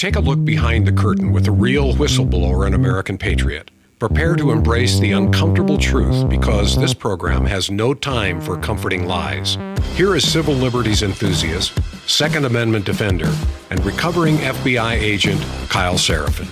Take a look behind the curtain with a real whistleblower and American patriot. Prepare to embrace the uncomfortable truth because this program has no time for comforting lies. Here is civil liberties enthusiast, Second Amendment defender, and recovering FBI agent Kyle Seraphin.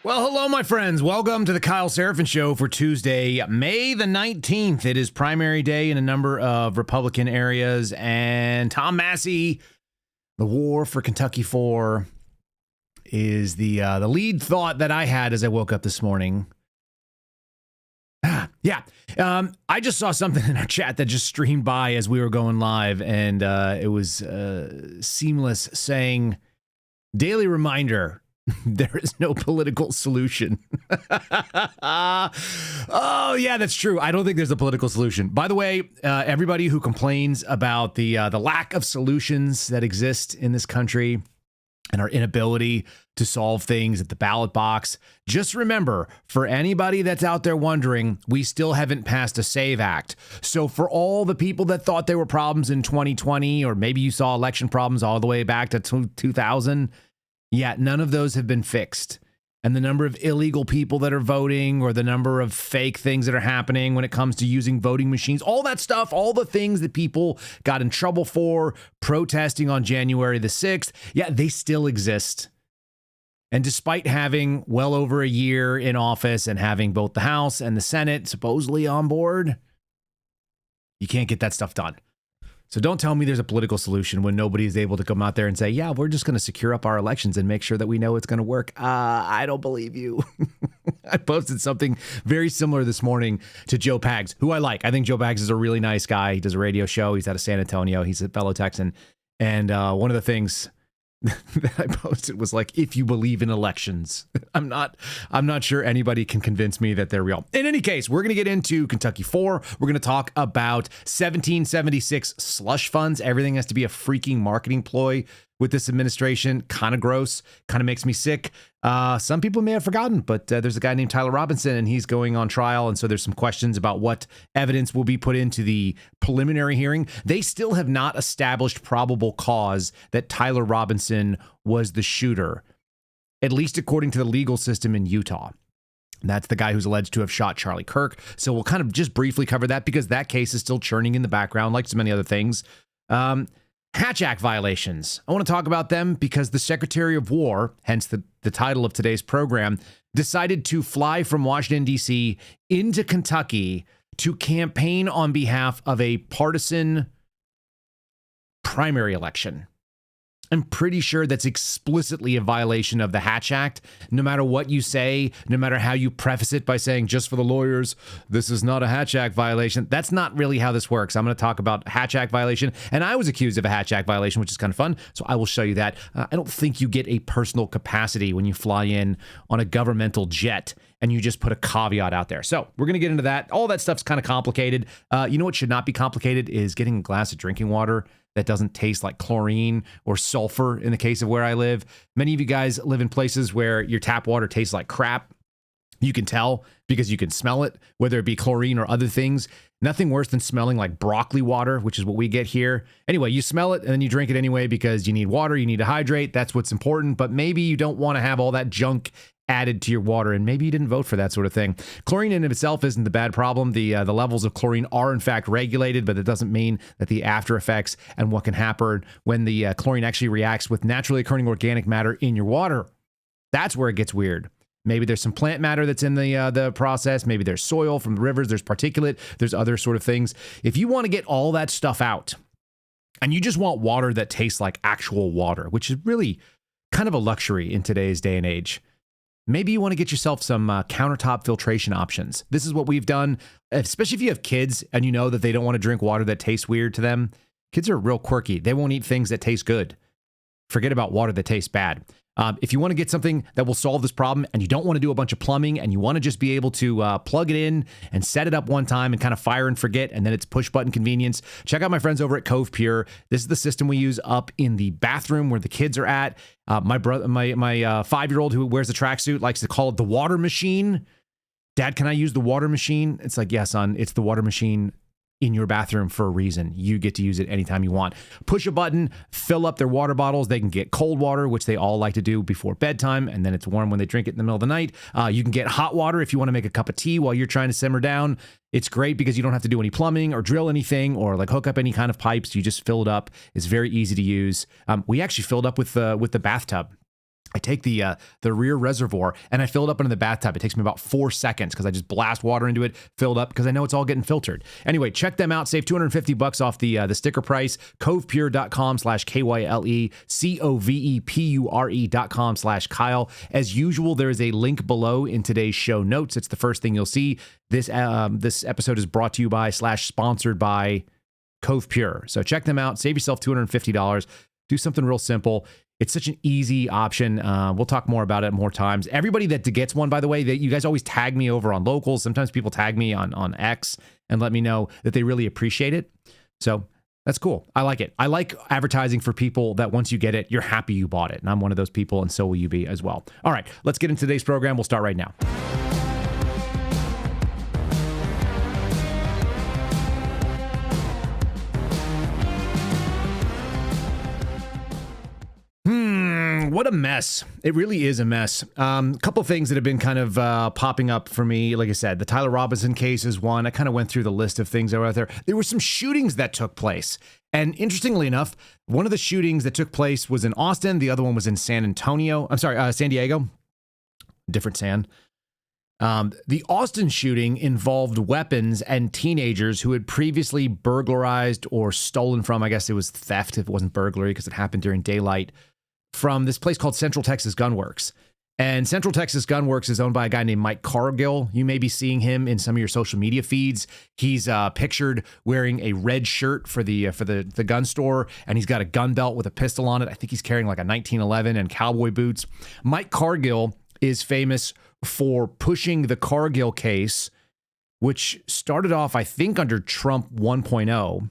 Well, hello, my friends. Welcome to the Kyle Seraphin Show for Tuesday, May the 19th. It is primary day in a number of Republican areas, and Tom Massie, the war for Kentucky 4, is the lead thought that I had as I woke up this morning. I just saw something in our chat that just streamed by as we were going live, and it was Seamless saying, daily reminder, there is no political solution. Oh, yeah, that's true. I don't think there's a political solution. By the way, everybody who complains about the lack of solutions that exist in this country and our inability to solve things at the ballot box, just remember, for anybody that's out there wondering, we still haven't passed a SAVE Act. So for all the people that thought there were problems in 2020, or maybe you saw election problems all the way back to 2000, yeah, none of those have been fixed. And the number of illegal people that are voting, or the number of fake things that are happening when it comes to using voting machines, all that stuff, all the things that people got in trouble for protesting on January the 6th, yeah, they still exist. And despite having well over a year in office and having both the House and the Senate supposedly on board, you can't get that stuff done. So don't tell me there's a political solution when nobody is able to come out there and say, yeah, we're just going to secure up our elections and make sure that we know it's going to work. I don't believe you. I posted something very similar this morning to Joe Pags, who I like. I think Joe Pags is a really nice guy. He does a radio show. He's out of San Antonio. He's a fellow Texan. And one of the things that I posted was like, if you believe in elections. I'm not sure anybody can convince me that they're real. In any case, we're going to get into Kentucky 4. We're going to talk about 1776 slush funds. Everything has to be a freaking marketing ploy with this administration. Kind of gross, kind of makes me sick. Some people may have forgotten, but there's a guy named Tyler Robinson, and he's going on trial. And so there's some questions about what evidence will be put into the preliminary hearing. They still have not established probable cause that Tyler Robinson was the shooter, at least according to the legal system in Utah. That's the guy who's alleged to have shot Charlie Kirk. So we'll kind of just briefly cover that because that case is still churning in the background, like so many other things. Hatch Act violations. I want to talk about them because the Secretary of War, hence the title of today's program, decided to fly from Washington, D.C. into Kentucky to campaign on behalf of a partisan primary election. I'm pretty sure that's explicitly a violation of the Hatch Act. No matter what you say, no matter how you preface it by saying, just for the lawyers, this is not a Hatch Act violation. That's not really how this works. I'm going to talk about Hatch Act violation, and I was accused of a Hatch Act violation, which is kind of fun, so I will show you that. I don't think you get a personal capacity when you fly in on a governmental jet and you just put a caveat out there. So we're going to get into that. All that stuff's kind of complicated. You know what should not be complicated is getting a glass of drinking water that doesn't taste like chlorine or sulfur in the case of where I live. Many of you guys live in places where your tap water tastes like crap. You can tell because you can smell it, whether it be chlorine or other things. Nothing worse than smelling like broccoli water, which is what we get here. Anyway, you smell it and then you drink it anyway because you need water, you need to hydrate. That's what's important. But maybe you don't want to have all that junk added to your water, and maybe you didn't vote for that sort of thing. Chlorine in of itself isn't the bad problem. The levels of chlorine are in fact regulated, but it doesn't mean that the after effects and what can happen when the chlorine actually reacts with naturally occurring organic matter in your water. That's where it gets weird. Maybe there's some plant matter that's in the process. Maybe there's soil from the rivers. There's particulate. There's other sort of things. If you want to get all that stuff out and you just want water that tastes like actual water, which is really kind of a luxury in today's day and age, maybe you want to get yourself some countertop filtration options. This is what we've done, especially if you have kids and you know that they don't want to drink water that tastes weird to them. Kids are real quirky. They won't eat things that taste good. Forget about water that tastes bad. If you want to get something that will solve this problem and you don't want to do a bunch of plumbing and you want to just be able to plug it in and set it up one time and kind of fire and forget, and then it's push button convenience, check out my friends over at Cove Pure. This is the system we use up in the bathroom where the kids are at. My 5-year-old who wears a tracksuit likes to call it the water machine Dad, can I use the water machine? It's like, yeah, son, it's the water machine in your bathroom for a reason. You get to use it anytime you want. Push a button, fill up their water bottles. They can get cold water, which they all like to do before bedtime, and then it's warm when they drink it in the middle of the night. You can get hot water if you want to make a cup of tea while you're trying to simmer down. It's great because you don't have to do any plumbing or drill anything or like hook up any kind of pipes. You just fill it up. It's very easy to use. We actually filled up with the bathtub. I take the rear reservoir and I fill it up into the bathtub. It takes me about 4 seconds because I just blast water into it, fill it up because I know it's all getting filtered. Anyway, check them out. Save $250 off the sticker price. Covepure.com/KYLE, COVEPURE.com/Kyle. As usual, there is a link below in today's show notes. It's the first thing you'll see. This episode is brought to you by / sponsored by Cove Pure. So check them out. Save yourself $250. Do something real simple. It's such an easy option. We'll talk more about it more times. Everybody that gets one, by the way, you guys always tag me over on Locals. Sometimes people tag me on X and let me know that they really appreciate it. So that's cool. I like it. I like advertising for people that once you get it, you're happy you bought it. And I'm one of those people, and so will you be as well. All right, let's get into today's program. We'll start right now. What a mess. It really is a mess. A couple things that have been kind of popping up for me. Like I said, the Tyler Robinson case is one. I kind of went through the list of things that were out there. There were some shootings that took place. And interestingly enough, one of the shootings that took place was in Austin. The other one was in San Diego. Different San. The Austin shooting involved weapons and teenagers who had previously burglarized or stolen from, I guess it was theft if it wasn't burglary because it happened during daylight, from this place called Central Texas Gunworks. And Central Texas Gunworks is owned by a guy named Mike Cargill. You may be seeing him in some of your social media feeds. He's pictured wearing a red shirt for the gun store, and he's got a gun belt with a pistol on it. I think he's carrying like a 1911 and cowboy boots. Mike Cargill is famous for pushing the Cargill case, which started off, I think, under Trump 1.0,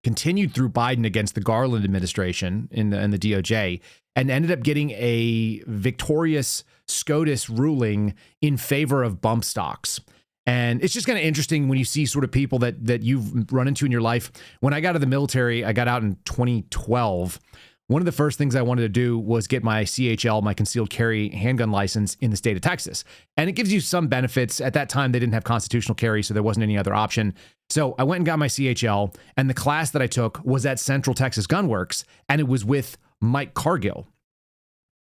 continued through Biden against the Garland administration in the DOJ, and ended up getting a victorious SCOTUS ruling in favor of bump stocks. And it's just kind of interesting when you see sort of people that you've run into in your life. When I got out of the military, I got out in 2012. One of the first things I wanted to do was get my CHL, my concealed carry handgun license in the state of Texas. And it gives you some benefits. At that time, they didn't have constitutional carry, so there wasn't any other option. So I went and got my CHL, and the class that I took was at Central Texas Gunworks, and it was with Mike Cargill.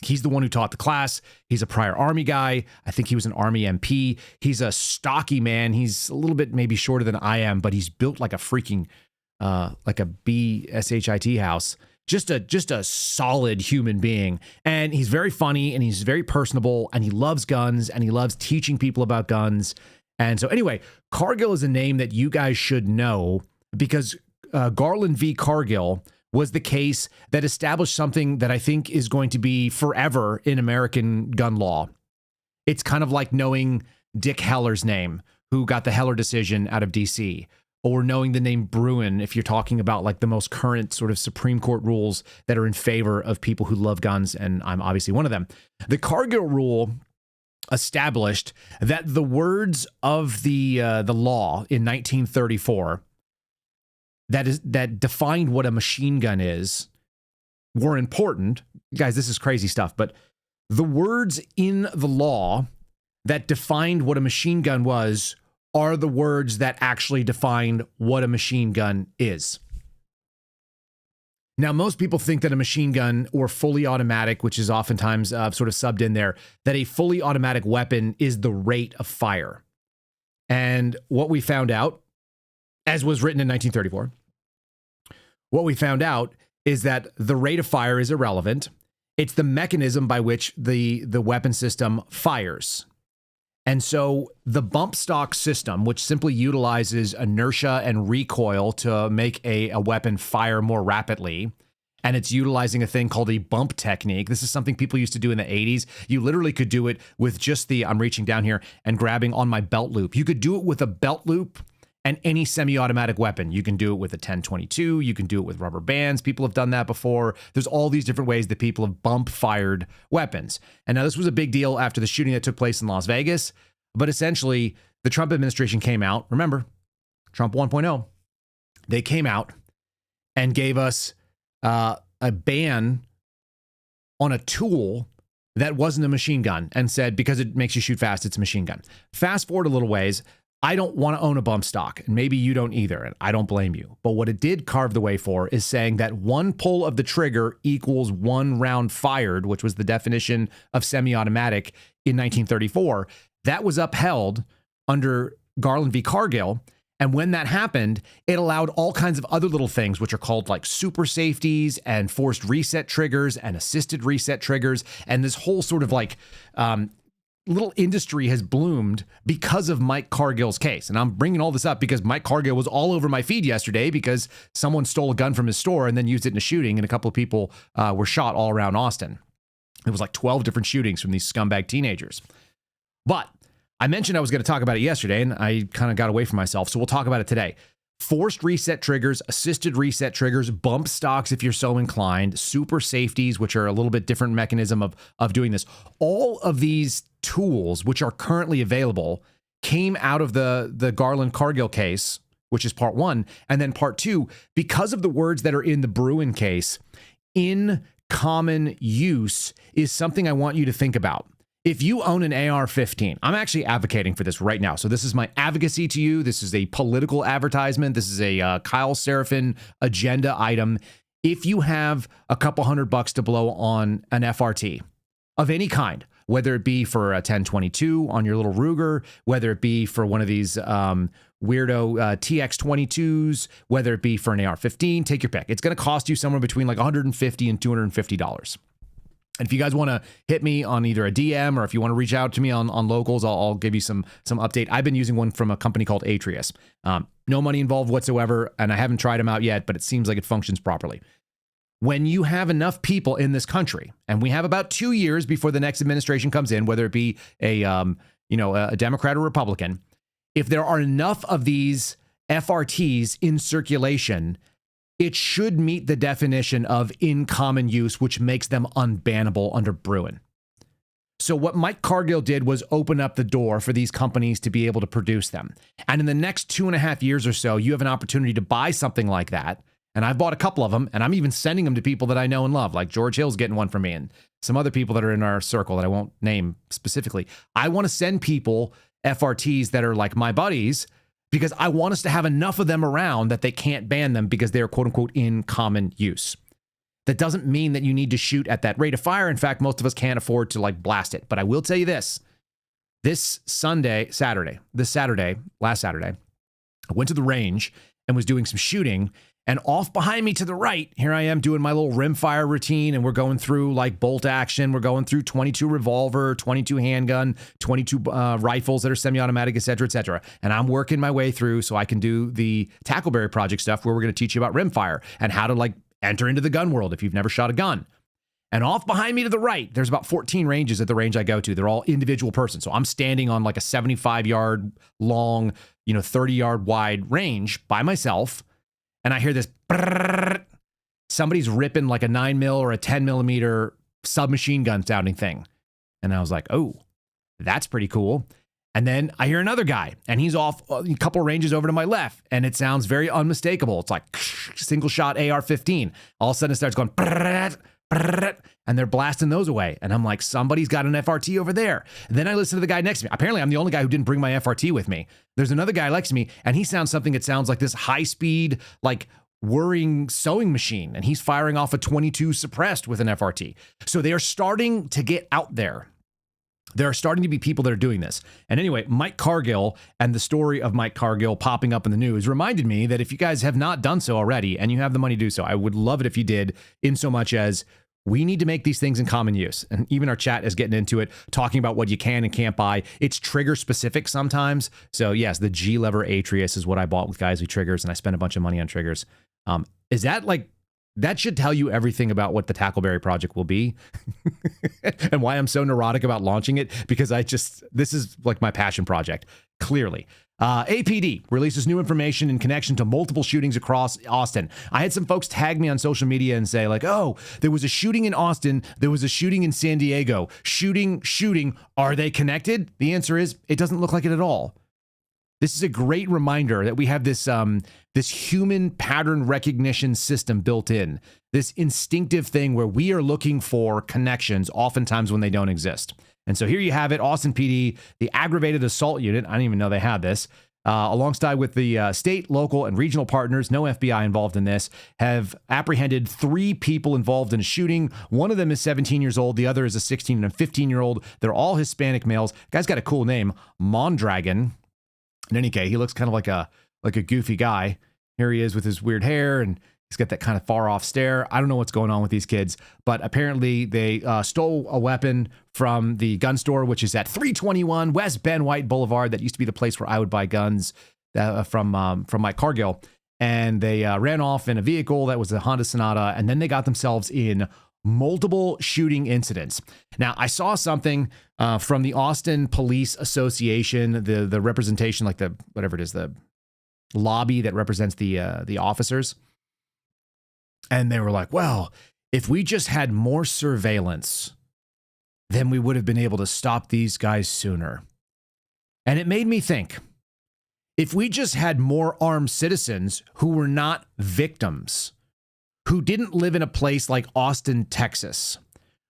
He's the one who taught the class. He's a prior Army guy. I think he was an Army MP. He's a stocky man. He's a little bit maybe shorter than I am, but he's built like a freaking, like a BSHIT house. Just a solid human being. And he's very funny, and he's very personable, and he loves guns, and he loves teaching people about guns. And so anyway, Cargill is a name that you guys should know because Garland v. Cargill was the case that established something that I think is going to be forever in American gun law. It's kind of like knowing Dick Heller's name, who got the Heller decision out of DC, or knowing the name Bruin if you're talking about like the most current sort of Supreme Court rules that are in favor of people who love guns, and I'm obviously one of them. The Cargill rule established that the words of the law in 1934 that defined what a machine gun is were important. Guys, this is crazy stuff, but the words in the law that defined what a machine gun was are the words that actually defined what a machine gun is. Now, most people think that a machine gun or fully automatic, which is oftentimes sort of subbed in there, that a fully automatic weapon is the rate of fire. And what we found out, as was written in 1934, what we found out is that the rate of fire is irrelevant. It's the mechanism by which the weapon system fires. And so the bump stock system, which simply utilizes inertia and recoil to make a weapon fire more rapidly, and it's utilizing a thing called a bump technique. This is something people used to do in the 80s. You literally could do it with just I'm reaching down here and grabbing on my belt loop. You could do it with a belt loop and any semi-automatic weapon. You can do it with a 10-22. You can do it with rubber bands. People have done that before. There's all these different ways that people have bump fired weapons. And now this was a big deal after the shooting that took place in Las Vegas. But essentially, the Trump administration came out. Remember, Trump 1.0. They came out and gave us a ban on a tool that wasn't a machine gun and said, because it makes you shoot fast, it's a machine gun. Fast forward a little ways. I don't want to own a bump stock, and maybe you don't either, and I don't blame you. But what it did carve the way for is saying that one pull of the trigger equals one round fired, which was the definition of semi-automatic in 1934. That was upheld under Garland v. Cargill. And when that happened, it allowed all kinds of other little things, which are called like super safeties and forced reset triggers and assisted reset triggers. And this whole sort of like little industry has bloomed because of Mike Cargill's case. And I'm bringing all this up because Mike Cargill was all over my feed yesterday because someone stole a gun from his store and then used it in a shooting. And a couple of people were shot all around Austin. It was like 12 different shootings from these scumbag teenagers. But I mentioned I was going to talk about it yesterday, and I kind of got away from myself, so we'll talk about it today. Forced reset triggers, assisted reset triggers, bump stocks if you're so inclined, super safeties, which are a little bit different mechanism of doing this. All of these tools, which are currently available, came out of the Garland-Cargill case, which is part one, and then part two, because of the words that are in the Bruin case, in common use is something I want you to think about. If you own an AR-15, I'm actually advocating for this right now. So this is my advocacy to you. This is a political advertisement. This is a Kyle Seraphin agenda item. If you have a couple $100 to blow on an FRT of any kind, whether it be for a 1022 on your little Ruger, whether it be for one of these weirdo TX22s, whether it be for an AR-15, take your pick. It's going to cost you somewhere between like $150 and $250. And if you guys want to hit me on either a DM or if you want to reach out to me on locals, I'll give you some update. I've been using one from a company called Atrius. No money involved whatsoever, and I haven't tried them out yet, but it seems like it functions properly. When you have enough people in this country, and we have about 2 years before the next administration comes in, whether it be a Democrat or Republican, if there are enough of these FRTs in circulation, it should meet the definition of in common use, which makes them unbannable under Bruin. So what Mike Cargill did was open up the door for these companies to be able to produce them. And in the next 2.5 years or so, you have an opportunity to buy something like that. And I've bought a couple of them, and I'm even sending them to people that I know and love, like George Hill's getting one from me and some other people that are in our circle that I won't name specifically. I want to send people FRTs that are like my buddies, because I want us to have enough of them around that they can't ban them because they're quote unquote in common use. That doesn't mean that you need to shoot at that rate of fire. In fact, most of us can't afford to like blast it. But I will tell you this, last Saturday, I went to the range and was doing some shooting, and off behind me to the right, here I am doing my little rimfire routine, and we're going through like bolt action. We're going through 22 revolver, 22 handgun, 22 rifles that are semi-automatic, et cetera, et cetera. And I'm working my way through so I can do the Tackleberry Project stuff where we're going to teach you about rimfire and how to like enter into the gun world if you've never shot a gun. And off behind me to the right, there's about 14 ranges at the range I go to. They're all individual persons. So I'm standing on like a 75-yard long, 30-yard wide range by myself. And I hear this, brrrr, somebody's ripping like a 9mm or a 10mm submachine gun sounding thing. And I was like, oh, that's pretty cool. And then I hear another guy, and he's off a couple ranges over to my left, and it sounds very unmistakable. It's like single shot AR-15. All of a sudden it starts going, brrrr, brrrr, and they're blasting those away. And I'm like, somebody's got an FRT over there. And then I listen to the guy next to me. Apparently, I'm the only guy who didn't bring my FRT with me. There's another guy next to me, and he sounds something that sounds like this high-speed, like whirring sewing machine, and he's firing off a 22 suppressed with an FRT. So they are starting to get out there. There are starting to be people that are doing this. And anyway, Mike Cargill and the story of Mike Cargill popping up in the news reminded me that if you guys have not done so already and you have the money to do so, I would love it if you did, in so much as we need to make these things in common use. And even our chat is getting into it, talking about what you can and can't buy. It's trigger specific sometimes. So yes, the G-lever Atrius is what I bought with Geisley triggers, and I spent a bunch of money on triggers. Is that like, that should tell you everything about what the Tackleberry Project will be and why I'm so neurotic about launching it, because this is like my passion project, clearly. APD releases new information in connection to multiple shootings across Austin. I had some folks tag me on social media and say like, oh, there was a shooting in Austin. There was a shooting in San Diego. Shooting. Are they connected? The answer is it doesn't look like it at all. This is a great reminder that we have this human pattern recognition system built in, this instinctive thing where we are looking for connections oftentimes when they don't exist. And so here you have it, Austin PD, the aggravated assault unit. I didn't even know they had this. Alongside with the state, local, and regional partners, no FBI involved in this, have apprehended 3 people involved in a shooting. One of them is 17 years old. The other is a 16 and a 15-year-old. They're all Hispanic males. Guy's got a cool name, Mondragon. In any case, he looks kind of like a goofy guy. Here he is with his weird hair, and he's got that kind of far off stare. I don't know what's going on with these kids, but apparently they stole a weapon from the gun store, which is at 321 West Ben White Boulevard. That used to be the place where I would buy guns from Mike Cargill. And they ran off in a vehicle that was a Honda Sonata, and then they got themselves in multiple shooting incidents. Now, I saw something from the Austin Police Association, the representation, like the whatever it is, the lobby that represents the officers. And they were like, well, if we just had more surveillance, then we would have been able to stop these guys sooner. And it made me think, if we just had more armed citizens who were not victims, who didn't live in a place like Austin, Texas,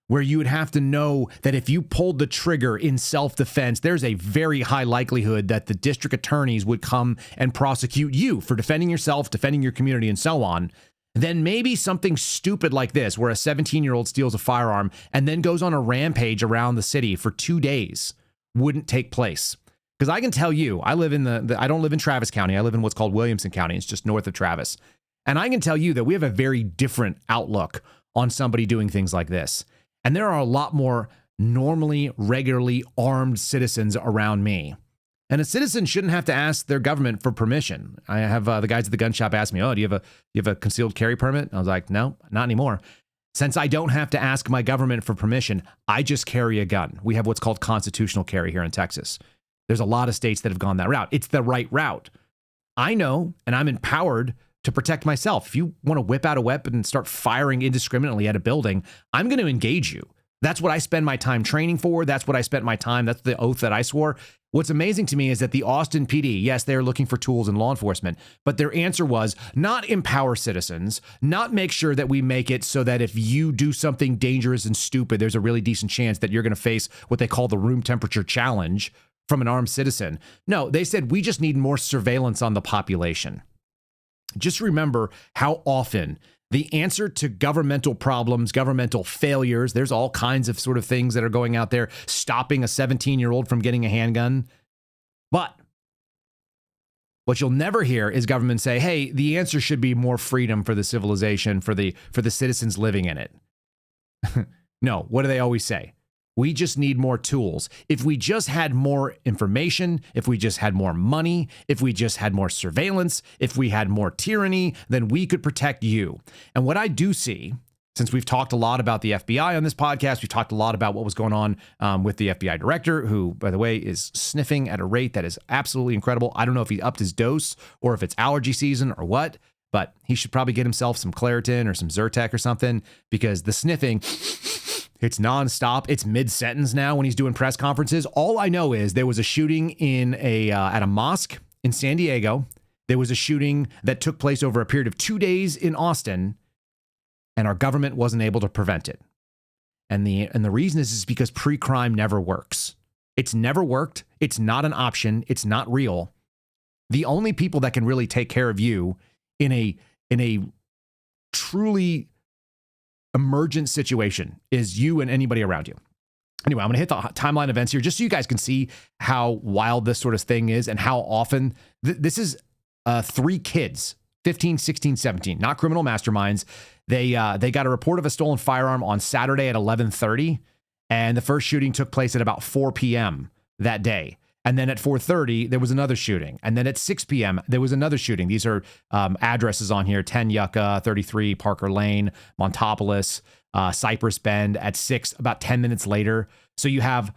where you would have to know that if you pulled the trigger in self-defense, there's a very high likelihood that the district attorneys would come and prosecute you for defending yourself, defending your community, and so on, then maybe something stupid like this, where a 17-year-old steals a firearm and then goes on a rampage around the city for 2 days, wouldn't take place. Because I can tell you, I live in I don't live in Travis County. I live in what's called Williamson County. It's just north of Travis. And I can tell you that we have a very different outlook on somebody doing things like this. And there are a lot more normally, regularly armed citizens around me. And a citizen shouldn't have to ask their government for permission. I have the guys at the gun shop ask me, oh, do you have a concealed carry permit? I was like, no, not anymore. Since I don't have to ask my government for permission, I just carry a gun. We have what's called constitutional carry here in Texas. There's a lot of states that have gone that route. It's the right route. I know, and I'm empowered to protect myself. If you want to whip out a weapon and start firing indiscriminately at a building, I'm going to engage you. That's what I spend my time training for. That's what I spent my time. That's the oath that I swore. What's amazing to me is that the Austin PD, yes, they're looking for tools in law enforcement, but their answer was not empower citizens, not make sure that we make it so that if you do something dangerous and stupid, there's a really decent chance that you're going to face what they call the room temperature challenge from an armed citizen. No, they said we just need more surveillance on the population. Just remember how often the answer to governmental problems, governmental failures, there's all kinds of sort of things that are going out there, stopping a 17-year-old from getting a handgun. But what you'll never hear is government say, hey, the answer should be more freedom for the civilization, for the citizens living in it. No, what do they always say? We just need more tools. If we just had more information, if we just had more money, if we just had more surveillance, if we had more tyranny, then we could protect you. And what I do see, since we've talked a lot about the FBI on this podcast, we've talked a lot about what was going on with the FBI director, who, by the way, is sniffing at a rate that is absolutely incredible. I don't know if he upped his dose or if it's allergy season or what, but he should probably get himself some Claritin or some Zyrtec or something, because the sniffing... it's nonstop. It's mid-sentence now when he's doing press conferences. All I know is there was a shooting in at a mosque in San Diego. There was a shooting that took place over a period of 2 days in Austin, and our government wasn't able to prevent it. And the reason is because pre-crime never works. It's never worked. It's not an option. It's not real. The only people that can really take care of you in a truly emergent situation is you and anybody around you. Anyway, I'm going to hit the timeline events here just so you guys can see how wild this sort of thing is and how often this is 3 kids, 15, 16, 17, not criminal masterminds. They got a report of a stolen firearm on Saturday at 11:30, and the first shooting took place at about 4 p.m. that day. And then at 4:30, there was another shooting. And then at 6 p.m., there was another shooting. These are addresses on here: 10 Yucca, 33 Parker Lane, Montopolis, Cypress Bend at 6, about 10 minutes later. So you have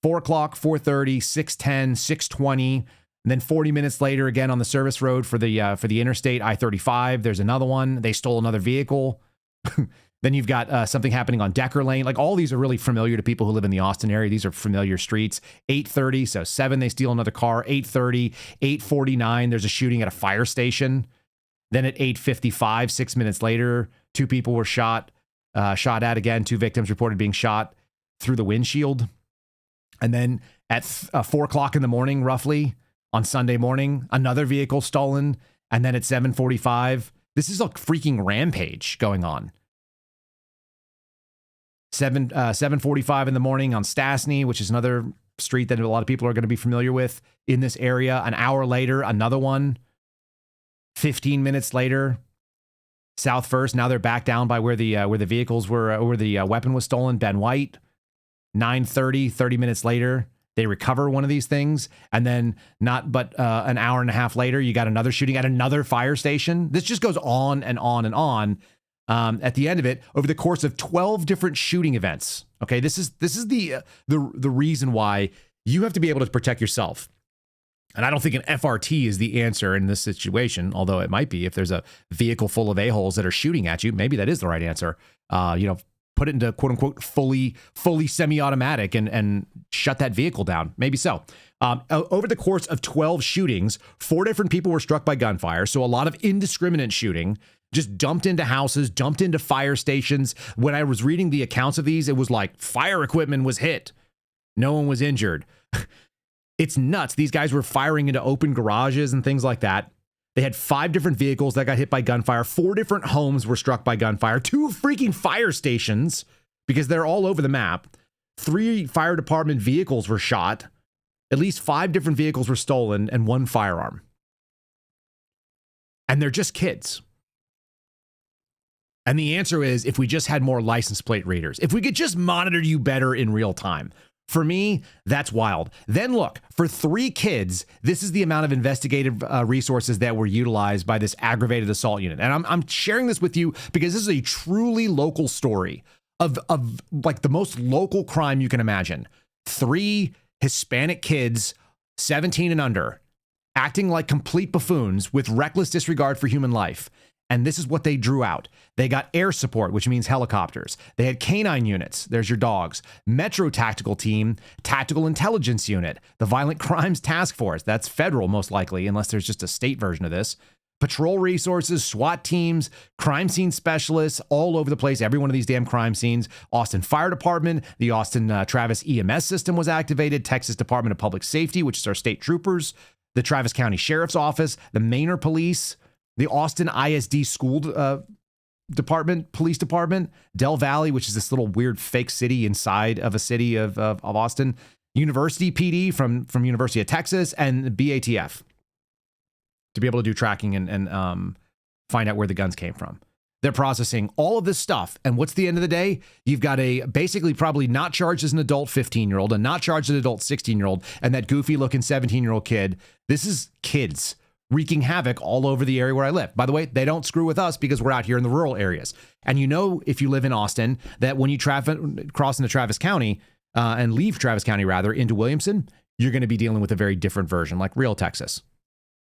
4 o'clock, 4:30, 6:10, 6:20. And then 40 minutes later, again on the service road for the interstate I-35, there's another one. They stole another vehicle. Then you've got something happening on Decker Lane. Like, all these are really familiar to people who live in the Austin area. These are familiar streets. 8:30, so 7, they steal another car. 8:30, 8:49, there's a shooting at a fire station. Then at 8:55, 6 minutes later, 2 people were shot at again. 2 victims reported being shot through the windshield. And then at 4 o'clock in the morning, roughly, on Sunday morning, another vehicle stolen. And then at 7:45, this is a freaking rampage going on. 7:45 in the morning on Stastny, which is another street that a lot of people are going to be familiar with in this area. An hour later, another one. 15 minutes later, South First. Now they're back down by where the vehicles were, where the weapon was stolen. Ben White. 9:30, 30 minutes later, they recover one of these things. And then not but an hour and a half later, you got another shooting at another fire station. This just goes on and on and on. At the end of it, over the course of 12 different shooting events. Okay, this is the reason why you have to be able to protect yourself. And I don't think an FRT is the answer in this situation, although it might be. If there's a vehicle full of a-holes that are shooting at you, maybe that is the right answer. Put it into quote unquote fully semi-automatic and shut that vehicle down. Maybe so. Over the course of 12 shootings, 4 different people were struck by gunfire. So a lot of indiscriminate shooting, just dumped into houses, dumped into fire stations. When I was reading the accounts of these, it was like fire equipment was hit. No one was injured. It's nuts. These guys were firing into open garages and things like that. They had 5 different vehicles that got hit by gunfire. 4 different homes were struck by gunfire. 2 freaking fire stations, because they're all over the map. 3 fire department vehicles were shot. At least 5 different vehicles were stolen and 1 firearm. And they're just kids. And the answer is, if we just had more license plate readers, if we could just monitor you better in real time. For me, that's wild. Then look, for 3 kids, this is the amount of investigative resources that were utilized by this aggravated assault unit. And I'm sharing this with you because this is a truly local story of like the most local crime you can imagine. 3 Hispanic kids, 17 and under, acting like complete buffoons with reckless disregard for human life. And this is what they drew out. They got air support, which means helicopters. They had canine units. There's your dogs. Metro Tactical Team, Tactical Intelligence Unit, the Violent Crimes Task Force. That's federal, most likely, unless there's just a state version of this. Patrol resources, SWAT teams, crime scene specialists, all over the place. Every one of these damn crime scenes. Austin Fire Department, the Austin Travis EMS system was activated. Texas Department of Public Safety, which is our state troopers. The Travis County Sheriff's Office, the Manor Police, the Austin ISD School Department, Police Department, Del Valley, which is this little weird fake city inside of a city of Austin, University PD from University of Texas, and BATF to be able to do tracking and find out where the guns came from. They're processing all of this stuff. And what's the end of the day? You've got a basically probably not charged as an adult 15-year-old and not charged as an adult 16-year-old and that goofy looking 17-year-old kid. This is kids wreaking havoc all over the area where I live. By the way, they don't screw with us because we're out here in the rural areas. And you know, if you live in Austin, that when you cross into Travis County and leave Travis County rather into Williamson, you're going to be dealing with a very different version, like real Texas,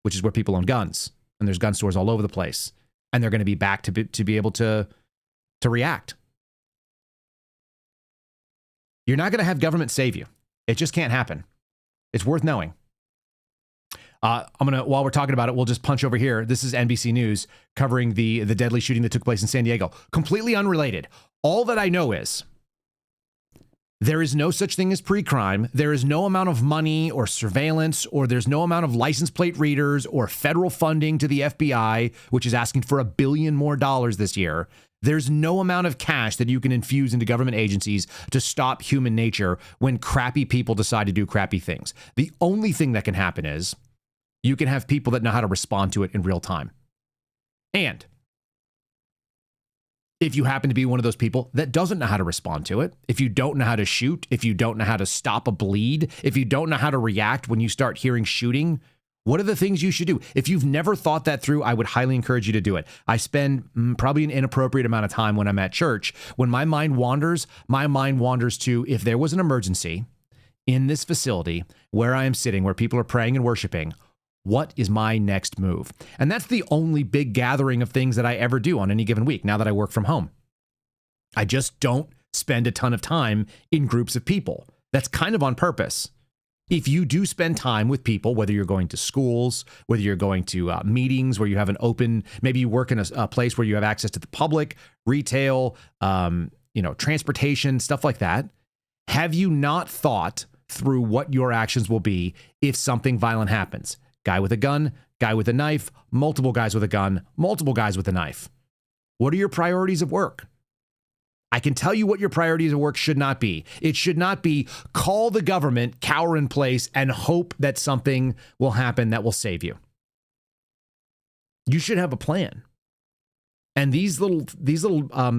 which is where people own guns and there's gun stores all over the place. And they're going to be back to be able to react. You're not going to have government save you. It just can't happen. It's worth knowing. While we're talking about it, we'll just punch over here. This is NBC News covering the deadly shooting that took place in San Diego. Completely unrelated. All that I know is there is no such thing as pre-crime. There is no amount of money or surveillance, or there's no amount of license plate readers or federal funding to the FBI, which is asking for $1 billion more this year. There's no amount of cash that you can infuse into government agencies to stop human nature when crappy people decide to do crappy things. The only thing that can happen is you can have people that know how to respond to it in real time. And if you happen to be one of those people that doesn't know how to respond to it, if you don't know how to shoot, if you don't know how to stop a bleed, if you don't know how to react when you start hearing shooting, what are the things you should do? If you've never thought that through, I would highly encourage you to do it. I spend probably an inappropriate amount of time when I'm at church. When my mind wanders to, if there was an emergency in this facility where I am sitting, where people are praying and worshiping, What is my next move? And that's the only big gathering of things that I ever do on any given week now that I work from home. I just don't spend a ton of time in groups of people. That's kind of on purpose. If you do spend time with people, whether you're going to schools, whether you're going to meetings where you have an open, maybe you work in a place where you have access to the public, retail, transportation, stuff like that. Have you not thought through what your actions will be if something violent happens? Guy with a gun, guy with a knife, multiple guys with a gun, multiple guys with a knife. What are your priorities of work? I can tell you what your priorities of work should not be. It should not be call the government, cower in place, and hope that something will happen that will save you. You should have a plan. And these little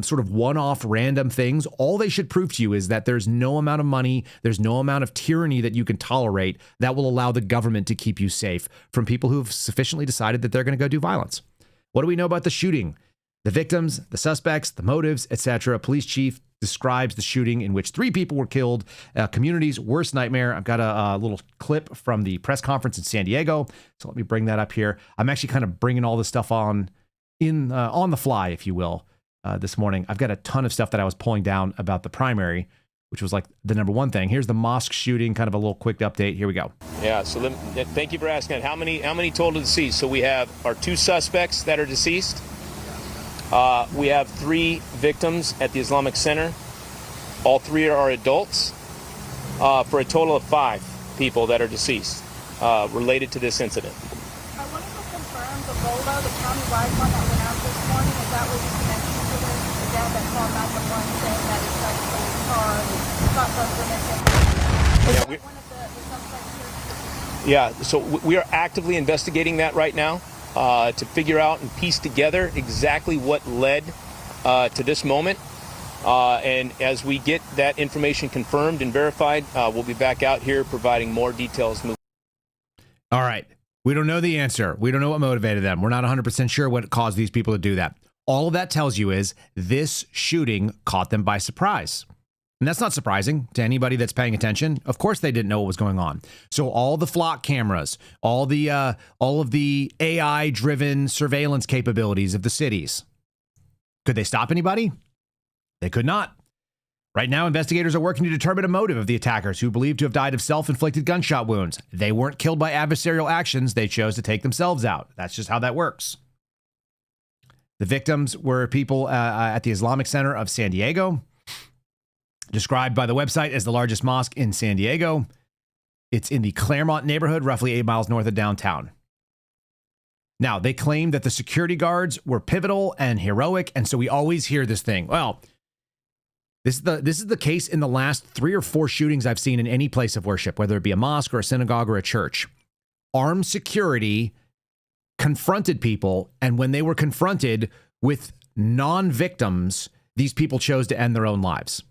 sort of one-off random things, all they should prove to you is that there's no amount of money, there's no amount of tyranny that you can tolerate that will allow the government to keep you safe from people who have sufficiently decided that they're going to go do violence. What do we know about the shooting? The victims, the suspects, the motives, etc. Police chief describes the shooting in which 3 people were killed, community's worst nightmare. I've got a little clip from the press conference in San Diego. So let me bring that up here. I'm actually kind of bringing all this stuff on the fly, if you will, this morning. I've got a ton of stuff that I was pulling down about the primary, which was like the number one thing. Here's the mosque shooting, kind of a little quick update. Here we go. Yeah, so thank you for asking that. How many total deceased? So we have our 2 suspects that are deceased. We have 3 victims at the Islamic Center. All 3 are adults, for a total of 5 people that are deceased related to this incident. I wanted to confirm the Bola, the county-wide one that went out this morning. Is that where you connected to this? The dad that called 911 saying that his son stole his car and shotguns were missing. Is that one of the suspects here? Yeah, so we are actively investigating that right now. To figure out and piece together exactly what led to this moment. And as we get that information confirmed and verified, we'll be back out here providing more details. All right. We don't know the answer. We don't know what motivated them. We're not 100% sure what caused these people to do that. All of that tells you is this shooting caught them by surprise. And that's not surprising to anybody that's paying attention. Of course, they didn't know what was going on. So all the flock cameras, all of the AI-driven surveillance capabilities of the cities, could they stop anybody? They could not. Right now, investigators are working to determine a motive of the attackers who believed to have died of self-inflicted gunshot wounds. They weren't killed by adversarial actions. They chose to take themselves out. That's just how that works. The victims were people at the Islamic Center of San Diego, described by the website as the largest mosque in San Diego. It's in the Claremont neighborhood, roughly 8 miles north of downtown. Now, they claim that the security guards were pivotal and heroic, and so we always hear this thing. Well, this is the case in the last 3 or 4 shootings I've seen in any place of worship, whether it be a mosque or a synagogue or a church. Armed security confronted people, and when they were confronted with non-victims, these people chose to end their own lives.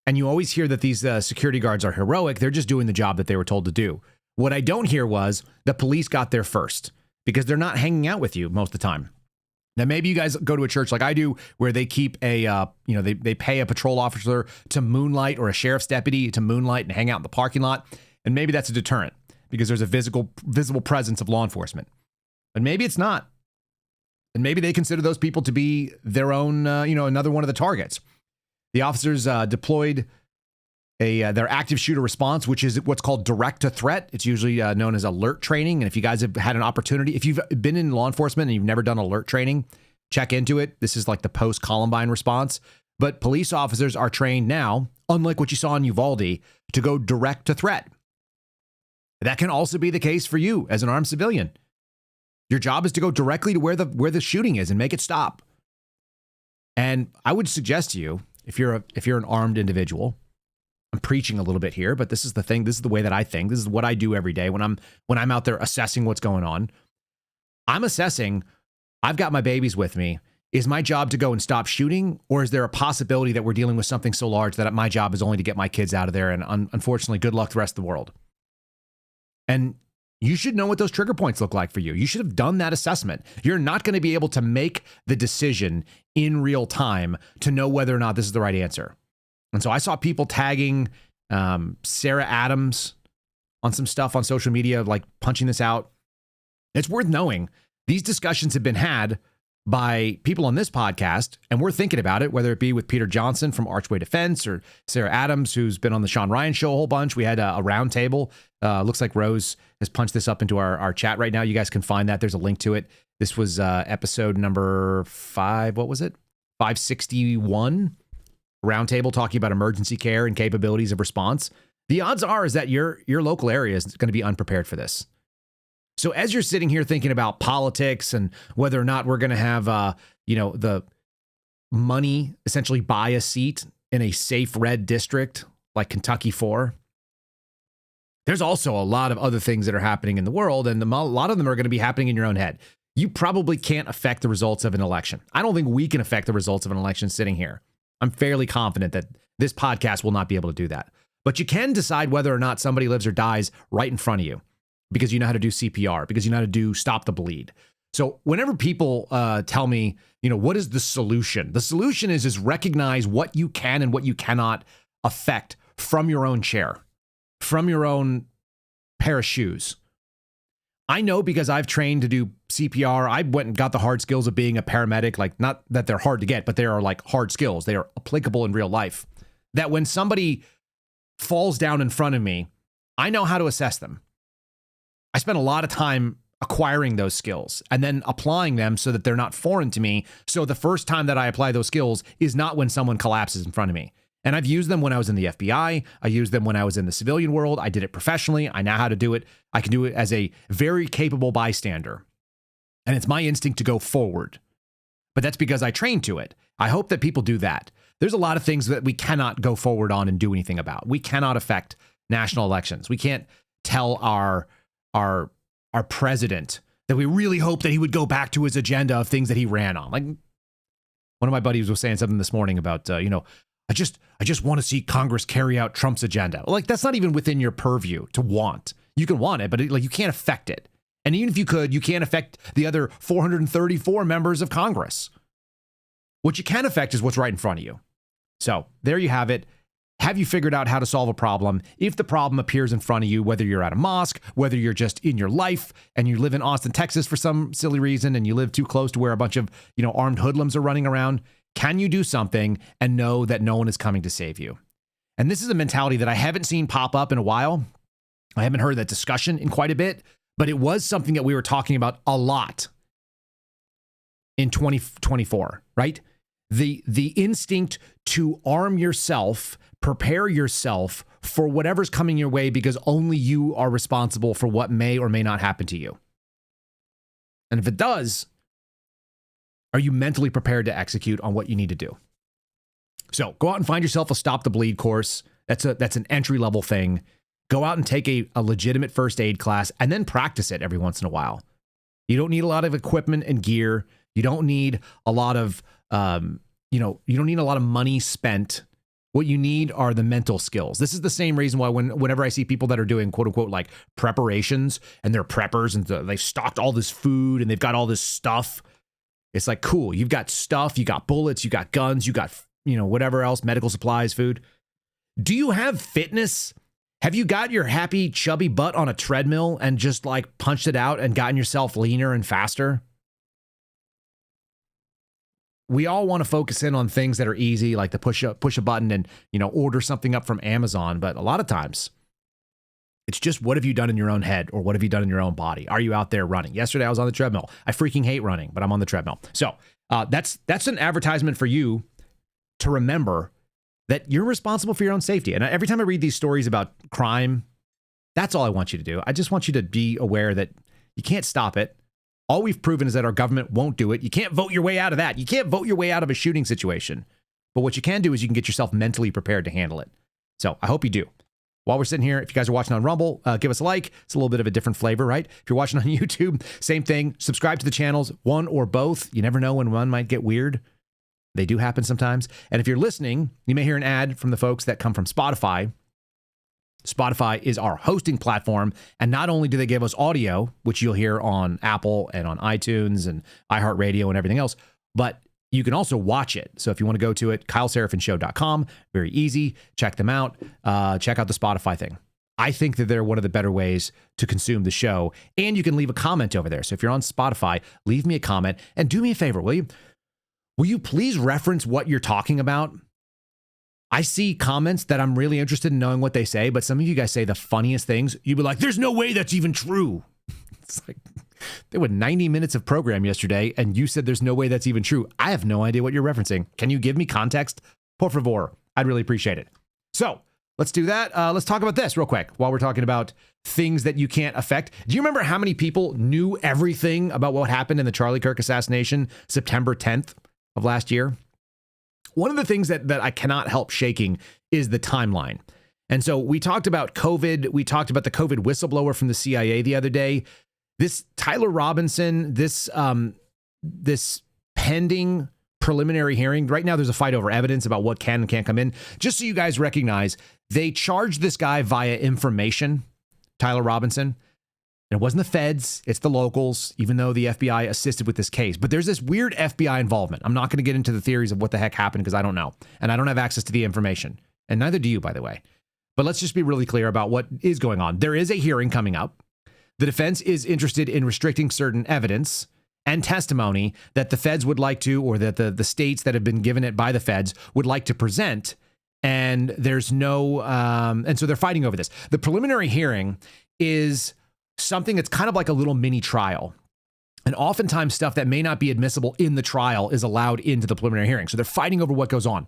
And you always hear that these security guards are heroic. They're just doing the job that they were told to do. What I don't hear was the police got there first because they're not hanging out with you most of the time. Now, maybe you guys go to a church like I do where they keep they pay a patrol officer to moonlight or a sheriff's deputy to moonlight and hang out in the parking lot. And maybe that's a deterrent because there's a visible presence of law enforcement. But maybe it's not. And maybe they consider those people to be their own, another one of the targets. The officers deployed their active shooter response, which is what's called direct to threat. It's usually known as alert training. And if you guys have had an opportunity, if you've been in law enforcement and you've never done alert training, check into it. This is like the post-Columbine response. But police officers are trained now, unlike what you saw in Uvalde, to go direct to threat. That can also be the case for you as an armed civilian. Your job is to go directly to where the shooting is and make it stop. And I would suggest to you, if you're an armed individual, I'm preaching a little bit here, but this is the thing. This is the way that I think. This is what I do every day when I'm out there assessing what's going on. I'm assessing, I've got my babies with me. Is my job to go and stop shooting? Or is there a possibility that we're dealing with something so large that my job is only to get my kids out of there? And unfortunately, good luck the rest of the world. And you should know what those trigger points look like for you. You should have done that assessment. You're not going to be able to make the decision in real time to know whether or not this is the right answer. And so I saw people tagging Sarah Adams on some stuff on social media, like punching this out. It's worth knowing these discussions have been had by people on this podcast, and we're thinking about it, whether it be with Peter Johnson from Archway Defense or Sarah Adams, who's been on the Sean Ryan show a whole bunch. We had a round table. Looks like Rose has punched this up into our chat right now. You guys can find that. There's a link to it. This was episode number 561, roundtable talking about emergency care and capabilities of response. The odds are is that your local area is going to be unprepared for this. So as you're sitting here thinking about politics and whether or not we're going to have, the money essentially buy a seat in a safe red district like Kentucky 4, there's also a lot of other things that are happening in the world, and a lot of them are going to be happening in your own head. You probably can't affect the results of an election. I don't think we can affect the results of an election sitting here. I'm fairly confident that this podcast will not be able to do that. But you can decide whether or not somebody lives or dies right in front of you, because you know how to do CPR, because you know how to do stop the bleed. So whenever people tell me, what is the solution? The solution is recognize what you can and what you cannot affect from your own chair, from your own pair of shoes. I know because I've trained to do CPR. I went and got the hard skills of being a paramedic. Like, not that they're hard to get, but they are like hard skills. They are applicable in real life. That when somebody falls down in front of me, I know how to assess them. I spent a lot of time acquiring those skills and then applying them so that they're not foreign to me. So the first time that I apply those skills is not when someone collapses in front of me. And I've used them when I was in the FBI. I used them when I was in the civilian world. I did it professionally. I know how to do it. I can do it as a very capable bystander. And it's my instinct to go forward. But that's because I trained to it. I hope that people do that. There's a lot of things that we cannot go forward on and do anything about. We cannot affect national elections. We can't tell our president that we really hope that he would go back to his agenda of things that he ran on. Like, one of my buddies was saying something this morning about, I just want to see Congress carry out Trump's agenda. Like, that's not even within your purview to want. You can want it, but you can't affect it. And even if you could, you can't affect the other 434 members of Congress. What you can affect is what's right in front of you. So there you have it. Have you figured out how to solve a problem? If the problem appears in front of you, whether you're at a mosque, whether you're just in your life and you live in Austin, Texas for some silly reason, and you live too close to where a bunch of, armed hoodlums are running around, can you do something and know that no one is coming to save you? And this is a mentality that I haven't seen pop up in a while. I haven't heard that discussion in quite a bit, but it was something that we were talking about a lot in 2024, right? The instinct to arm yourself, prepare yourself for whatever's coming your way, because only you are responsible for what may or may not happen to you. And if it does, are you mentally prepared to execute on what you need to do? So go out and find yourself a Stop the Bleed course. That's an entry-level thing. Go out and take a legitimate first aid class and then practice it every once in a while. You don't need a lot of equipment and gear. You don't need a lot of, you don't need a lot of money spent. What you need are the mental skills. This is the same reason why whenever I see people that are doing quote unquote like preparations and they're preppers and they've stocked all this food and they've got all this stuff. It's like, cool. You've got stuff, you got bullets, you got guns, you got, whatever else, medical supplies, food. Do you have fitness? Have you got your happy, chubby butt on a treadmill and just like punched it out and gotten yourself leaner and faster? We all want to focus in on things that are easy, like to push a button and, order something up from Amazon. But a lot of times it's just, what have you done in your own head, or what have you done in your own body? Are you out there running? Yesterday, I was on the treadmill. I freaking hate running, but I'm on the treadmill. So that's an advertisement for you to remember that you're responsible for your own safety. And every time I read these stories about crime, that's all I want you to do. I just want you to be aware that you can't stop it. All we've proven is that our government won't do it. You can't vote your way out of that. You can't vote your way out of a shooting situation. But what you can do is you can get yourself mentally prepared to handle it. So I hope you do. While we're sitting here, if you guys are watching on Rumble, give us a like. It's a little bit of a different flavor, right? If you're watching on YouTube, same thing. Subscribe to the channels, one or both. You never know when one might get weird. They do happen sometimes. And if you're listening, you may hear an ad from the folks that come from Spotify. Spotify is our hosting platform. And not only do they give us audio, which you'll hear on Apple and on iTunes and iHeartRadio and everything else, but you can also watch it. So if you want to go to it, KyleSeraphinshow.com, very easy. Check them out. Check out the Spotify thing. I think that they're one of the better ways to consume the show. And you can leave a comment over there. So if you're on Spotify, leave me a comment and do me a favor, will you? Will you please reference what you're talking about? I see comments that I'm really interested in knowing what they say, but some of you guys say the funniest things. You'd be like, there's no way that's even true. It's like, there were 90 minutes of program yesterday, and you said there's no way that's even true. I have no idea what you're referencing. Can you give me context? Por favor. I'd really appreciate it. So let's do that. Let's talk about this real quick while we're talking about things that you can't affect. Do you remember how many people knew everything about what happened in the Charlie Kirk assassination, September 10th of last year? One of the things that I cannot help shaking is the timeline. And so we talked about COVID. We talked about the COVID whistleblower from the CIA the other day. This Tyler Robinson, this pending preliminary hearing. Right now, there's a fight over evidence about what can and can't come in. Just so you guys recognize, they charged this guy via information, Tyler Robinson. And it wasn't the feds, it's the locals, even though the FBI assisted with this case. But there's this weird FBI involvement. I'm not going to get into the theories of what the heck happened because I don't know. And I don't have access to the information. And neither do you, by the way. But let's just be really clear about what is going on. There is a hearing coming up. The defense is interested in restricting certain evidence and testimony that the feds would like to, or that the states that have been given it by the feds would like to present. And there's no, and so they're fighting over this. The preliminary hearing is something that's kind of like a little mini trial. And oftentimes stuff that may not be admissible in the trial is allowed into the preliminary hearing. So they're fighting over what goes on.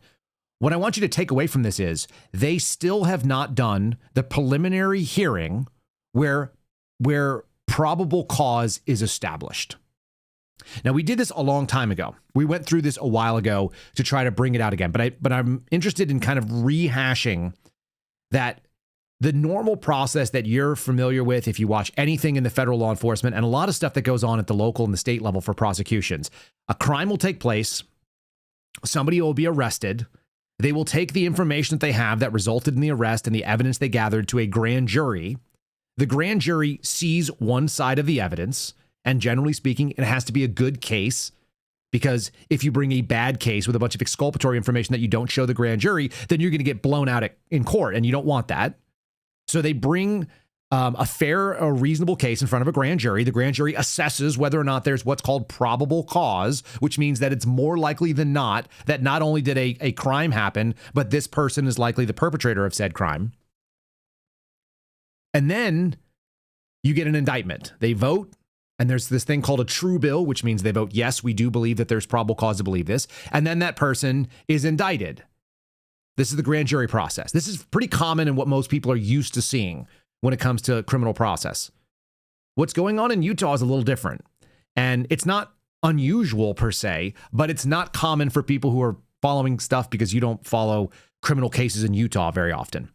What I want you to take away from this is they still have not done the preliminary hearing where probable cause is established. Now, we did this a long time ago. We went through this a while ago to try to bring it out again. But I'm interested in kind of rehashing that the normal process that you're familiar with if you watch anything in the federal law enforcement and a lot of stuff that goes on at the local and the state level for prosecutions. A crime will take place. Somebody will be arrested. They will take the information that they have that resulted in the arrest and the evidence they gathered to a grand jury. The grand jury sees one side of the evidence, and generally speaking, it has to be a good case, because if you bring a bad case with a bunch of exculpatory information that you don't show the grand jury, then you're going to get blown out in court, and you don't want that. So they bring a fair or reasonable case in front of a grand jury. The grand jury assesses whether or not there's what's called probable cause, which means that it's more likely than not that not only did a crime happen, but this person is likely the perpetrator of said crime. And then you get an indictment. They vote, and there's this thing called a true bill, which means they vote, yes, we do believe that there's probable cause to believe this. And then that person is indicted. This is the grand jury process. This is pretty common in what most people are used to seeing when it comes to criminal process. What's going on in Utah is a little different. And it's not unusual per se, but it's not common for people who are following stuff because you don't follow criminal cases in Utah very often.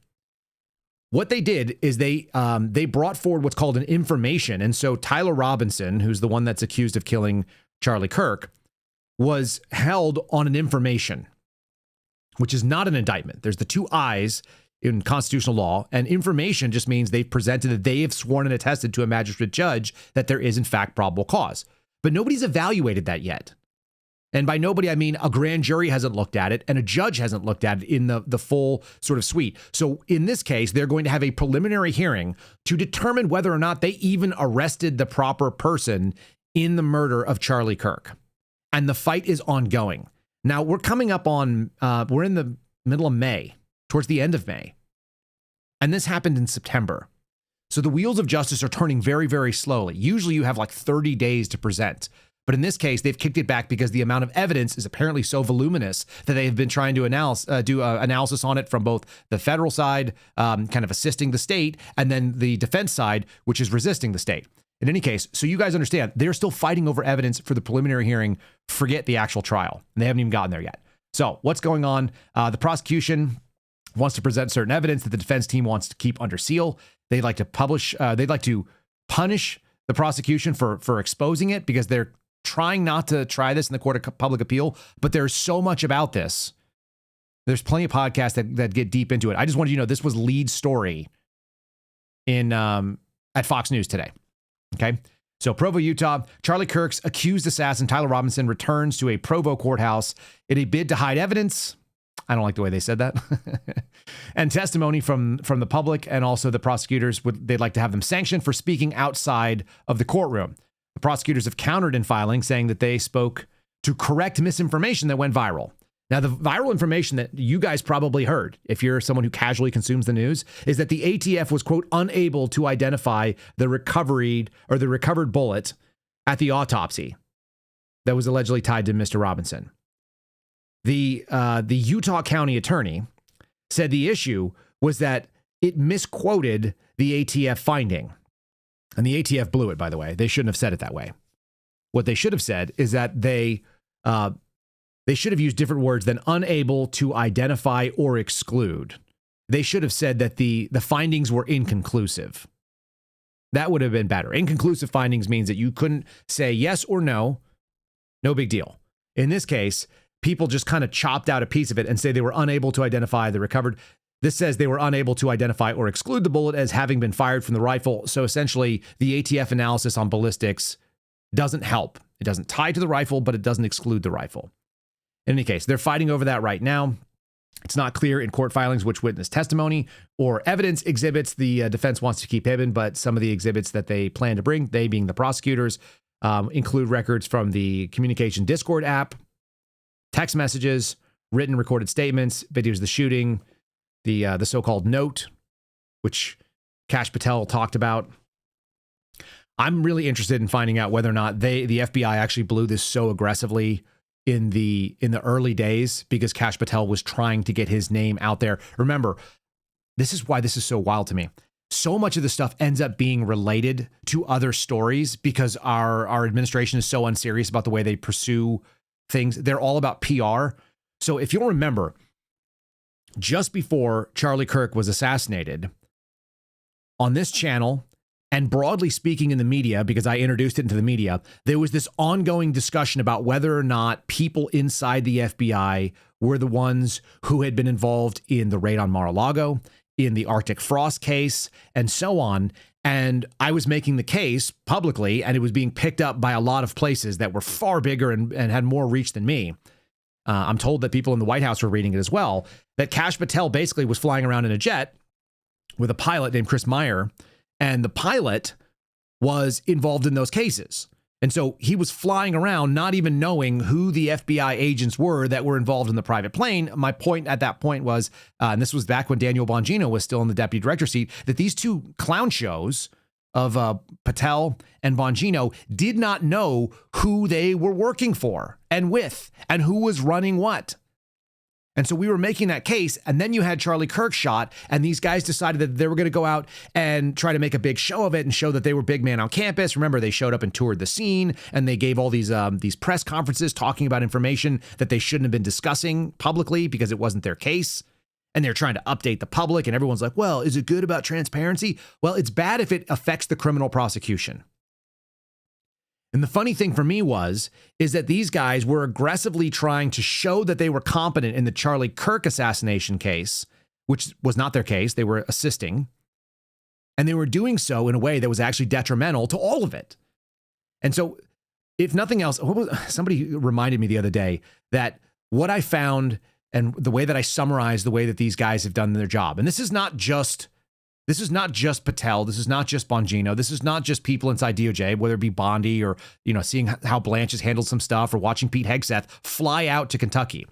What they did is they brought forward what's called an information. And so Tyler Robinson, who's the one that's accused of killing Charlie Kirk, was held on an information, which is not an indictment. There's the two I's in constitutional law, and information just means they've presented that they have sworn and attested to a magistrate judge that there is in fact probable cause. But nobody's evaluated that yet. And by nobody, I mean a grand jury hasn't looked at it and a judge hasn't looked at it in the full sort of suite. So in this case, they're going to have a preliminary hearing to determine whether or not they even arrested the proper person in the murder of Charlie Kirk. And the fight is ongoing. Now, we're coming up on, we're in the middle of May, towards the end of May. And this happened in September. So the wheels of justice are turning very, very slowly. Usually you have like 30 days to present. But in this case, they've kicked it back because the amount of evidence is apparently so voluminous that they have been trying to do analysis on it from both the federal side, kind of assisting the state, and then the defense side, which is resisting the state. In any case, so you guys understand, they're still fighting over evidence for the preliminary hearing. Forget the actual trial. And they haven't even gotten there yet. So what's going on? The prosecution wants to present certain evidence that the defense team wants to keep under seal. They'd like to publish, they'd like to punish the prosecution for exposing it because they're trying not to try this in the court of public appeal, but there's so much about this. There's plenty of podcasts that get deep into it. I just wanted you to know this was lead story in at Fox News today. Okay. So Provo, Utah, Charlie Kirk's accused assassin Tyler Robinson returns to a Provo courthouse in a bid to hide evidence I don't like the way they said that. And testimony from the public, and also the prosecutors they'd like to have them sanctioned for speaking outside of the courtroom. The prosecutors have countered in filing, saying that they spoke to correct misinformation that went viral. Now, the viral information that you guys probably heard, if you're someone who casually consumes the news, is that the ATF was, quote, unable to identify the recovered bullet at the autopsy that was allegedly tied to Mr. Robinson. The Utah County attorney said the issue was that it misquoted the ATF finding. And the ATF blew it, by the way. They shouldn't have said it that way. What they should have said is that they should have used different words than unable to identify or exclude. They should have said that the findings were inconclusive. That would have been better. Inconclusive findings means that you couldn't say yes or no. No big deal. In this case, people just kind of chopped out a piece of it and say they were unable to identify the recovered. This says they were unable to identify or exclude the bullet as having been fired from the rifle. So essentially, the ATF analysis on ballistics doesn't help. It doesn't tie to the rifle, but it doesn't exclude the rifle. In any case, they're fighting over that right now. It's not clear in court filings which witness testimony or evidence exhibits the defense wants to keep hidden, but some of the exhibits that they plan to bring, they being the prosecutors, include records from the communication Discord app, text messages, written recorded statements, videos of the shooting, the so-called note, which Kash Patel talked about. I'm really interested in finding out whether or not the FBI actually blew this so aggressively in the early days because Kash Patel was trying to get his name out there. Remember, this is why this is so wild to me. So much of the stuff ends up being related to other stories because our administration is so unserious about the way they pursue things. They're all about PR. So if you'll remember, just before Charlie Kirk was assassinated, on this channel, and broadly speaking in the media, because I introduced it into the media, there was this ongoing discussion about whether or not people inside the FBI were the ones who had been involved in the raid on Mar-a-Lago, in the Arctic Frost case, and so on. And I was making the case publicly, and it was being picked up by a lot of places that were far bigger and had more reach than me. I'm told that people in the White House were reading it as well, that Kash Patel basically was flying around in a jet with a pilot named Chris Meyer, and the pilot was involved in those cases. And so he was flying around not even knowing who the FBI agents were that were involved in the private plane. My point at that point was, and this was back when Daniel Bongino was still in the deputy director seat, that these two clown shows of Patel and Bongino did not know who they were working for and with and who was running what. And so we were making that case, and then you had Charlie Kirk shot, and these guys decided that they were going to go out and try to make a big show of it and show that they were big man on campus. Remember, they showed up and toured the scene, and they gave all these press conferences talking about information that they shouldn't have been discussing publicly because it wasn't their case. And they're trying to update the public, and everyone's like, well, is it good about transparency? Well, it's bad if it affects the criminal prosecution. And the funny thing for me is that these guys were aggressively trying to show that they were competent in the Charlie Kirk assassination case, which was not their case. They were assisting. And they were doing so in a way that was actually detrimental to all of it. And so, if nothing else, somebody reminded me the other day that what I found and the way that I summarized the way that these guys have done their job, and this is not just Patel. This is not just Bongino. This is not just people inside DOJ, whether it be Bondi or, seeing how Blanche has handled some stuff or watching Pete Hegseth fly out to Kentucky.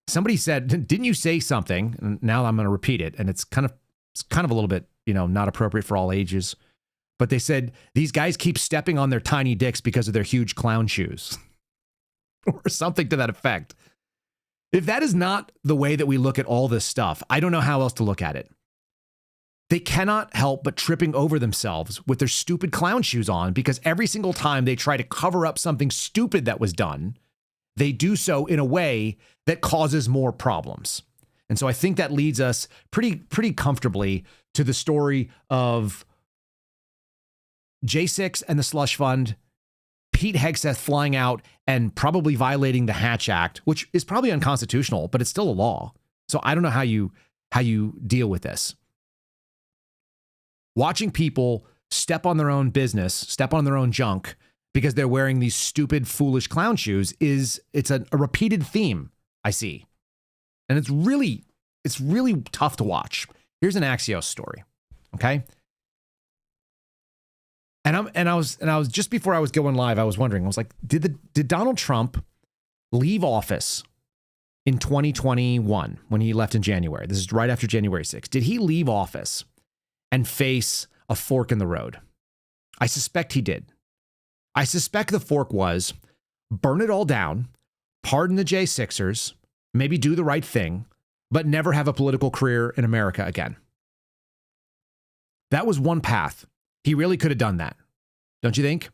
Somebody said, didn't you say something? And now I'm going to repeat it. And it's kind of a little bit, not appropriate for all ages. But they said, these guys keep stepping on their tiny dicks because of their huge clown shoes or something to that effect. If that is not the way that we look at all this stuff, I don't know how else to look at it. They cannot help but tripping over themselves with their stupid clown shoes on because every single time they try to cover up something stupid that was done, they do so in a way that causes more problems. And so I think that leads us pretty comfortably to the story of J6 and the Slush Fund, Pete Hegseth flying out and probably violating the Hatch Act, which is probably unconstitutional, but it's still a law. So I don't know how you deal with this. Watching people step on their own business, step on their own junk because they're wearing these stupid, foolish clown shoes it's a repeated theme I see. And it's really tough to watch. Here's an Axios story. Okay. And I was just before I was going live, I was wondering, I was like, did Donald Trump leave office in 2021 when he left in January? This is right after January 6th. Did he leave office and face a fork in the road? I suspect he did. I suspect the fork was burn it all down, pardon the J6ers, maybe do the right thing, but never have a political career in America again. That was one path. He really could have done that. Don't you think?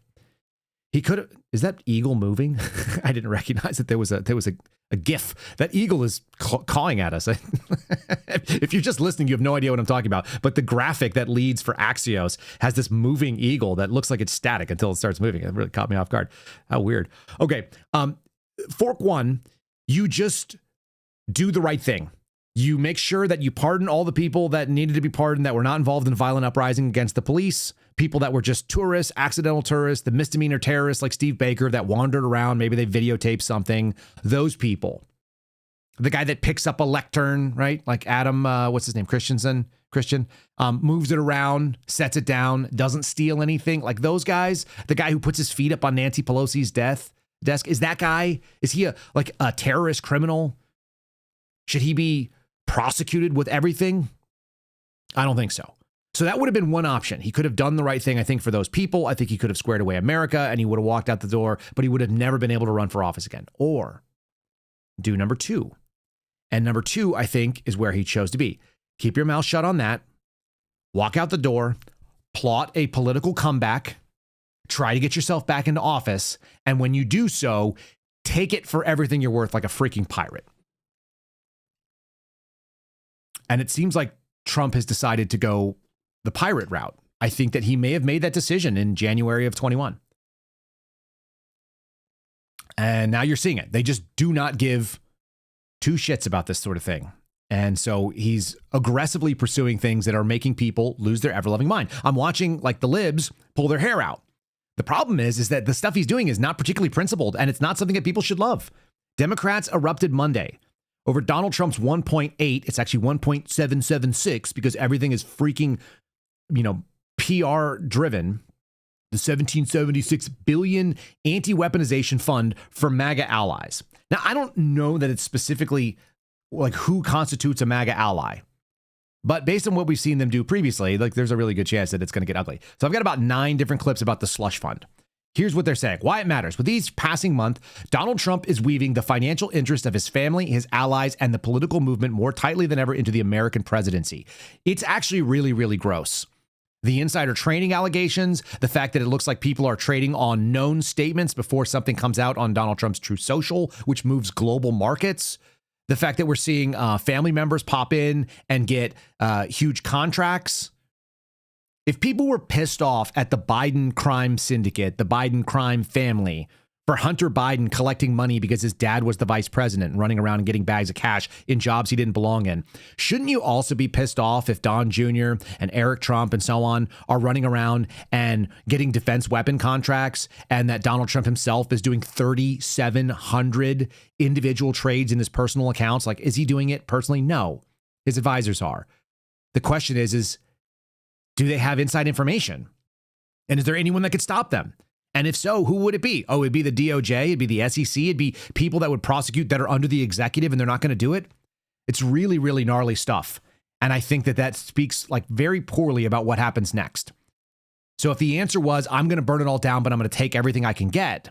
He could have. Is that eagle moving? I didn't recognize that there was a GIF. That eagle is cawing at us. If you're just listening, you have no idea what I'm talking about. But the graphic that leads for Axios has this moving eagle that looks like it's static until it starts moving. It really caught me off guard. How weird. Okay. Fork one, you just do the right thing. You make sure that you pardon all the people that needed to be pardoned that were not involved in violent uprising against the police, people that were just tourists, accidental tourists, the misdemeanor terrorists like Steve Baker that wandered around. Maybe they videotaped something. Those people. The guy that picks up a lectern, right? Like Adam, what's his name? Christian, moves it around, sets it down, doesn't steal anything. Like those guys. The guy who puts his feet up on Nancy Pelosi's desk. Is that guy? Is he a terrorist criminal? Should he be prosecuted with everything? I don't think so. So that would have been one option. He could have done the right thing, I think, for those people. I think he could have squared away America and he would have walked out the door, but he would have never been able to run for office again. Or do number two. And number two, I think, is where he chose to be. Keep your mouth shut on that. Walk out the door, plot a political comeback, try to get yourself back into office. And when you do so, take it for everything you're worth like a freaking pirate. And it seems like Trump has decided to go the pirate route. I think that he may have made that decision in January of 21. And now you're seeing it. They just do not give two shits about this sort of thing. And so he's aggressively pursuing things that are making people lose their ever-loving mind. I'm watching like the libs pull their hair out. The problem is that the stuff he's doing is not particularly principled and it's not something that people should love. Democrats erupted Monday over Donald Trump's 1.8. It's actually 1.776 because everything is freaking, PR driven. The 1776 billion anti-weaponization fund for MAGA allies. Now, I don't know that it's specifically like who constitutes a MAGA ally, but based on what we've seen them do previously, like there's a really good chance that it's going to get ugly. So I've got about 9 different clips about the slush fund. Here's what they're saying. Why it matters. With each passing month, Donald Trump is weaving the financial interest of his family, his allies, and the political movement more tightly than ever into the American presidency. It's actually really, really gross. The insider trading allegations, the fact that it looks like people are trading on known statements before something comes out on Donald Trump's Truth Social, which moves global markets. The fact that we're seeing family members pop in and get huge contracts. If people were pissed off at the Biden crime syndicate, the Biden crime family, for Hunter Biden collecting money because his dad was the vice president and running around and getting bags of cash in jobs he didn't belong in, shouldn't you also be pissed off if Don Jr. and Eric Trump and so on are running around and getting defense weapon contracts and that Donald Trump himself is doing 3,700 individual trades in his personal accounts? Like, is he doing it personally? No. His advisors are. The question is do they have inside information? And is there anyone that could stop them? And if so, who would it be? Oh, it'd be the DOJ, it'd be the SEC, it'd be people that would prosecute that are under the executive and they're not going to do it. It's really, really gnarly stuff. And I think that speaks like very poorly about what happens next. So if the answer was, I'm going to burn it all down, but I'm going to take everything I can get,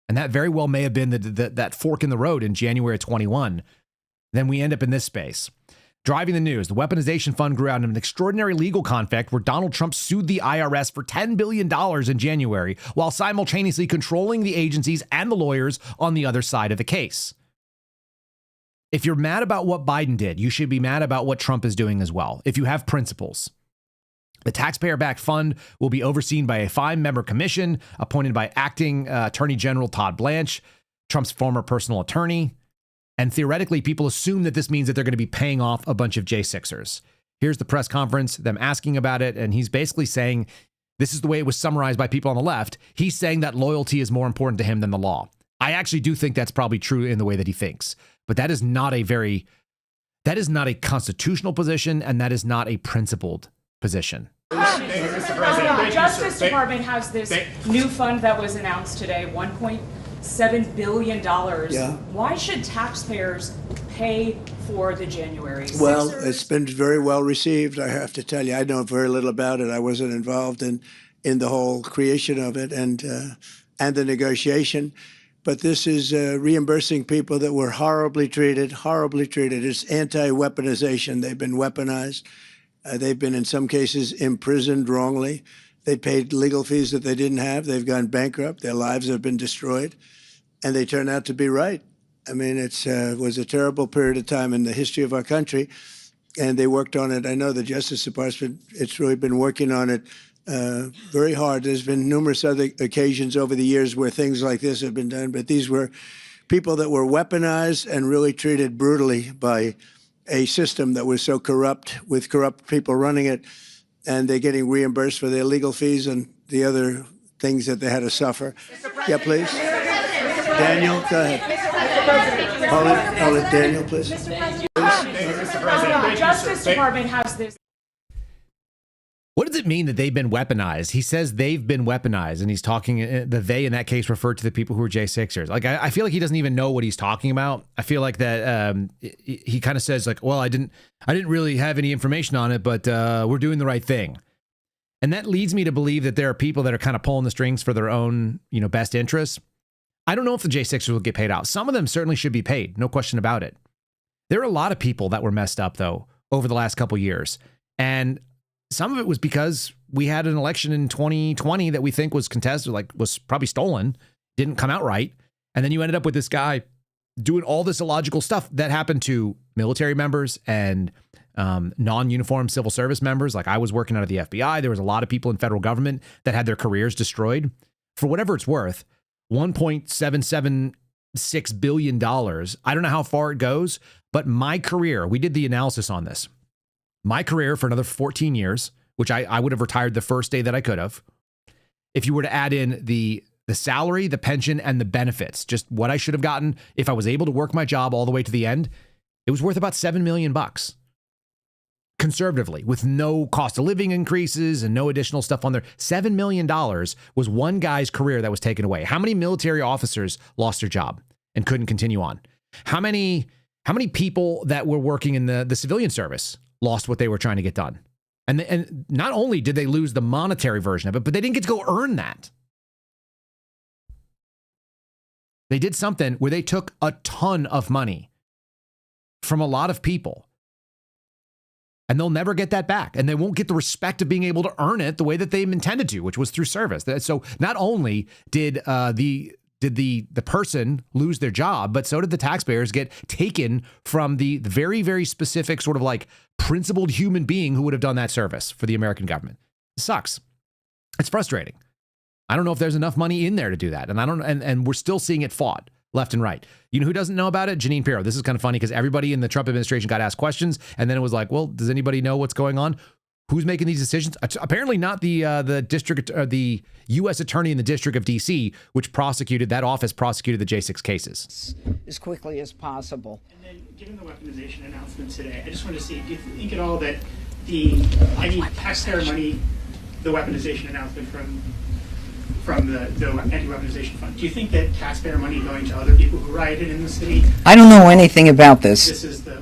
and that very well may have been that fork in the road in January of 21, then we end up in this space. Driving the news, the weaponization fund grew out in an extraordinary legal conflict where Donald Trump sued the IRS for $10 billion in January, while simultaneously controlling the agencies and the lawyers on the other side of the case. If you're mad about what Biden did, you should be mad about what Trump is doing as well, if you have principles. The taxpayer-backed fund will be overseen by a 5-member commission appointed by acting Attorney General Todd Blanche, Trump's former personal attorney. And theoretically, people assume that this means that they're going to be paying off a bunch of J6ers. Here's the press conference, them asking about it. And he's basically saying, this is the way it was summarized by people on the left. He's saying that loyalty is more important to him than the law. I actually do think that's probably true in the way that he thinks. But that is not a very That is not a constitutional position, and that is not a principled position. The Justice Department has this new fund that was announced today, $1.7 billion. Yeah. Why should taxpayers pay for the January 6th? Well, it's been very well received, I have to tell you. I know very little about it. I wasn't involved in the whole creation of it and the negotiation. But this is reimbursing people that were horribly treated, horribly treated. It's anti-weaponization. They've been weaponized. They've been, in some cases, imprisoned wrongly. They paid legal fees that they didn't have. They've gone bankrupt. Their lives have been destroyed. And they turn out to be right. I mean, it was a terrible period of time in the history of our country. And they worked on it. I know the Justice Department, it's really been working on it very hard. There's been numerous other occasions over the years where things like this have been done. But these were people that were weaponized and really treated brutally by a system that was so corrupt, with corrupt people running it, and they're getting reimbursed for their legal fees and the other things that they had to suffer. Yeah, please. Daniel, go ahead. Hold it, Daniel, please. The Justice Department has this. What does it mean that they've been weaponized? He says they've been weaponized, and he's talking, the they in that case referred to the people who are J6ers. Like, I feel like he doesn't even know what he's talking about. I feel like that he kind of says like, well, I didn't really have any information on it, but we're doing the right thing. And that leads me to believe that there are people that are kind of pulling the strings for their own, best interests. I don't know if the J6ers will get paid out. Some of them certainly should be paid, no question about it. There are a lot of people that were messed up, though, over the last couple of years. And some of it was because we had an election in 2020 that we think was contested, like was probably stolen, didn't come out right. And then you ended up with this guy doing all this illogical stuff that happened to military members and non-uniformed civil service members. Like, I was working out of the FBI. There was a lot of people in federal government that had their careers destroyed. For whatever it's worth, $1.776 billion. I don't know how far it goes, but my career, we did the analysis on this. My career for another 14 years, which I would have retired the first day that I could have. If you were to add in the salary, the pension, and the benefits, just what I should have gotten if I was able to work my job all the way to the end, it was worth about $7 million conservatively, with no cost of living increases and no additional stuff on there. $7 million was one guy's career that was taken away. How many military officers lost their job and couldn't continue on? How many people that were working in the civilian service lost what they were trying to get done? And not only did they lose the monetary version of it, but they didn't get to go earn that. They did something where they took a ton of money from a lot of people, and they'll never get that back. And they won't get the respect of being able to earn it the way that they intended to, which was through service. So not only did the person lose their job, but so did the taxpayers get taken from the very, very specific sort of like principled human being who would have done that service for the American government. It sucks. It's frustrating. I don't know if there's enough money in there to do that. And we're still seeing it fought left and right. You know who doesn't know about it? Janine Pirro. This is kind of funny because everybody in the Trump administration got asked questions, and then it was like, well, does anybody know what's going on? Who's making these decisions? Apparently not the U.S. attorney in the District of D.C., which prosecuted the J6 cases. As quickly as possible. And then, given the weaponization announcement today, I just want to see, do you think at all that any taxpayer money, the weaponization announcement from the anti-weaponization fund, do you think that taxpayer money going to other people who rioted in the city? I don't know anything about this. This is the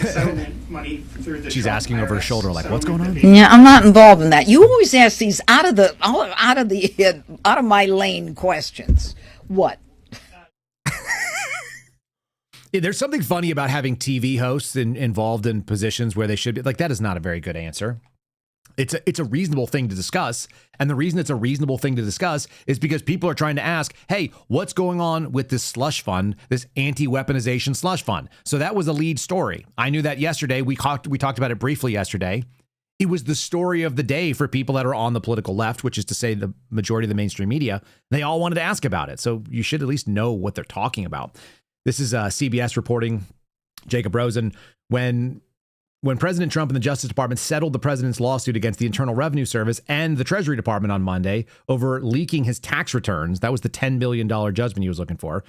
settlement money through the. She's Trump asking over her IRS shoulder, like, what's going on? Yeah, I'm not involved in that. You always ask these out of my lane questions. What? Yeah, there's something funny about having TV hosts involved in positions where they should be. Like, that is not a very good answer. It's a reasonable thing to discuss. And the reason it's a reasonable thing to discuss is because people are trying to ask, hey, what's going on with this slush fund, this anti-weaponization slush fund? So that was a lead story. I knew that yesterday. We talked about it briefly yesterday. It was the story of the day for people that are on the political left, which is to say the majority of the mainstream media. They all wanted to ask about it. So you should at least know what they're talking about. This is CBS reporting, Jacob Rosen, when President Trump and the Justice Department settled the president's lawsuit against the Internal Revenue Service and the Treasury Department on Monday over leaking his tax returns. That was the $10 billion judgment he was looking for.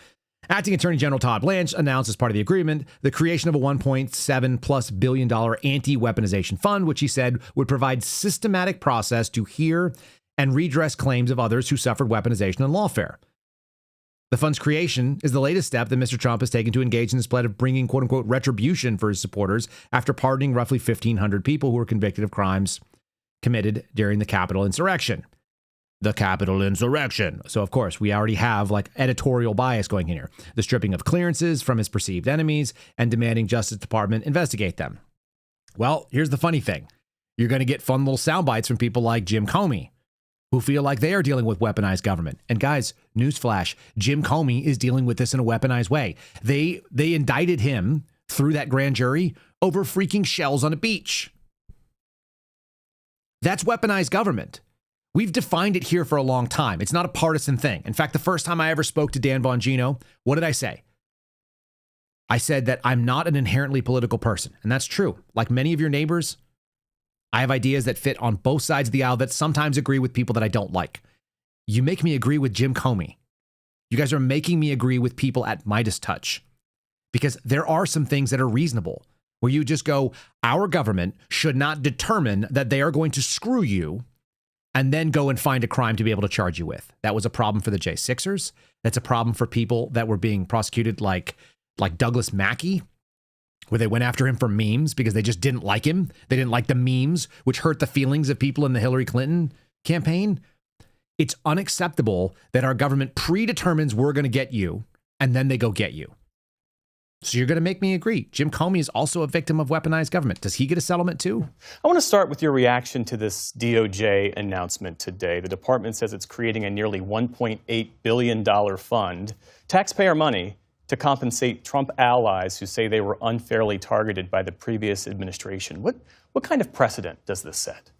Acting Attorney General Todd Blanche announced as part of the agreement the creation of a $1.7+ billion anti-weaponization fund, which he said would provide systematic process to hear and redress claims of others who suffered weaponization and lawfare. The fund's creation is the latest step that Mr. Trump has taken to engage in his plan of bringing quote-unquote retribution for his supporters after pardoning roughly 1,500 people who were convicted of crimes committed during the Capitol insurrection. The Capitol insurrection. So, of course, we already have like editorial bias going in here. The stripping of clearances from his perceived enemies and demanding Justice Department investigate them. Well, here's the funny thing. You're going to get fun little sound bites from people like Jim Comey, who feel like they are dealing with weaponized government. And guys, newsflash, Jim Comey is dealing with this in a weaponized way. They indicted him through that grand jury over freaking shells on a beach. That's weaponized government. We've defined it here for a long time. It's not a partisan thing. In fact, the first time I ever spoke to Dan Bongino, what did I say? I said that I'm not an inherently political person. And that's true. Like many of your neighbors, I have ideas that fit on both sides of the aisle that sometimes agree with people that I don't like. You make me agree with Jim Comey. You guys are making me agree with people at Midas Touch. Because there are some things that are reasonable, where you just go, our government should not determine that they are going to screw you and then go and find a crime to be able to charge you with. That was a problem for the J6ers. That's a problem for people that were being prosecuted like Douglas Mackey, where they went after him for memes because they just didn't like him. They didn't like the memes, which hurt the feelings of people in the Hillary Clinton campaign. It's unacceptable that our government predetermines we're going to get you, and then they go get you. So you're going to make me agree. Jim Comey is also a victim of weaponized government. Does he get a settlement too? I want to start with your reaction to this DOJ announcement today. The department says it's creating a nearly $1.8 billion fund, taxpayer money, to compensate Trump allies who say they were unfairly targeted by the previous administration. What kind of precedent does this set?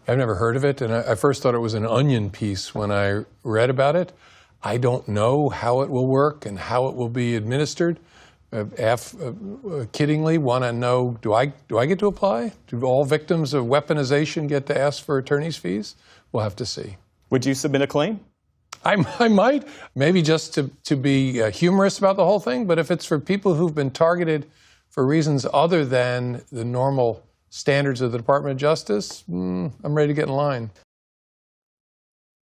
I've never heard of it, and I first thought it was an Onion piece when I read about it. I don't know how it will work and how it will be administered. Kiddingly want to know, do I get to apply? Do all victims of weaponization get to ask for attorney's fees? We'll have to see. Would you submit a claim? I might, maybe just to be humorous about the whole thing, but if it's for people who've been targeted for reasons other than the normal standards of the Department of Justice, I'm ready to get in line.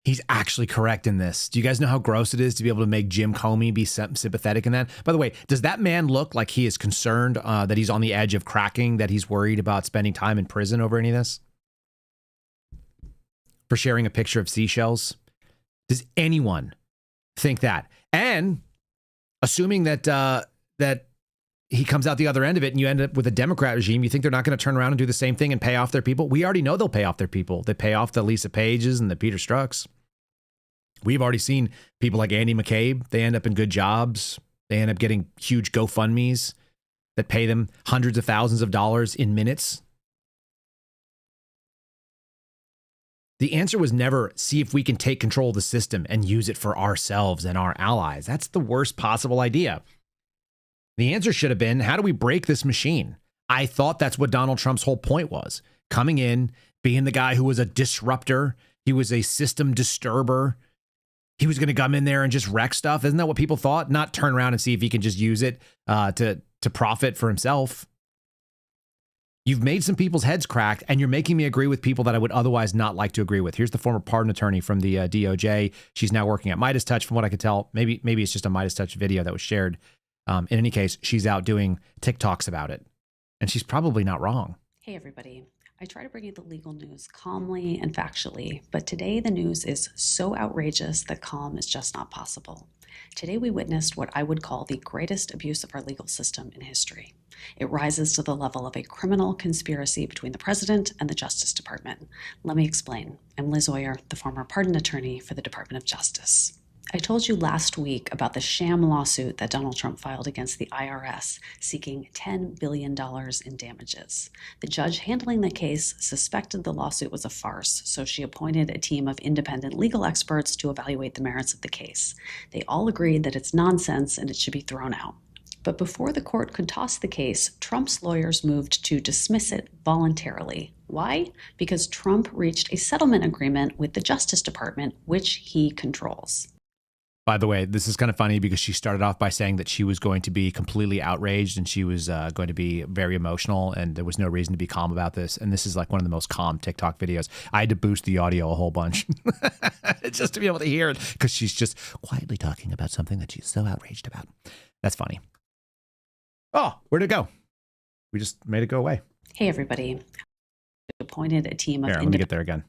He's actually correct in this. Do you guys know how gross it is to be able to make Jim Comey be sympathetic in that? By the way, does that man look like he is concerned that he's on the edge of cracking, that he's worried about spending time in prison over any of this? For sharing a picture of seashells? Does anyone think that? And assuming that that he comes out the other end of it and you end up with a Democrat regime, you think they're not going to turn around and do the same thing and pay off their people? We already know they'll pay off their people. They pay off the Lisa Pages and the Peter Strzok's. We've already seen people like Andy McCabe. They end up in good jobs. They end up getting huge GoFundMes that pay them hundreds of thousands of dollars in minutes. The answer was never see if we can take control of the system and use it for ourselves and our allies. That's the worst possible idea. The answer should have been, how do we break this machine? I thought that's what Donald Trump's whole point was. Coming in, being the guy who was a disruptor. He was a system disturber. He was going to come in there and just wreck stuff. Isn't that what people thought? Not turn around and see if he can just use it to profit for himself. You've made some people's heads cracked, and you're making me agree with people that I would otherwise not like to agree with. Here's the former pardon attorney from the DOJ. She's now working at Midas Touch, from what I could tell. Maybe it's just a Midas Touch video that was shared. In any case, she's out doing TikToks about it, and she's probably not wrong. Hey, everybody. I try to bring you the legal news calmly and factually, but today the news is so outrageous that calm is just not possible. Today we witnessed what I would call the greatest abuse of our legal system in history. It rises to the level of a criminal conspiracy between the president and the Justice Department. Let me explain. I'm Liz Oyer, the former pardon attorney for the Department of Justice. I told you last week about the sham lawsuit that Donald Trump filed against the IRS, seeking $10 billion in damages. The judge handling the case suspected the lawsuit was a farce, so she appointed a team of independent legal experts to evaluate the merits of the case. They all agreed that it's nonsense and it should be thrown out. But before the court could toss the case, Trump's lawyers moved to dismiss it voluntarily. Why? Because Trump reached a settlement agreement with the Justice Department, which he controls. By the way, this is kind of funny because she started off by saying that she was going to be completely outraged and she was going to be very emotional and there was no reason to be calm about this. And this is like one of the most calm TikTok videos. I had to boost the audio a whole bunch just to be able to hear it because she's just quietly talking about something that she's so outraged about. That's funny. Oh, where'd it go? We just made it go away. Hey, everybody. Appointed a team of Here, let me get there again.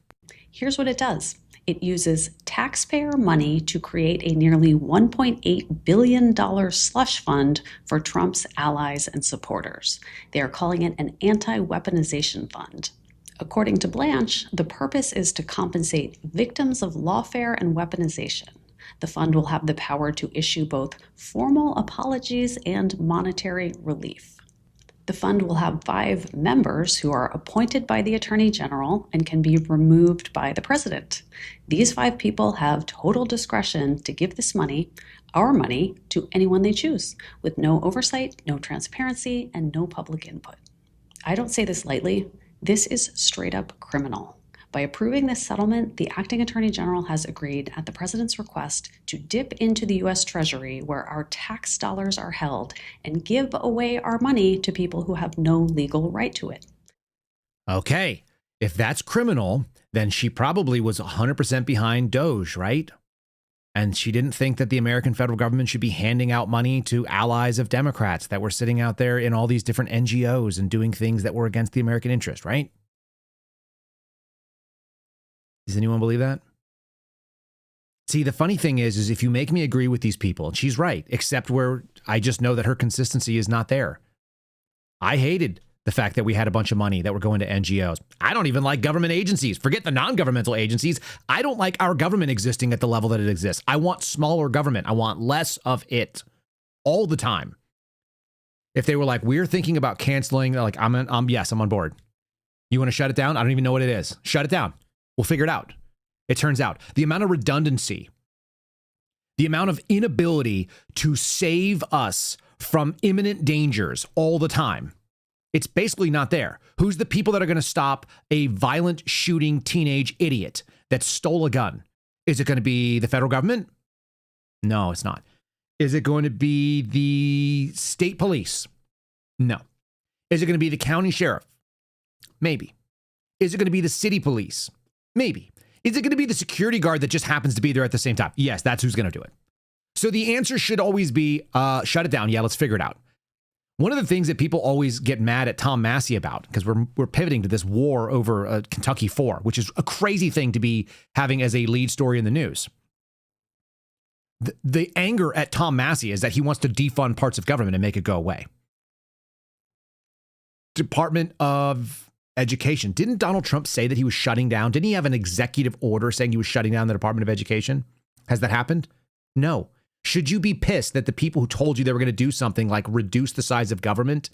Here's what it does. It uses taxpayer money to create a nearly $1.8 billion slush fund for Trump's allies and supporters. They are calling it an anti-weaponization fund. According to Blanche, the purpose is to compensate victims of lawfare and weaponization. The fund will have the power to issue both formal apologies and monetary relief. The fund will have 5 members who are appointed by the Attorney General and can be removed by the President. These 5 people have total discretion to give this money, our money, to anyone they choose, with no oversight, no transparency, and no public input. I don't say this lightly. This is straight up criminal. By approving this settlement, the acting Attorney General has agreed at the President's request to dip into the U.S. Treasury where our tax dollars are held and give away our money to people who have no legal right to it. Okay, if that's criminal, then she probably was 100% behind Doge, right? And she didn't think that the American federal government should be handing out money to allies of Democrats that were sitting out there in all these different NGOs and doing things that were against the American interest, right? Does anyone believe that? See, the funny thing is if you make me agree with these people, and she's right, except where I just know that her consistency is not there. I hated the fact that we had a bunch of money that were going to NGOs. I don't even like government agencies. Forget the non-governmental agencies. I don't like our government existing at the level that it exists. I want smaller government. I want less of it all the time. If they were like, we're thinking about canceling, like, yes, I'm on board. You want to shut it down? I don't even know what it is. Shut it down. We'll figure it out. It turns out the amount of redundancy, the amount of inability to save us from imminent dangers all the time, it's basically not there. Who's the people that are going to stop a violent shooting teenage idiot that stole a gun? Is it going to be the federal government? No, it's not. Is it going to be the state police? No. Is it going to be the county sheriff? Maybe. Is it going to be the city police? Maybe. Is it going to be the security guard that just happens to be there at the same time? Yes, that's who's going to do it. So the answer should always be, shut it down. Yeah, let's figure it out. One of the things that people always get mad at Tom Massie about, because we're pivoting to this war over KY-4, which is a crazy thing to be having as a lead story in the news. The anger at Tom Massie is that he wants to defund parts of government and make it go away. Department of Education. Didn't Donald Trump say that he was shutting down? Didn't he have an executive order saying he was shutting down the Department of Education? Has that happened? No. Should you be pissed that the people who told you they were going to do something like reduce the size of government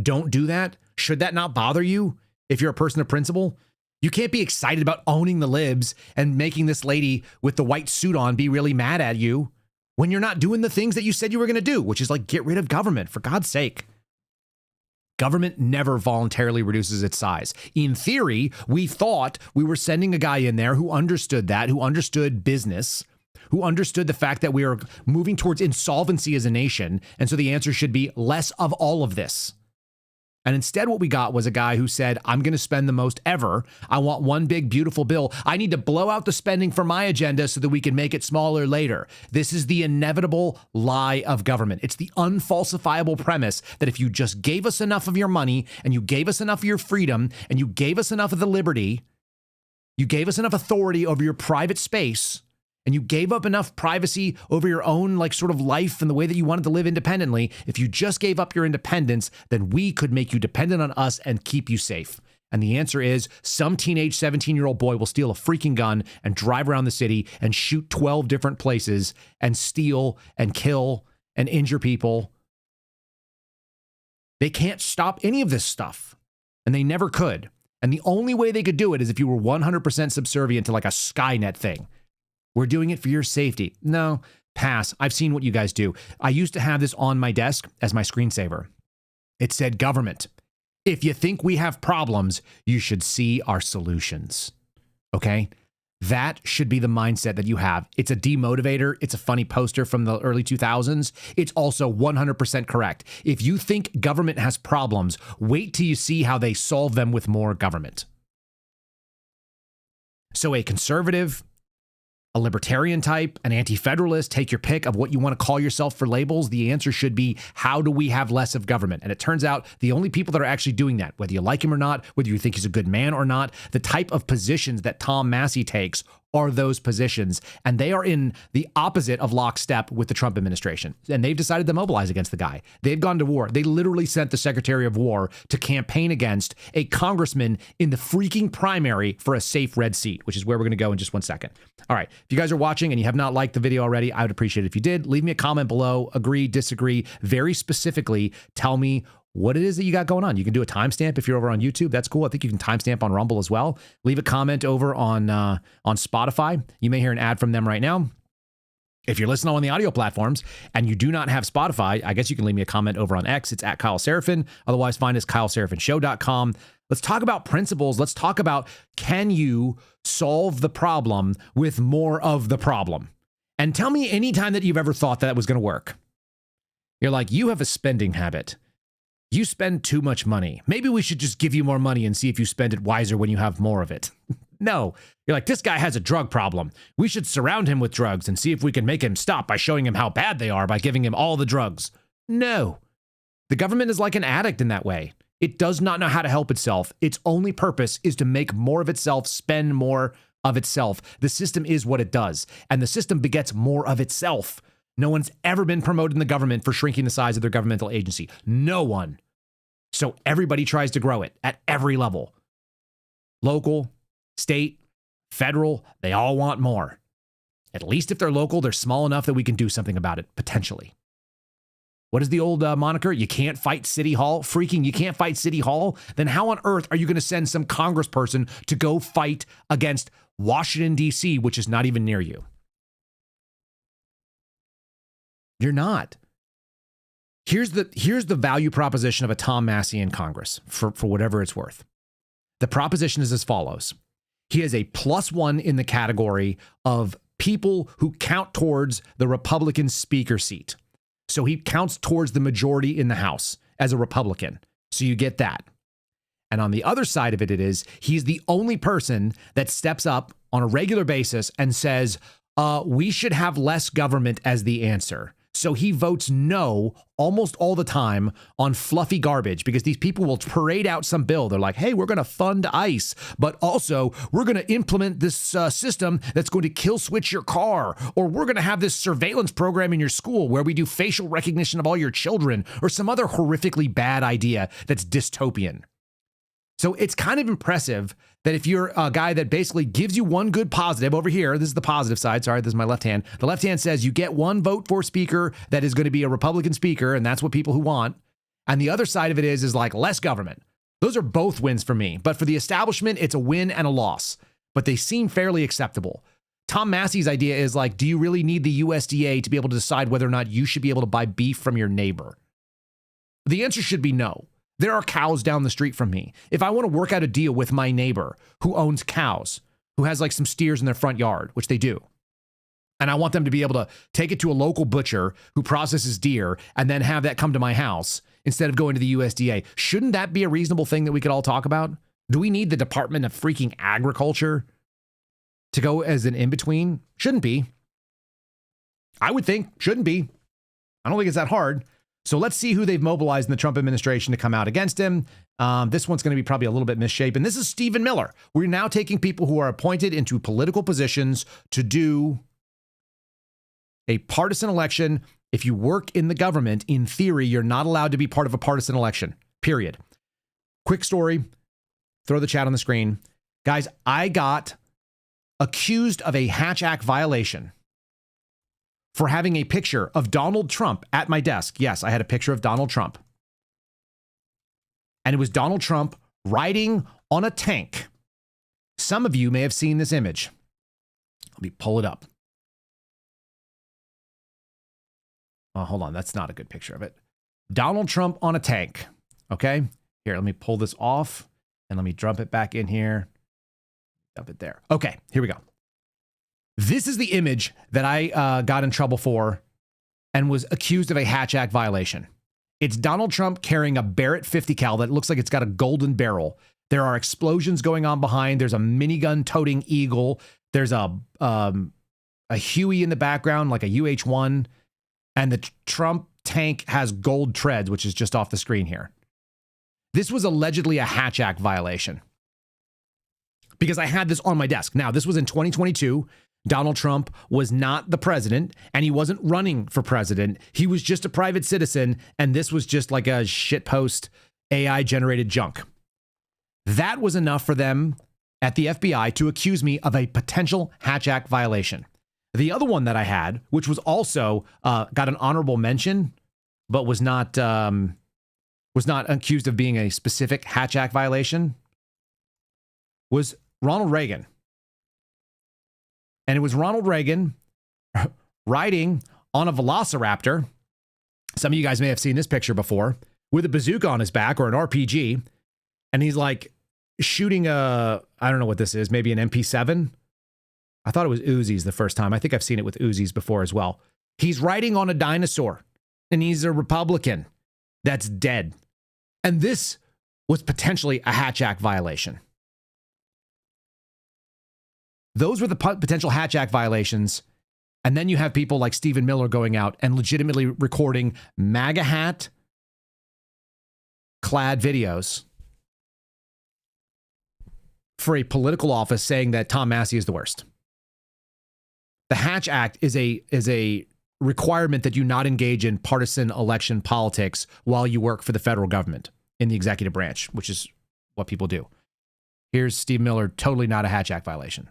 don't do that? Should that not bother you if you're a person of principle? You can't be excited about owning the libs and making this lady with the white suit on be really mad at you when you're not doing the things that you said you were going to do, which is like get rid of government, for God's sake. Government never voluntarily reduces its size. In theory, we thought we were sending a guy in there who understood that, who understood business, who understood the fact that we are moving towards insolvency as a nation. And so the answer should be less of all of this. And instead what we got was a guy who said, I'm going to spend the most ever. I want one big, beautiful bill. I need to blow out the spending for my agenda so that we can make it smaller later. This is the inevitable lie of government. It's the unfalsifiable premise that if you just gave us enough of your money and you gave us enough of your freedom and you gave us enough of the liberty, you gave us enough authority over your private space, and you gave up enough privacy over your own like sort of life and the way that you wanted to live independently, if you just gave up your independence, then we could make you dependent on us and keep you safe. And the answer is some teenage 17-year-old boy will steal a freaking gun and drive around the city and shoot 12 different places and steal and kill and injure people. They can't stop any of this stuff, and they never could. And the only way they could do it is if you were 100% subservient to like a Skynet thing. We're doing it for your safety. No, pass. I've seen what you guys do. I used to have this on my desk as my screensaver. It said, government, if you think we have problems, you should see our solutions. Okay? That should be the mindset that you have. It's a demotivator. It's a funny poster from the early 2000s. It's also 100% correct. If you think government has problems, wait till you see how they solve them with more government. So a conservative, a libertarian type, an anti-federalist, take your pick of what you want to call yourself for labels. The answer should be, how do we have less of government? And it turns out the only people that are actually doing that, whether you like him or not, whether you think he's a good man or not, the type of positions that Tom Massie takes are those positions. And they are in the opposite of lockstep with the Trump administration. And they've decided to mobilize against the guy. They've gone to war. They literally sent the Secretary of War to campaign against a congressman in the freaking primary for a safe red seat, which is where we're going to go in just one second. All right. If you guys are watching and you have not liked the video already, I would appreciate it if you did. Leave me a comment below. Agree, disagree. Very specifically, tell me what it is that you got going on. You can do a timestamp if you're over on YouTube. That's cool. I think you can timestamp on Rumble as well. Leave a comment over on Spotify. You may hear an ad from them right now. If you're listening on the audio platforms and you do not have Spotify, I guess you can leave me a comment over on X. It's at Kyle Seraphin. Otherwise, find us KyleSeraphinShow.com. Let's talk about principles. Let's talk about, can you solve the problem with more of the problem? And tell me any time that you've ever thought that was going to work. You're like, you have a spending habit. You spend too much money. Maybe we should just give you more money and see if you spend it wiser when you have more of it. No. You're like, this guy has a drug problem. We should surround him with drugs and see if we can make him stop by showing him how bad they are by giving him all the drugs. No. The government is like an addict in that way. It does not know how to help itself. Its only purpose is to make more of itself, spend more of itself. The system is what it does, and the system begets more of itself. No one's ever been promoted in the government for shrinking the size of their governmental agency. No one. So everybody tries to grow it at every level. Local, state, federal, they all want more. At least if they're local, they're small enough that we can do something about it, potentially. What is the old moniker? You can't fight City Hall? Freaking, you can't fight City Hall? Then how on earth are you going to send some congressperson to go fight against Washington, D.C., which is not even near you? You're not. Here's the value proposition of a Tom Massie in Congress, for whatever it's worth. The proposition is as follows. He is a +1 in the category of people who count towards the Republican speaker seat. So he counts towards the majority in the House as a Republican. So you get that. And on the other side of it is, he's the only person that steps up on a regular basis and says, we should have less government as the answer. So he votes no almost all the time on fluffy garbage, because these people will parade out some bill. They're like, hey, we're going to fund ICE, but also we're going to implement this system that's going to kill switch your car, or we're going to have this surveillance program in your school where we do facial recognition of all your children, or some other horrifically bad idea that's dystopian. So it's kind of impressive that if you're a guy that basically gives you one good positive over here, this is the positive side. Sorry, this is my left hand. The left hand says you get one vote for speaker that is going to be a Republican speaker, and that's what people who want. And the other side of it is like less government. Those are both wins for me. But for the establishment, it's a win and a loss. But they seem fairly acceptable. Tom Massie's idea is like, do you really need the USDA to be able to decide whether or not you should be able to buy beef from your neighbor? The answer should be no. There are cows down the street from me. If I want to work out a deal with my neighbor who owns cows, who has like some steers in their front yard, which they do, and I want them to be able to take it to a local butcher who processes deer and then have that come to my house instead of going to the USDA, shouldn't that be a reasonable thing that we could all talk about? Do we need the Department of freaking Agriculture to go as an in-between? Shouldn't be. I would think shouldn't be. I don't think it's that hard. So let's see who they've mobilized in the Trump administration to come out against him. This one's going to be probably a little bit misshapen. This is Stephen Miller. We're now taking people who are appointed into political positions to do a partisan election. If you work in the government, in theory, you're not allowed to be part of a partisan election, period. Quick story. Throw the chat on the screen. Guys, I got accused of a Hatch Act violation for having a picture of Donald Trump at my desk. Yes, I had a picture of Donald Trump. And it was Donald Trump riding on a tank. Some of you may have seen this image. Let me pull it up. Oh, hold on. That's not a good picture of it. Donald Trump on a tank. Okay. Here, let me pull this off and let me dump it back in here. Dump it there. Okay, here we go. This is the image that I got in trouble for and was accused of a Hatch Act violation. It's Donald Trump carrying a Barrett 50 cal that looks like it's got a golden barrel. There are explosions going on behind. There's a minigun toting Eagle. There's a Huey in the background, like a UH-1. And the Trump tank has gold treads, which is just off the screen here. This was allegedly a Hatch Act violation because I had this on my desk. Now, this was in 2022. Donald Trump was not the president, and he wasn't running for president. He was just a private citizen, and this was just like a shitpost AI-generated junk. That was enough for them at the FBI to accuse me of a potential Hatch Act violation. The other one that I had, which was also got an honorable mention, but was not accused of being a specific Hatch Act violation, was Ronald Reagan. And it was Ronald Reagan riding on a velociraptor. Some of you guys may have seen this picture before, with a bazooka on his back or an RPG. And he's like shooting I don't know what this is, maybe an MP7. I thought it was Uzis the first time. I think I've seen it with Uzis before as well. He's riding on a dinosaur, and he's a Republican that's dead. And this was potentially a Hatch Act violation. Those were the potential Hatch Act violations. And then you have people like Stephen Miller going out and legitimately recording MAGA hat clad videos for a political office saying that Tom Massie is the worst. The Hatch Act is a requirement that you not engage in partisan election politics while you work for the federal government in the executive branch, which is what people do. Here's Steve Miller, totally not a Hatch Act violation.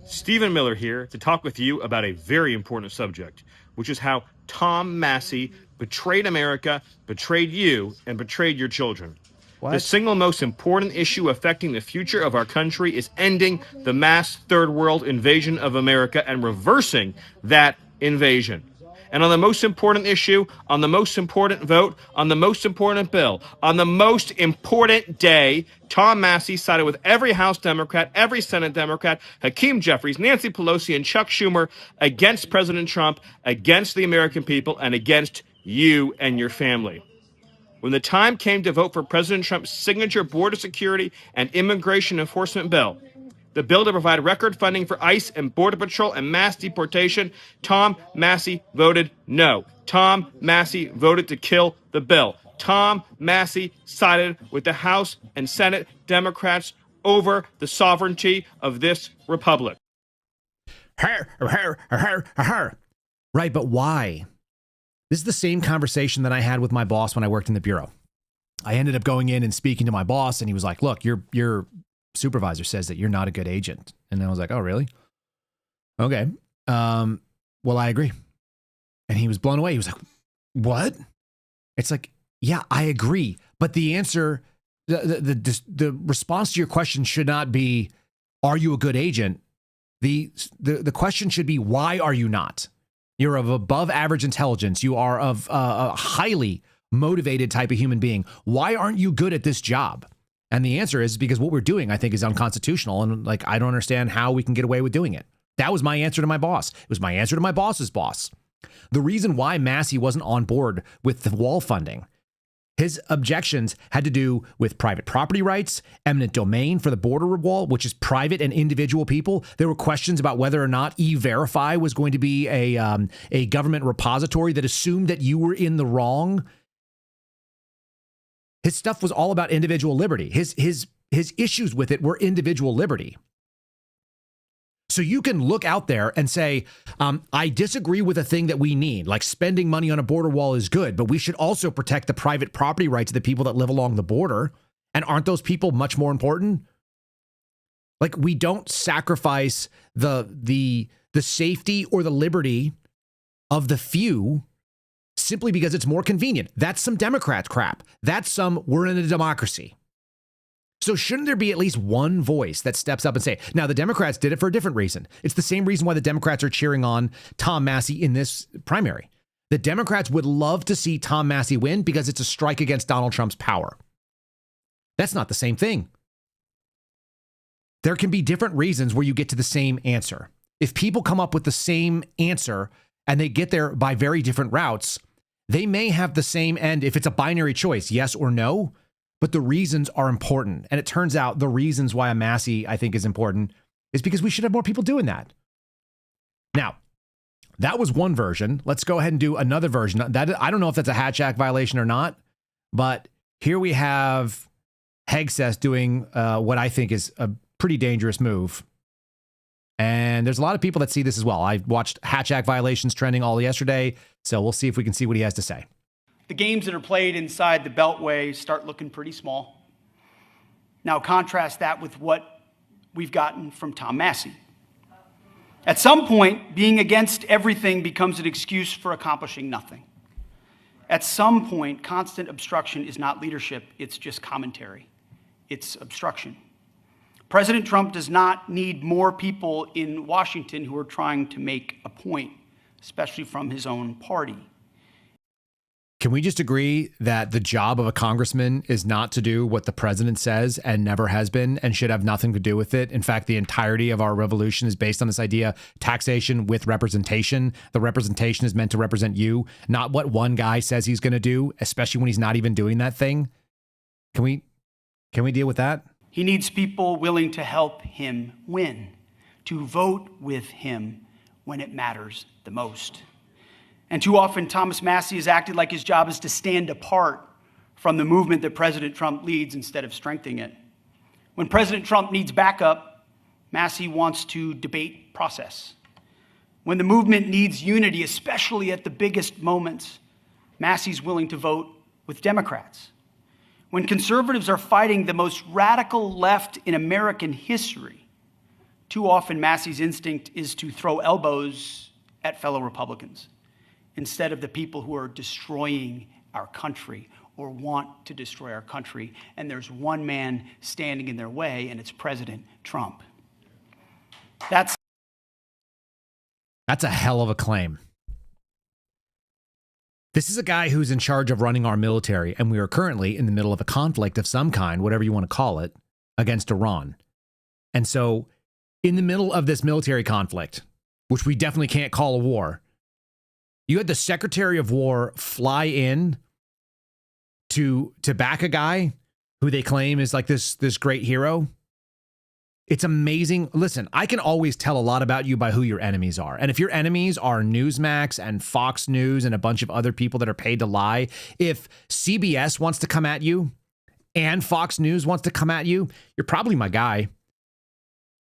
Stephen Miller here to talk with you about a very important subject, which is how Tom Massie betrayed America, betrayed you, and betrayed your children. What? The single most important issue affecting the future of our country is ending the mass third world invasion of America and reversing that invasion. And on the most important issue, on the most important vote, on the most important bill, on the most important day, Tom Massie sided with every House Democrat, every Senate Democrat, Hakeem Jeffries, Nancy Pelosi, and Chuck Schumer against President Trump, against the American people, and against you and your family. When the time came to vote for President Trump's signature border security and immigration enforcement bill, the bill to provide record funding for ICE and Border Patrol and mass deportation, Tom Massie voted no. Tom Massie voted to kill the bill. Tom Massie sided with the House and Senate Democrats over the sovereignty of this republic. Right, but why? This is the same conversation that I had with my boss when I worked in the bureau. I ended up going in and speaking to my boss, and he was like, look, your supervisor says that you're not a good agent. And I was like, oh, really? Okay. Well, I agree. And he was blown away. He was like, what? It's like, yeah, I agree. But the answer, the response to your question should not be, are you a good agent? The question should be, why are you not? You're of above average intelligence. You are of a highly motivated type of human being. Why aren't you good at this job? And the answer is because what we're doing, I think, is unconstitutional. And like, I don't understand how we can get away with doing it. That was my answer to my boss. It was my answer to my boss's boss. The reason why Massie wasn't on board with the wall funding, his objections had to do with private property rights, eminent domain for the border wall, which is private and individual people. There were questions about whether or not E-Verify was going to be a government repository that assumed that you were in the wrong. His stuff was all about individual liberty. His issues with it were individual liberty. So you can look out there and say, I disagree with a thing that we need, like spending money on a border wall is good, but we should also protect the private property rights of the people that live along the border. And aren't those people much more important? Like, we don't sacrifice the safety or the liberty of the few simply because it's more convenient. That's some Democrat crap. That's some, we're in a democracy. So shouldn't there be at least one voice that steps up and say, now the Democrats did it for a different reason. It's the same reason why the Democrats are cheering on Tom Massie in this primary. The Democrats would love to see Tom Massie win because it's a strike against Donald Trump's power. That's not the same thing. There can be different reasons where you get to the same answer. If people come up with the same answer and they get there by very different routes, they may have the same end if it's a binary choice, yes or no, but the reasons are important. And it turns out the reasons why a Massie, I think, is important is because we should have more people doing that. Now, that was one version. Let's go ahead and do another version. I don't know if that's a Hatch Act violation or not, but here we have Hegseth doing what I think is a pretty dangerous move. And there's a lot of people that see this as well. I watched Hatch Act violations trending all yesterday, so we'll see if we can see what he has to say. The games that are played inside the Beltway start looking pretty small. Now contrast that with what we've gotten from Tom Massie. At some point, being against everything becomes an excuse for accomplishing nothing. At some point, constant obstruction is not leadership, it's just commentary. It's obstruction. President Trump does not need more people in Washington who are trying to make a point, especially from his own party. Can we just agree that the job of a congressman is not to do what the president says and never has been and should have nothing to do with it? In fact, the entirety of our revolution is based on this idea, taxation with representation. The representation is meant to represent you, not what one guy says he's going to do, especially when he's not even doing that thing. Can we deal with that? He needs people willing to help him win, to vote with him when it matters the most. And too often, Thomas Massie has acted like his job is to stand apart from the movement that President Trump leads instead of strengthening it. When President Trump needs backup, Massie wants to debate process. When the movement needs unity, especially at the biggest moments, Massie's willing to vote with Democrats. When conservatives are fighting the most radical left in American history, too often Massie's instinct is to throw elbows at fellow Republicans instead of the people who are destroying our country or want to destroy our country. And there's one man standing in their way, and it's President Trump. That's a hell of a claim. This is a guy who's in charge of running our military, and we are currently in the middle of a conflict of some kind, whatever you want to call it, against Iran. And so in the middle of this military conflict, which we definitely can't call a war, you had the Secretary of War fly in to back a guy who they claim is like this great hero. It's amazing. Listen, I can always tell a lot about you by who your enemies are. And if your enemies are Newsmax and Fox News and a bunch of other people that are paid to lie, if CBS wants to come at you and Fox News wants to come at you, you're probably my guy.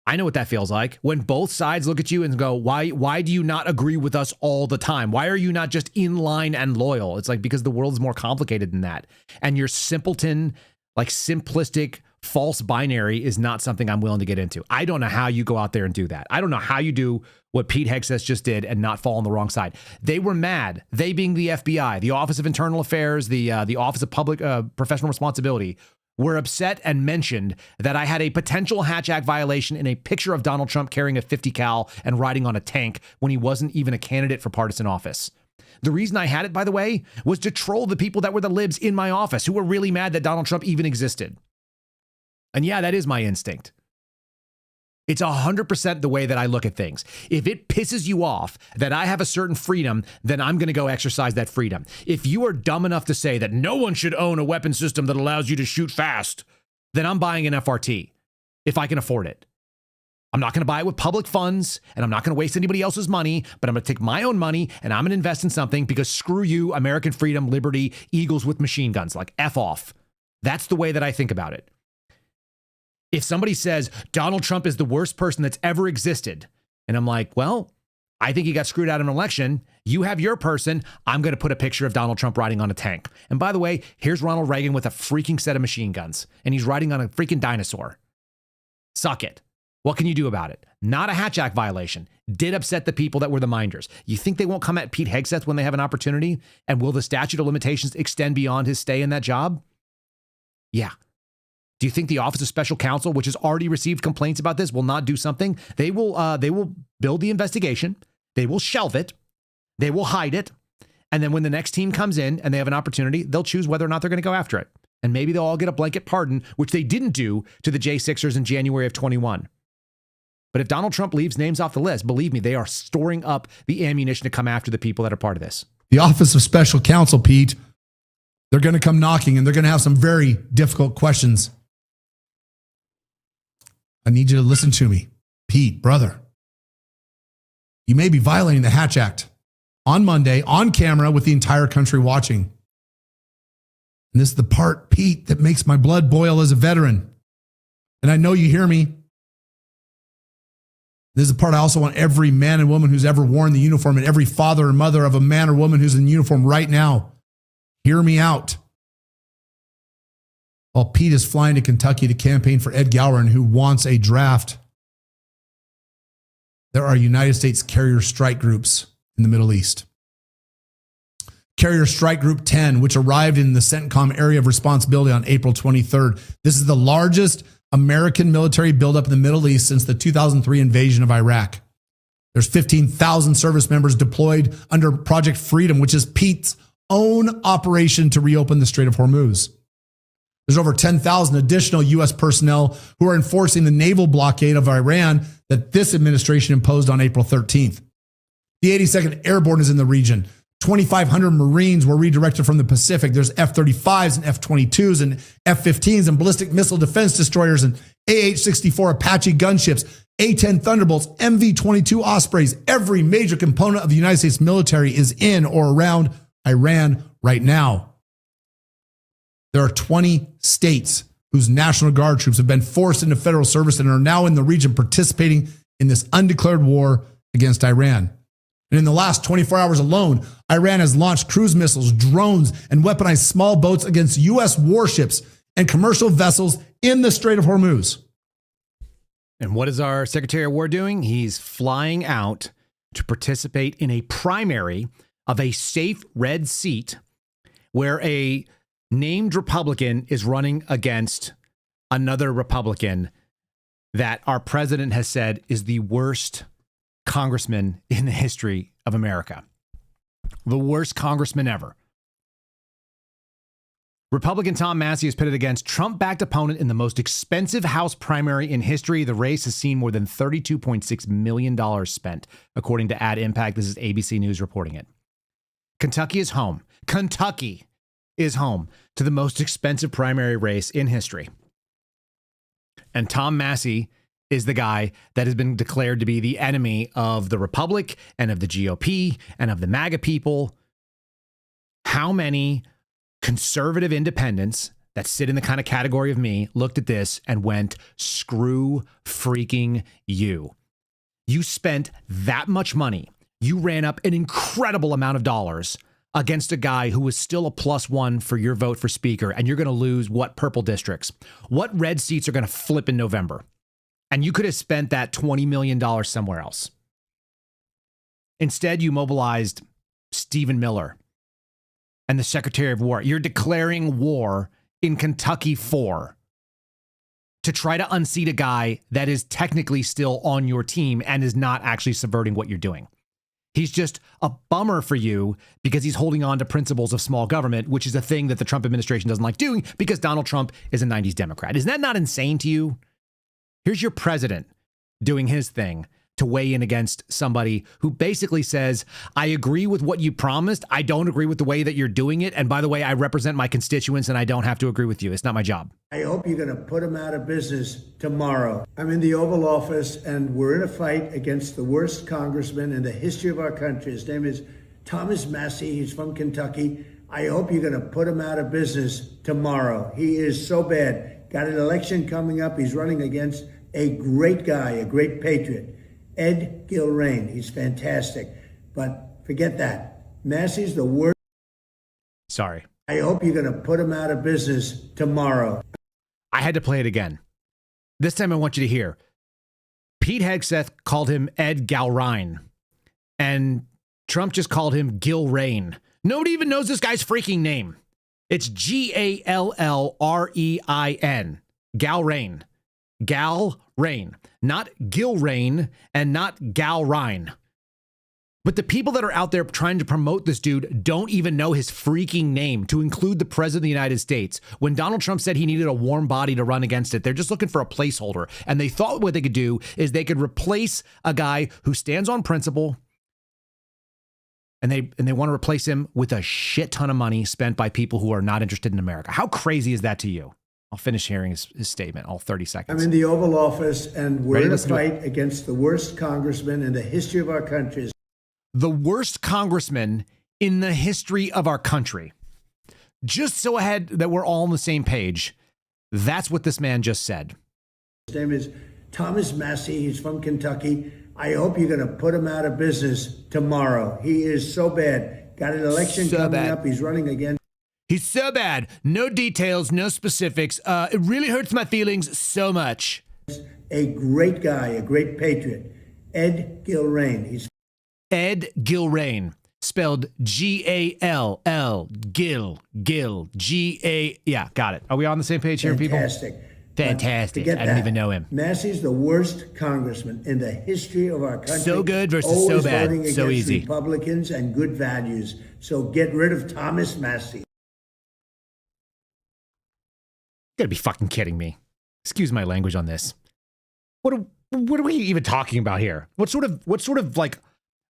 I know what that feels like when both sides look at you and go, why do you not agree with us all the time? Why are you not just in line and loyal? It's like, because the world is more complicated than that. And your simpleton, like simplistic, false binary is not something I'm willing to get into. I don't know how you go out there and do that. I don't know how you do what Pete Hegseth just did and not fall on the wrong side. They were mad. They being the FBI, the Office of Internal Affairs, the Office of Public Professional Responsibility, were upset and mentioned that I had a potential Hatch Act violation in a picture of Donald Trump carrying a 50 cal and riding on a tank when he wasn't even a candidate for partisan office. The reason I had it, by the way, was to troll the people that were the libs in my office who were really mad that Donald Trump even existed. And yeah, that is my instinct. It's 100% the way that I look at things. If it pisses you off that I have a certain freedom, then I'm going to go exercise that freedom. If you are dumb enough to say that no one should own a weapon system that allows you to shoot fast, then I'm buying an FRT if I can afford it. I'm not going to buy it with public funds, and I'm not going to waste anybody else's money, but I'm going to take my own money and I'm going to invest in something because screw you, American freedom, liberty, eagles with machine guns, like F off. That's the way that I think about it. If somebody says Donald Trump is the worst person that's ever existed, and I'm like, well, I think he got screwed out of an election. You have your person. I'm going to put a picture of Donald Trump riding on a tank. And by the way, here's Ronald Reagan with a freaking set of machine guns, and he's riding on a freaking dinosaur. Suck it. What can you do about it? Not a Hatch Act violation. Did upset the people that were the minders. You think they won't come at Pete Hegseth when they have an opportunity? And will the statute of limitations extend beyond his stay in that job? Yeah. Do you think the Office of Special Counsel, which has already received complaints about this, will not do something? They will build the investigation. They will shelve it. They will hide it. And then when the next team comes in and they have an opportunity, they'll choose whether or not they're going to go after it. And maybe they'll all get a blanket pardon, which they didn't do to the J6ers in January of 21. But if Donald Trump leaves names off the list, believe me, they are storing up the ammunition to come after the people that are part of this. The Office of Special Counsel, Pete, they're going to come knocking and they're going to have some very difficult questions. I need you to listen to me. Pete, brother, you may be violating the Hatch Act on Monday on camera with the entire country watching. And this is the part, Pete, that makes my blood boil as a veteran. And I know you hear me. This is the part I also want every man and woman who's ever worn the uniform and every father or mother of a man or woman who's in uniform right now. Hear me out. While Pete is flying to Kentucky to campaign for Ed Gallrein, who wants a draft, there are United States carrier strike groups in the Middle East. Carrier Strike Group 10, which arrived in the CENTCOM area of responsibility on April 23rd. This is the largest American military buildup in the Middle East since the 2003 invasion of Iraq. There's 15,000 service members deployed under Project Freedom, which is Pete's own operation to reopen the Strait of Hormuz. There's over 10,000 additional U.S. personnel who are enforcing the naval blockade of Iran that this administration imposed on April 13th. The 82nd Airborne is in the region. 2,500 Marines were redirected from the Pacific. There's F-35s and F-22s and F-15s and ballistic missile defense destroyers and AH-64 Apache gunships, A-10 Thunderbolts, MV-22 Ospreys. Every major component of the United States military is in or around Iran right now. There are 20 states whose National Guard troops have been forced into federal service and are now in the region participating in this undeclared war against Iran. And in the last 24 hours alone, Iran has launched cruise missiles, drones, and weaponized small boats against U.S. warships and commercial vessels in the Strait of Hormuz. And what is our Secretary of War doing? He's flying out to participate in a primary of a safe red seat where a named Republican is running against another Republican that our president has said is the worst congressman in the history of America. The worst congressman ever. Republican Tom Massie is pitted against Trump-backed opponent in the most expensive House primary in history. The race has seen more than $32.6 million spent, according to Ad Impact. This is ABC News reporting it. Kentucky is home. Kentucky is home to the most expensive primary race in history. And Tom Massie is the guy that has been declared to be the enemy of the Republic and of the GOP and of the MAGA people. How many conservative independents that sit in the kind of category of me looked at this and went, screw freaking you. You spent that much money. You ran up an incredible amount of dollars against a guy who was still a +1 for your vote for speaker, and you're going to lose what purple districts? What red seats are going to flip in November? And you could have spent that $20 million somewhere else. Instead, you mobilized Stephen Miller and the Secretary of War. You're declaring war in Kentucky 4 to try to unseat a guy that is technically still on your team and is not actually subverting what you're doing. He's just a bummer for you because he's holding on to principles of small government, which is a thing that the Trump administration doesn't like doing because Donald Trump is a 90s Democrat. Isn't that not insane to you? Here's your president doing his thing to weigh in against somebody who basically says, I agree with what you promised. I don't agree with the way that you're doing it. And by the way, I represent my constituents and I don't have to agree with you. It's not my job. I hope you're going to put him out of business tomorrow. I'm in the Oval Office and we're in a fight against the worst congressman in the history of our country. His name is Thomas Massie. He's from Kentucky. I hope you're going to put him out of business tomorrow. He is so bad. Got an election coming up. He's running against a great guy, a great patriot, Ed Gallrein. He's fantastic. But forget that. Massie's the worst. Sorry. I hope you're going to put him out of business tomorrow. I had to play it again. This time I want you to hear. Pete Hegseth called him Ed Gallrein. And Trump just called him Gallrein. Nobody even knows this guy's freaking name. It's Gallrein. Gallrein. Gallrein. Not Gilrain and not Gallrein. But the people that are out there trying to promote this dude don't even know his freaking name, to include the president of the United States. When Donald Trump said he needed a warm body to run against it, they're just looking for a placeholder. And they thought what they could do is they could replace a guy who stands on principle, and they want to replace him with a shit ton of money spent by people who are not interested in America. How crazy is that to you? I'll finish hearing his statement, all 30 seconds. I'm in the Oval Office, and we're in a fight against the worst congressman in the history of our country. The worst congressman in the history of our country. Just so ahead that we're all on the same page, that's what this man just said. His name is Thomas Massie. He's from Kentucky. I hope you're going to put him out of business tomorrow. He is so bad. Got an election coming up. He's running again. He's so bad. No details, no specifics. It really hurts my feelings so much. A great guy, a great patriot. Ed Gallrein. He's Ed Gallrein, spelled G-A-L-L, G-A, yeah, got it. Are we on the same page here, people? Fantastic. I don't even know him. Massie's the worst congressman in the history of our country. So good versus Always so bad. Voting So against easy. Republicans and good values. So get rid of Thomas Massie. You gotta be fucking kidding me. Excuse my language on this. What are we even talking about here? What sort of like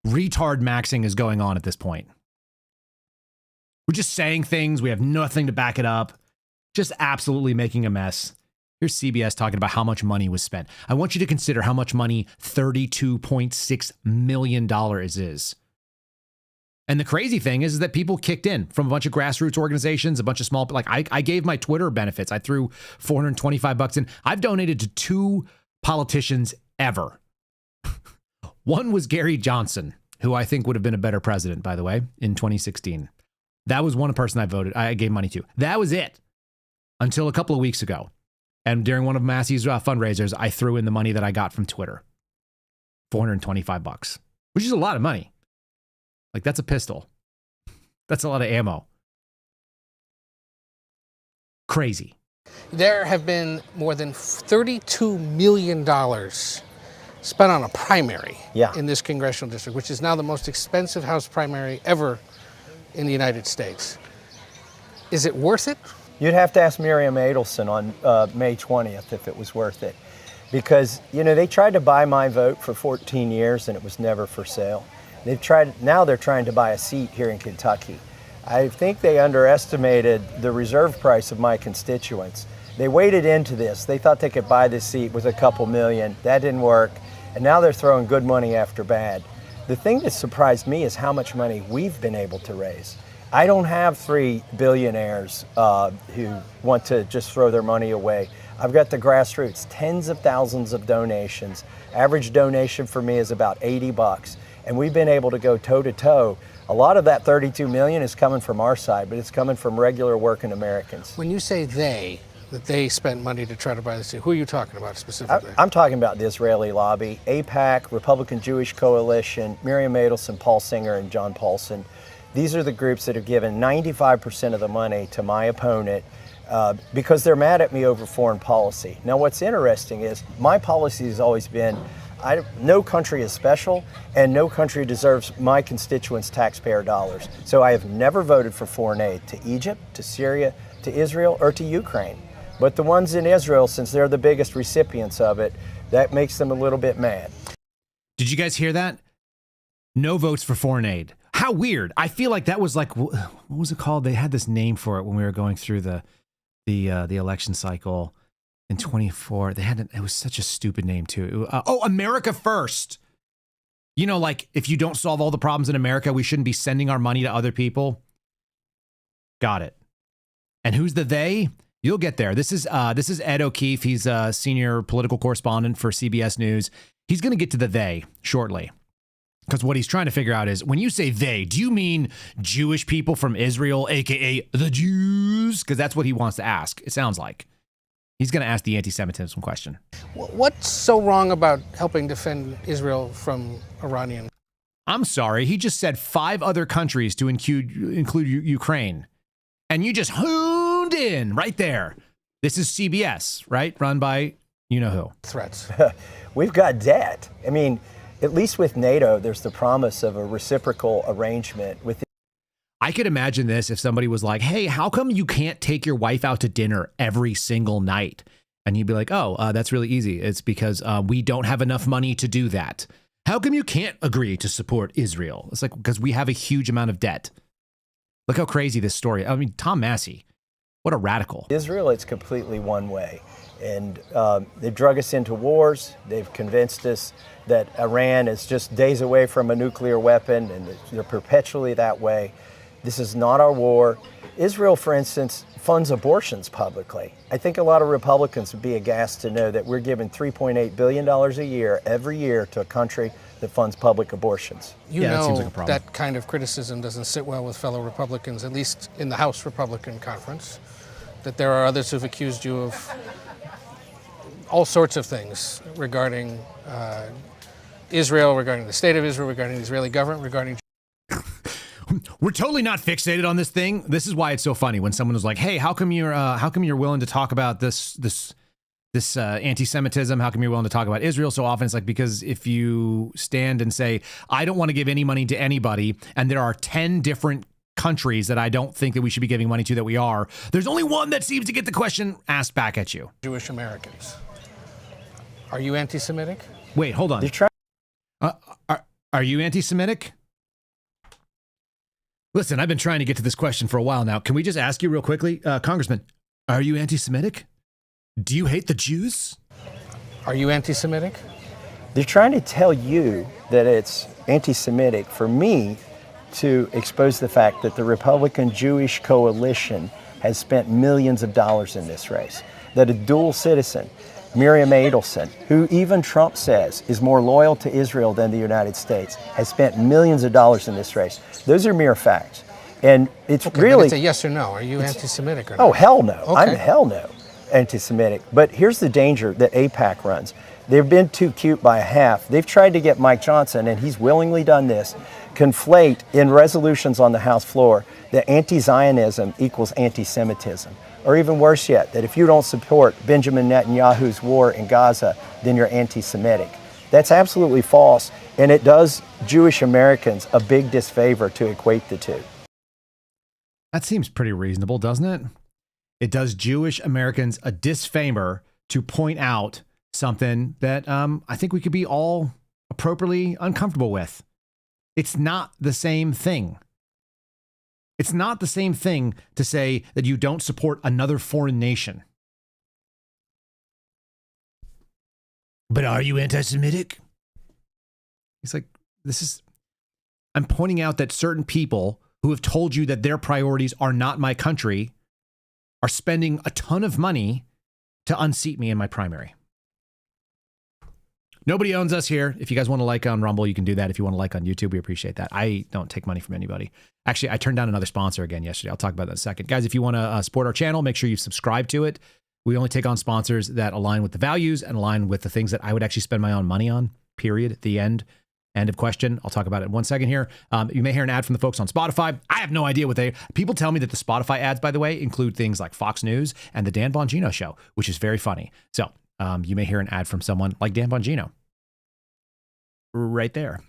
retard maxing is going on at this point? We're just saying things. We have nothing to back it up. Just absolutely making a mess. Here's CBS talking about how much money was spent. I want you to consider how much money $32.6 million is. And the crazy thing is that people kicked in from a bunch of grassroots organizations, a bunch of small, like I gave my Twitter benefits. I threw $425 in. I've donated to 2 politicians ever. One was Gary Johnson, who I think would have been a better president, by the way, in 2016. That was one person I gave money to. That was it until a couple of weeks ago. And during one of Massie's fundraisers, I threw in the money that I got from Twitter. $425, which is a lot of money. Like, that's a pistol. That's a lot of ammo. Crazy. There have been more than $32 million spent on a primary in this congressional district, which is now the most expensive House primary ever in the United States. Is it worth it? You'd have to ask Miriam Adelson on May 20th if it was worth it. Because, you know, they tried to buy my vote for 14 years and it was never for sale. Now they're trying to buy a seat here in Kentucky. I think they underestimated the reserve price of my constituents. They waded into this. They thought they could buy this seat with a couple million. That didn't work. And now they're throwing good money after bad. The thing that surprised me is how much money we've been able to raise. I don't have 3 billionaires who want to just throw their money away. I've got the grassroots, tens of thousands of donations. Average donation for me is about $80. And we've been able to go toe to toe. A lot of that 32 million is coming from our side, but it's coming from regular working Americans. When you say that they spent money to try to buy the seat, who are you talking about specifically? I'm talking about the Israeli lobby, AIPAC, Republican Jewish Coalition, Miriam Adelson, Paul Singer, and John Paulson. These are the groups that have given 95% of the money to my opponent because they're mad at me over foreign policy. Now, what's interesting is my policy has always been no country is special, and no country deserves my constituents' taxpayer dollars. So I have never voted for foreign aid to Egypt, to Syria, to Israel, or to Ukraine. But the ones in Israel, since they're the biggest recipients of it, that makes them a little bit mad. Did you guys hear that? No votes for foreign aid. How weird. I feel like that was like, what was it called? They had this name for it when we were going through the election cycle. In 24, it was such a stupid name too. America First. You know, like if you don't solve all the problems in America, we shouldn't be sending our money to other people. Got it. And who's the they? You'll get there. This is Ed O'Keefe. He's a senior political correspondent for CBS News. He's going to get to the they shortly. Because what he's trying to figure out is, when you say they, do you mean Jewish people from Israel, aka the Jews? Because that's what he wants to ask, it sounds like. He's going to ask the anti-Semitism question. What's so wrong about helping defend Israel from Iranian? I'm sorry. He just said 5 other countries to include Ukraine. And you just honed in right there. This is CBS, right? Run by you-know-who. Threats. We've got debt. I mean, at least with NATO, there's the promise of a reciprocal arrangement with. I could imagine this if somebody was like, hey, how come you can't take your wife out to dinner every single night? And you'd be like, oh, that's really easy. It's because we don't have enough money to do that. How come you can't agree to support Israel? It's like, because we have a huge amount of debt. Look how crazy this story. I mean, Tom Massie, what a radical. Israel, it's completely one way. And they've drug us into wars. They've convinced us that Iran is just days away from a nuclear weapon, and they're perpetually that way. This is not our war. Israel, for instance, funds abortions publicly. I think a lot of Republicans would be aghast to know that we're giving $3.8 billion a year, every year, to a country that funds public abortions. You know that kind of criticism doesn't sit well with fellow Republicans, at least in the House Republican Conference, that there are others who've accused you of all sorts of things regarding Israel, regarding the state of Israel, regarding the Israeli government, regarding... We're totally not fixated on this thing. This is why it's so funny when someone was like, hey, how come you're willing to talk about this anti-Semitism? How come you're willing to talk about Israel so often? It's like, because if you stand and say, I don't want to give any money to anybody, and there are 10 different countries that I don't think that we should be giving money to that we are, there's only one that seems to get the question asked back at you. Jewish Americans. Are you anti-Semitic? Wait, hold on. Are you anti-Semitic? Listen, I've been trying to get to this question for a while now. Can we just ask you real quickly, Congressman, are you anti-Semitic? Do you hate the Jews? Are you anti-Semitic? They're trying to tell you that it's anti-Semitic for me to expose the fact that the Republican Jewish coalition has spent millions of dollars in this race, that a dual citizen, Miriam Adelson, who even Trump says is more loyal to Israel than the United States, has spent millions of dollars in this race. Those are mere facts. And it's really... It's a yes or no. Are you anti-Semitic or not? Oh, hell no. Okay. I'm hell no anti-Semitic. But here's the danger that AIPAC runs. They've been too cute by a half. They've tried to get Mike Johnson, and he's willingly done this, conflate in resolutions on the House floor that anti-Zionism equals anti-Semitism. Or even worse yet, that if you don't support Benjamin Netanyahu's war in Gaza, then you're anti-Semitic. That's absolutely false, and it does Jewish Americans a big disfavor to equate the two. That seems pretty reasonable, doesn't it? It does Jewish Americans a disfavor to point out something that I think we could be all appropriately uncomfortable with. It's not the same thing. It's not the same thing to say that you don't support another foreign nation. But are you anti-Semitic? He's like, I'm pointing out that certain people who have told you that their priorities are not my country are spending a ton of money to unseat me in my primary. Nobody owns us here. If you guys want to like on Rumble, you can do that. If you want to like on YouTube, we appreciate that. I don't take money from anybody. Actually, I turned down another sponsor again yesterday. I'll talk about that in a second. Guys, if you want to support our channel, make sure you subscribe to it. We only take on sponsors that align with the values and align with the things that I would actually spend my own money on, period. The end. End of question. I'll talk about it in 1 second here. You may hear an ad from the folks on Spotify. I have no idea what people tell me that the Spotify ads, by the way, include things like Fox News and the Dan Bongino Show, which is very funny. So you may hear an ad from someone like Dan Bongino. Right there.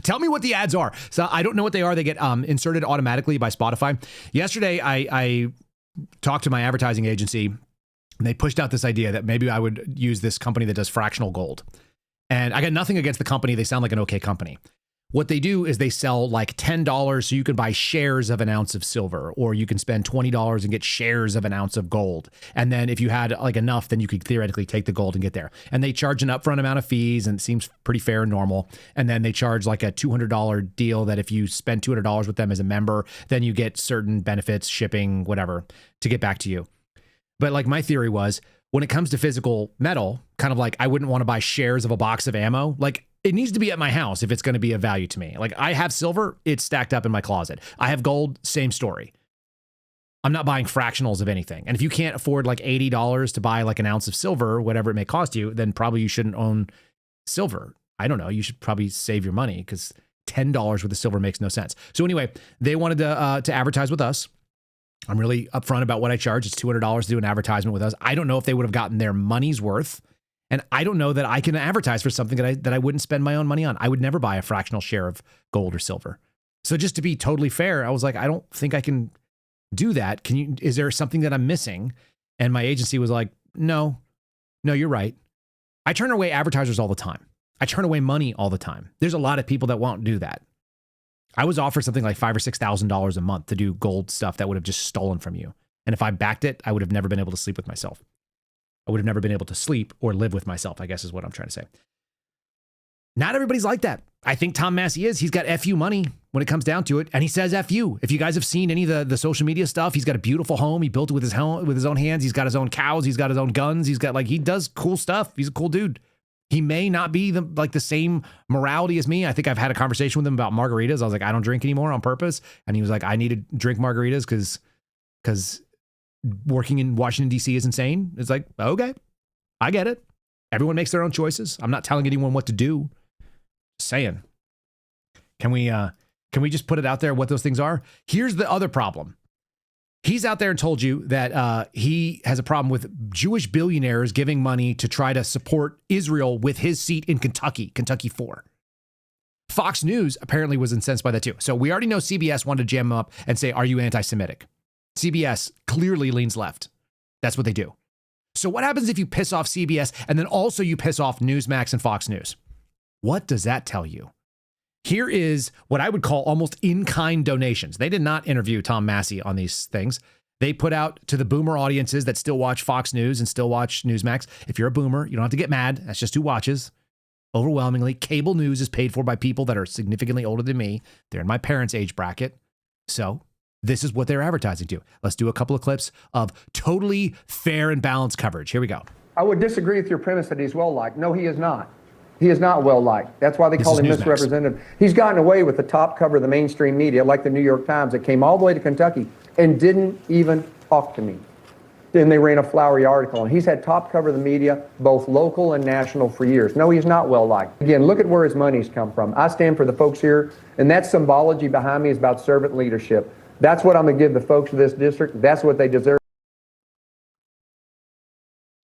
Tell me what the ads are. So I don't know what they are. They get inserted automatically by Spotify. Yesterday, I talked to my advertising agency, and they pushed out this idea that maybe I would use this company that does fractional gold. And I got nothing against the company. They sound like an okay company. What they do is they sell like $10 so you can buy shares of an ounce of silver, or you can spend $20 and get shares of an ounce of gold. And then if you had like enough, then you could theoretically take the gold and get there. And they charge an upfront amount of fees, and it seems pretty fair and normal. And then they charge like a $200 deal that if you spend $200 with them as a member, then you get certain benefits, shipping, whatever, to get back to you. But like my theory was, when it comes to physical metal, kind of like I wouldn't want to buy shares of a box of ammo. Like it needs to be at my house if it's going to be of value to me. Like I have silver, it's stacked up in my closet. I have gold, same story. I'm not buying fractionals of anything. And if you can't afford like $80 to buy like an ounce of silver, whatever it may cost you, then probably you shouldn't own silver. I don't know. You should probably save your money because $10 worth of silver makes no sense. So anyway, they wanted to advertise with us. I'm really upfront about what I charge. It's $200 to do an advertisement with us. I don't know if they would have gotten their money's worth And I don't know that I can advertise for something that I wouldn't spend my own money on. I would never buy a fractional share of gold or silver. So just to be totally fair, I was like, I don't think I can do that. Is there something that I'm missing? And my agency was like, no, you're right. I turn away advertisers all the time. I turn away money all the time. There's a lot of people that won't do that. I was offered something like $5,000 or $6,000 a month to do gold stuff that would have just stolen from you. And if I backed it, I would have never been able to sleep with myself. I would have never been able to sleep or live with myself, I guess is what I'm trying to say. Not everybody's like that. I think Tom Massie is. He's got FU money when it comes down to it. And he says FU. If you guys have seen any of the social media stuff, he's got a beautiful home. He built it with his own hands. He's got his own cows. He's got his own guns. He's got he does cool stuff. He's a cool dude. He may not be the same morality as me. I think I've had a conversation with him about margaritas. I was like, I don't drink anymore on purpose. And he was like, I need to drink margaritas because working in Washington, D.C. is insane. It's like, okay, I get it. Everyone makes their own choices. I'm not telling anyone what to do. Just saying. Can we just put it out there what those things are? Here's the other problem. He's out there and told you that he has a problem with Jewish billionaires giving money to try to support Israel with his seat in Kentucky, KY-4. Fox News apparently was incensed by that too. So we already know CBS wanted to jam him up and say, are you anti-Semitic? CBS clearly leans left. That's what they do. So what happens if you piss off CBS and then also you piss off Newsmax and Fox News? What does that tell you? Here is what I would call almost in-kind donations. They did not interview Tom Massie on these things. They put out to the boomer audiences that still watch Fox News and still watch Newsmax. If you're a boomer, you don't have to get mad. That's just who watches. Overwhelmingly, cable news is paid for by people that are significantly older than me. They're in my parents' age bracket. So this is what they're advertising to. Let's do a couple of clips of totally fair and balanced coverage. Here we go. I would disagree with your premise that he's well-liked. No, he is not. He is not well-liked. That's why they call him misrepresented. He's gotten away with the top cover of the mainstream media, like the New York Times, that came all the way to Kentucky and didn't even talk to me. Then they ran a flowery article, and he's had top cover of the media, both local and national, for years. No, he's not well-liked. Again, look at where his money's come from. I stand for the folks here, and that symbology behind me is about servant leadership. That's what I'm going to give the folks of this district. That's what they deserve.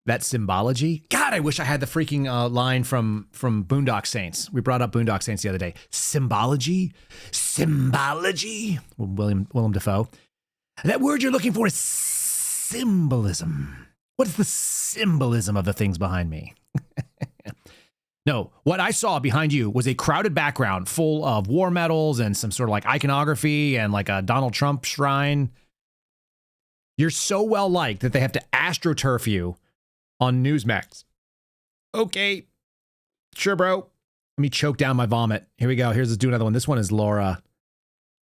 That symbology? God, I wish I had the freaking line from Boondock Saints. We brought up Boondock Saints the other day. Symbology? Symbology? Willem Dafoe. That word you're looking for is symbolism. What is the symbolism of the things behind me? No, what I saw behind you was a crowded background full of war medals and some sort of like iconography and like a Donald Trump shrine. You're so well liked that they have to astroturf you on Newsmax. Okay. Sure, bro. Let me choke down my vomit. Here we go. Let's do another one. This one is Laura.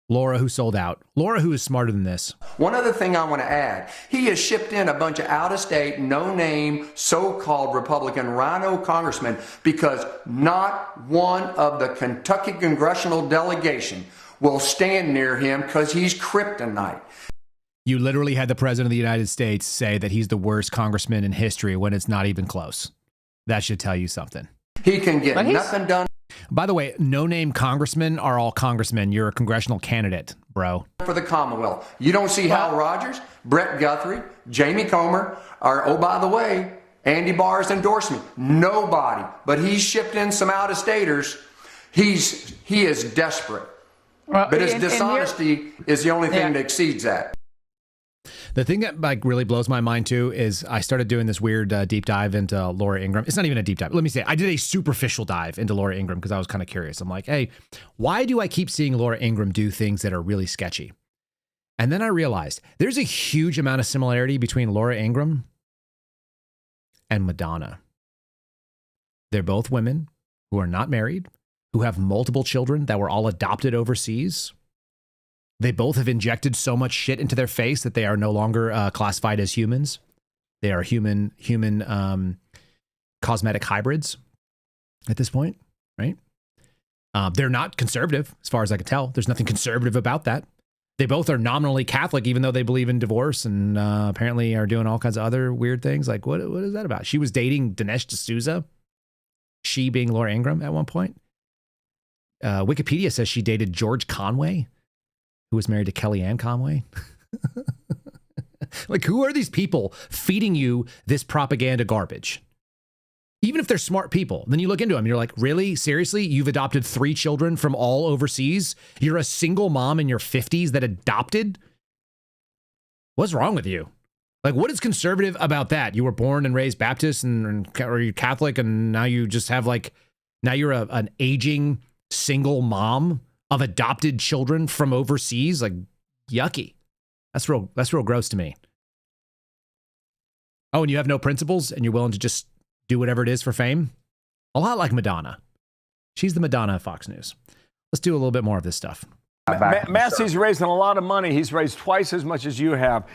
Laura, who sold out. Laura, who is smarter than this. One other thing I want to add. He has shipped in a bunch of out-of-state, no-name, so-called Republican rhino congressmen because not one of the Kentucky congressional delegation will stand near him because he's kryptonite. You literally had the president of the United States say that he's the worst congressman in history when it's not even close. That should tell you something. He can get nothing done. By the way, no-name congressmen are all congressmen. You're a congressional candidate, bro. For the Commonwealth. You don't see Hal Rogers, Brett Guthrie, Jamie Comer, or, oh, by the way, Andy Barr's endorsement. Nobody. But he's shipped in some out-of-staters. He is desperate. But his dishonesty is the only thing that exceeds that. The thing that really blows my mind too is I started doing this weird deep dive into Laura Ingraham. It's not even a deep dive. Let me say, I did a superficial dive into Laura Ingraham because I was kind of curious. I'm like, hey, why do I keep seeing Laura Ingraham do things that are really sketchy? And then I realized there's a huge amount of similarity between Laura Ingraham and Madonna. They're both women who are not married, who have multiple children that were all adopted overseas. They both have injected so much shit into their face that they are no longer classified as humans. They are human cosmetic hybrids at this point, right? They're not conservative, as far as I can tell. There's nothing conservative about that. They both are nominally Catholic, even though they believe in divorce and apparently are doing all kinds of other weird things. Like, what is that about? She was dating Dinesh D'Souza, she being Laura Ingraham at one point. Wikipedia says she dated George Conway, who was married to Kellyanne Conway. Like, who are these people feeding you this propaganda garbage? Even if they're smart people, then you look into them and you're like, really? Seriously? You've adopted 3 children from all overseas? You're a single mom in your 50s that adopted? What's wrong with you? Like, what is conservative about that? You were born and raised Baptist or you're Catholic, and now you just have now you're an aging single mom of adopted children from overseas? Like, yucky. That's real gross to me. Oh, and you have no principles and you're willing to just do whatever it is for fame? A lot like Madonna. She's the Madonna of Fox News. Let's do a little bit more of this stuff. Massie's raising a lot of money. He's raised twice as much as you have.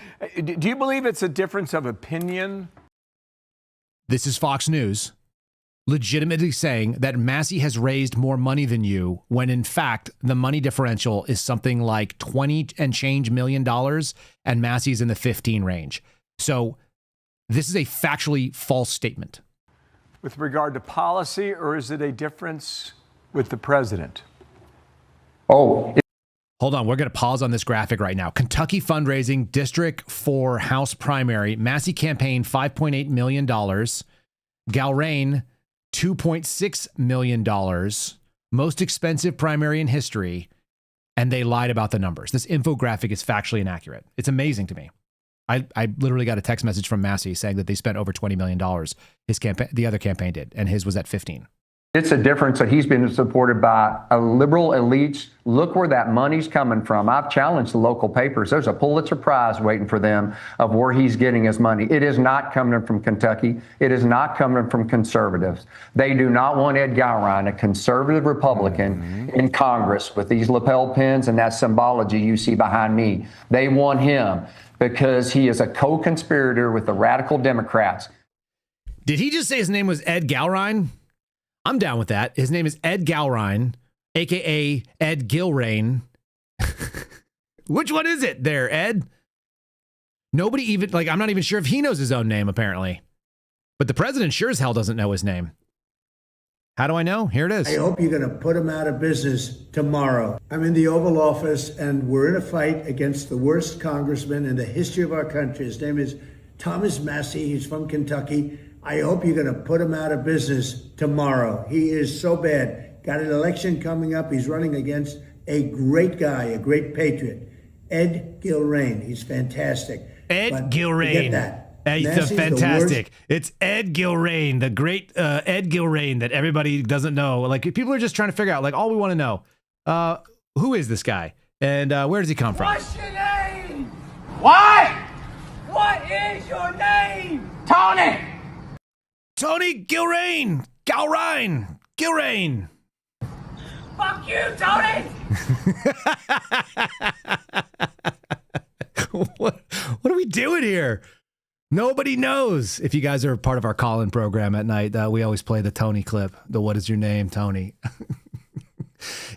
Do you believe it's a difference of opinion? This is Fox News legitimately saying that Massie has raised more money than you, when in fact the money differential is something like 20 and change million dollars, and Massie's in the 15 range. So this is a factually false statement. With regard to policy, or is it a difference with the president? Hold on, we're going to pause on this graphic right now. Kentucky fundraising, District 4 House primary, Massie campaign $5.8 million, Gallrein $2.6 million, most expensive primary in history, and they lied about the numbers. This infographic is factually inaccurate. It's amazing to me. I literally got a text message from Massie saying that they spent over $20 million. His campaign, the other campaign did, and his was at 15. It's a difference that he's been supported by a liberal elites. Look where that money's coming from. I've challenged the local papers. There's a Pulitzer Prize waiting for them of where he's getting his money. It is not coming from Kentucky. It is not coming from conservatives. They do not want Ed Gallrein, a conservative Republican, in Congress with these lapel pins and that symbology you see behind me. They want him because he is a co-conspirator with the radical Democrats. Did he just say his name was Ed Gallrein? I'm down with that. His name is Ed Gallrein, a.k.a. Ed Gallrein. Which one is it there, Ed? Nobody even, I'm not even sure if he knows his own name, apparently. But the president sure as hell doesn't know his name. How do I know? Here it is. I hope you're going to put him out of business tomorrow. I'm in the Oval Office, and we're in a fight against the worst congressman in the history of our country. His name is Thomas Massie. He's from Kentucky. I hope you're going to put him out of business tomorrow. He is so bad. Got an election coming up. He's running against a great guy, a great patriot, Ed Gallrein. He's fantastic. Ed Gallrein. He's fantastic. It's Ed Gallrein, the great Ed Gallrein that everybody doesn't know. Like, people are just trying to figure out, all we want to know, who is this guy? And where does he come from? What's your name? What? What is your name? Tony! Tony Gallrein! Gallrein! Fuck you, Tony! What are we doing here? Nobody knows. If you guys are part of our call-in program at night, we always play the Tony clip. The "What is your name, Tony?"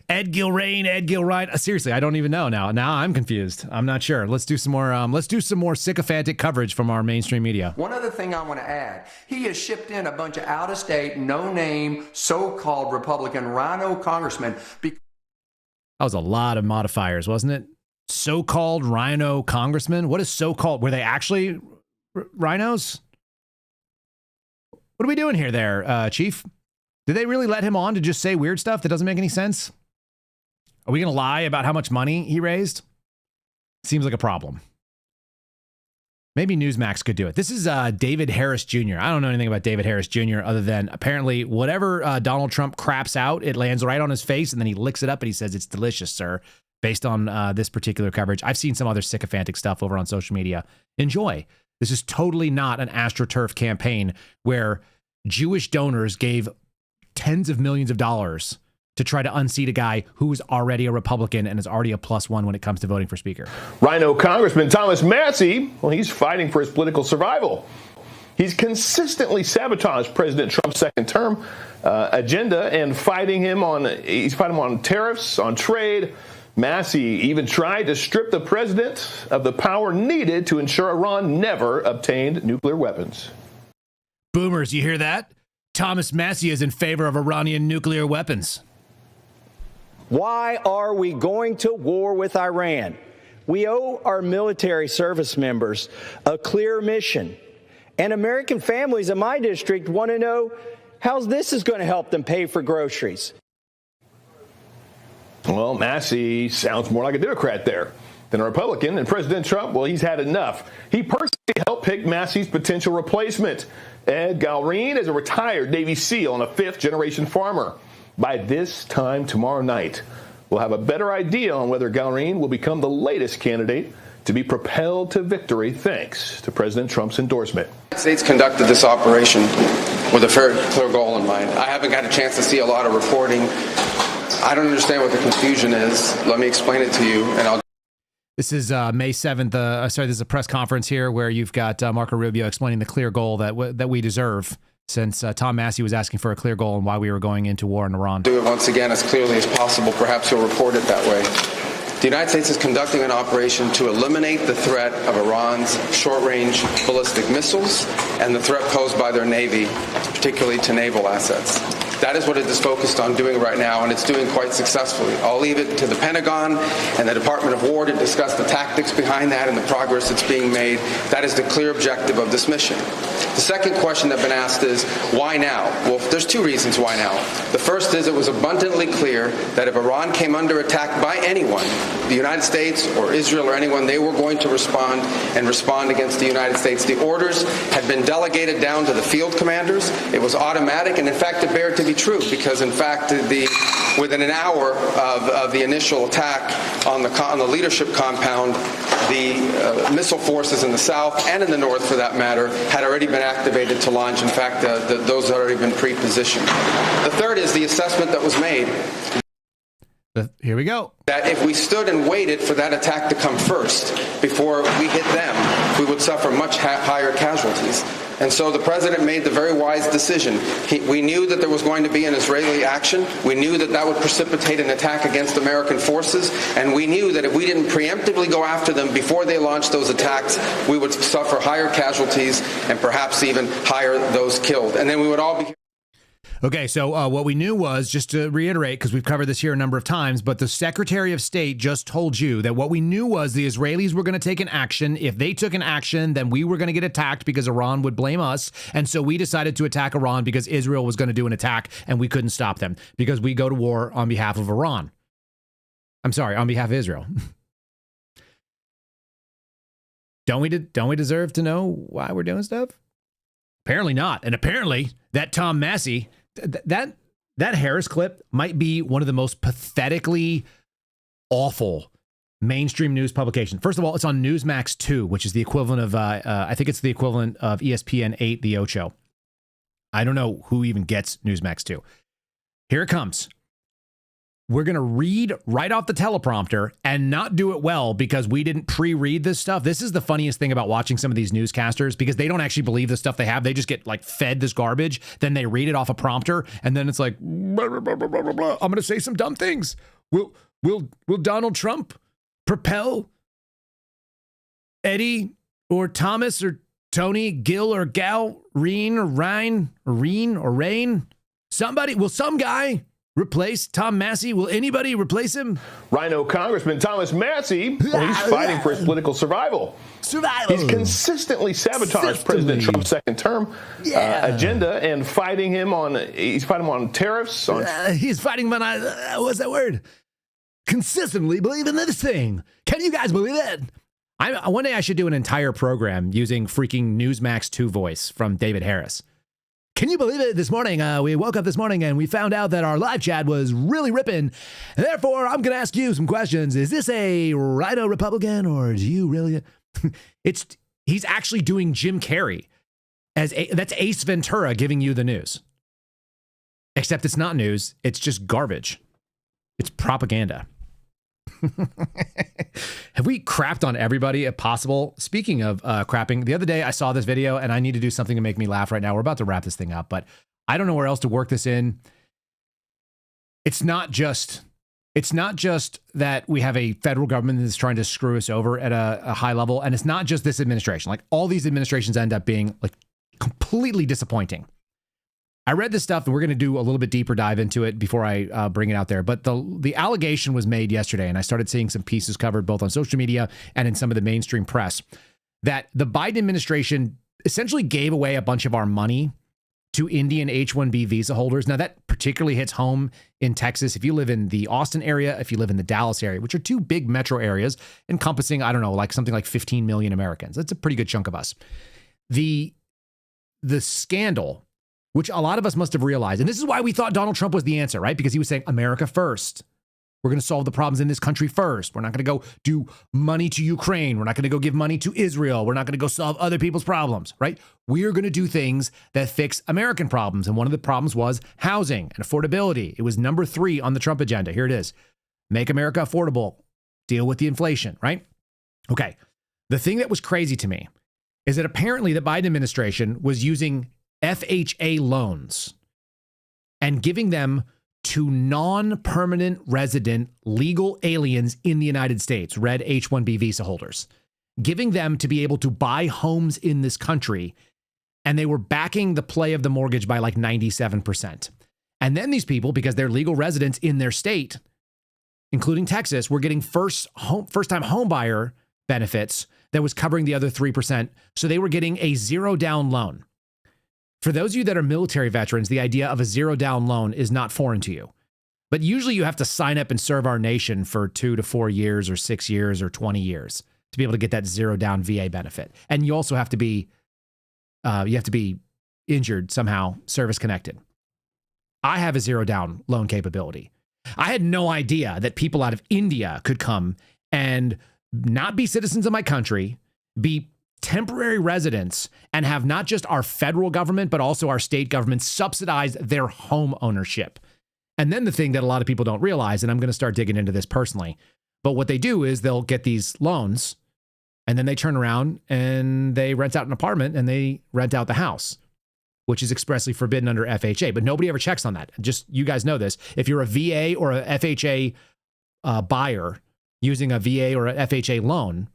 Ed Gallrein. Seriously, I don't even know now. Now I'm confused. I'm not sure. Let's do some more sycophantic coverage from our mainstream media. One other thing I want to add. He has shipped in a bunch of out-of-state, no-name, so-called Republican rhino congressmen. That was a lot of modifiers, wasn't it? So-called rhino congressmen? What is so-called? Were they actually rhinos? What are we doing here there, Chief? Did they really let him on to just say weird stuff that doesn't make any sense? Are we going to lie about how much money he raised? Seems like a problem. Maybe Newsmax could do it. This is David Harris Jr. I don't know anything about David Harris Jr. other than apparently whatever Donald Trump craps out, it lands right on his face and then he licks it up and he says, "It's delicious, sir," based on this particular coverage. I've seen some other sycophantic stuff over on social media. Enjoy. This is totally not an AstroTurf campaign where Jewish donors gave tens of millions of dollars to try to unseat a guy who is already a Republican and is already a +1 when it comes to voting for speaker. Rhino Congressman Thomas Massie, well, he's fighting for his political survival. He's consistently sabotaged President Trump's second term agenda and fighting him on tariffs, on trade. Massie even tried to strip the president of the power needed to ensure Iran never obtained nuclear weapons. Boomers, you hear that? Thomas Massie is in favor of Iranian nuclear weapons. Why are we going to war with Iran? We owe our military service members a clear mission. And American families in my district want to know, How's this is going to help them pay for groceries? Well, Massie sounds more like a Democrat there than a Republican. And President Trump, well, he's had enough. He personally helped pick Massie's potential replacement. Ed Gallrein is a retired Navy SEAL and a fifth-generation farmer. By this time tomorrow night, we'll have a better idea on whether Gallrein will become the latest candidate to be propelled to victory thanks to President Trump's endorsement. The United States conducted this operation with a very clear goal in mind. I haven't got a chance to see a lot of reporting. I don't understand what the confusion is. Let me explain it to you, and I'll. This is May 7th. This is a press conference here where you've got Marco Rubio explaining the clear goal that we deserve, since Tom Massie was asking for a clear goal and why we were going into war in Iran. Do it once again as clearly as possible. Perhaps you'll report it that way. The United States is conducting an operation to eliminate the threat of Iran's short-range ballistic missiles and the threat posed by their Navy, particularly to naval assets. That is what it is focused on doing right now, and it's doing quite successfully. I'll leave it to the Pentagon and the Department of War to discuss the tactics behind that and the progress that's being made. That is the clear objective of this mission. The second question that's been asked is, why now? Well, there's two reasons why now. The first is it was abundantly clear that if Iran came under attack by anyone, the United States or Israel or anyone, they were going to respond against the United States. The orders had been delegated down to the field commanders. It was automatic, and in fact, it bared to be true, because in fact, within an hour of the initial attack on the leadership compound, the missile forces in the south and in the north, for that matter, had already been activated to launch. In fact, those had already been pre-positioned. The third is the assessment that was made. Here we go. That if we stood and waited for that attack to come first before we hit them, we would suffer much higher casualties. And so the president made the very wise decision. We knew that there was going to be an Israeli action. We knew that that would precipitate an attack against American forces. And we knew that if we didn't preemptively go after them before they launched those attacks, we would suffer higher casualties and perhaps even higher those killed. And then we would all be... Okay, so what we knew was, just to reiterate, because we've covered this here a number of times, but the Secretary of State just told you that what we knew was the Israelis were going to take an action. If they took an action, then we were going to get attacked because Iran would blame us. And so we decided to attack Iran because Israel was going to do an attack and we couldn't stop them because we go to war on behalf of Iran. I'm sorry, on behalf of Israel. Don't we deserve to know why we're doing stuff? Apparently not. And apparently that Tom Massie... That Harris clip might be one of the most pathetically awful mainstream news publications. First of all, it's on Newsmax 2, which is the equivalent of, I think it's the equivalent of ESPN 8, the Ocho. I don't know who even gets Newsmax 2. Here it comes. We're going to read right off the teleprompter and not do it well because we didn't pre-read this stuff. This is the funniest thing about watching some of these newscasters, because they don't actually believe the stuff they have. They just get like fed this garbage. Then they read it off a prompter. And then it's like, blah, blah, blah, blah, blah, blah. I'm going to say some dumb things. Will Donald Trump propel Eddie or Thomas or Tony, Gil or Gal, Reen or Ryan or Reen or Rain? Somebody, will some guy replace Tom Massie? Will anybody replace him? Rhino Congressman Thomas Massie, well, he's fighting for his political survival. He's consistently sabotaged President Trump's second term agenda and fighting him on tariffs. He's fighting him on, what's that word? Consistently believe in this thing. Can you guys believe it? One day I should do an entire program using freaking Newsmax 2 voice from David Harris. Can you believe it? This morning, we woke up this morning and we found out that our live chat was really ripping. Therefore, I'm going to ask you some questions. Is this a Rhino Republican, or do you really? He's actually doing Jim Carrey. That's Ace Ventura giving you the news. Except it's not news. It's just garbage. It's propaganda. Have we crapped on everybody if possible? Speaking of crapping, the other day I saw this video and I need to do something to make me laugh right now. We're about to wrap this thing up, but I don't know where else to work this in. It's not just that we have a federal government that's trying to screw us over at a high level. And it's not just this administration. Like, all these administrations end up being like completely disappointing. I read this stuff and we're going to do a little bit deeper dive into it before I bring it out there. But the allegation was made yesterday, and I started seeing some pieces covered both on social media and in some of the mainstream press, that the Biden administration essentially gave away a bunch of our money to Indian H-1B visa holders. Now, that particularly hits home in Texas. If you live in the Austin area, if you live in the Dallas area, which are two big metro areas encompassing, I don't know, like something like 15 million Americans. That's a pretty good chunk of us. The scandal, which a lot of us must have realized, and this is why we thought Donald Trump was the answer, right? Because he was saying, America first. We're going to solve the problems in this country first. We're not going to go do money to Ukraine. We're not going to go give money to Israel. We're not going to go solve other people's problems, right? We are going to do things that fix American problems. And one of the problems was housing and affordability. It was number 3 on the Trump agenda. Here it is. Make America affordable. Deal with the inflation, right? Okay. The thing that was crazy to me is that apparently the Biden administration was using FHA loans and giving them to non-permanent resident legal aliens in the United States, red H-1B visa holders, giving them to be able to buy homes in this country. And they were backing the play of the mortgage by like 97%. And then these people, because they're legal residents in their state, including Texas, were getting first-time home buyer benefits that was covering the other 3%. So they were getting a zero down loan. For those of you that are military veterans, the idea of a zero down loan is not foreign to you. But usually you have to sign up and serve our nation for 2 to 4 years or 6 years or 20 years to be able to get that zero down VA benefit. And you also have to be, injured somehow, service connected. I have a zero down loan capability. I had no idea that people out of India could come and not be citizens of my country, be temporary residents, and have not just our federal government, but also our state government subsidize their home ownership. And then the thing that a lot of people don't realize, and I'm going to start digging into this personally, but what they do is they'll get these loans and then they turn around and they rent out an apartment and they rent out the house, which is expressly forbidden under FHA, but nobody ever checks on that. Just, you guys know this. If you're a VA or a FHA buyer using a VA or a FHA loan,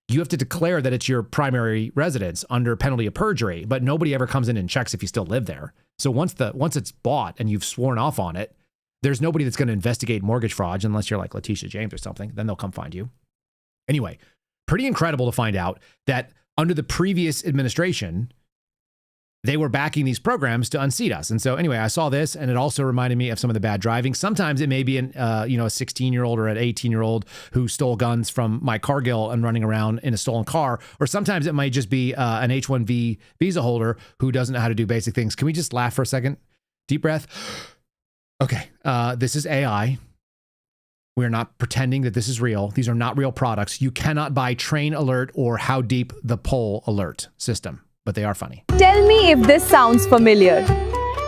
you have to declare that it's your primary residence under penalty of perjury, but nobody ever comes in and checks if you still live there. So once it's bought and you've sworn off on it, there's nobody that's going to investigate mortgage fraud unless you're like Letitia James or something. Then they'll come find you. Anyway, pretty incredible to find out that under the previous administration, they were backing these programs to unseat us. And so anyway, I saw this and it also reminded me of some of the bad driving. Sometimes it may be a 16-year-old or an 18-year-old who stole guns from my Cargill and running around in a stolen car. Or sometimes it might just be an H-1B visa holder who doesn't know how to do basic things. Can we just laugh for a second? Deep breath. Okay. This is AI. We're not pretending that this is real. These are not real products. You cannot buy Train Alert or How Deep the Pole Alert system, but they are funny. Tell me if this sounds familiar.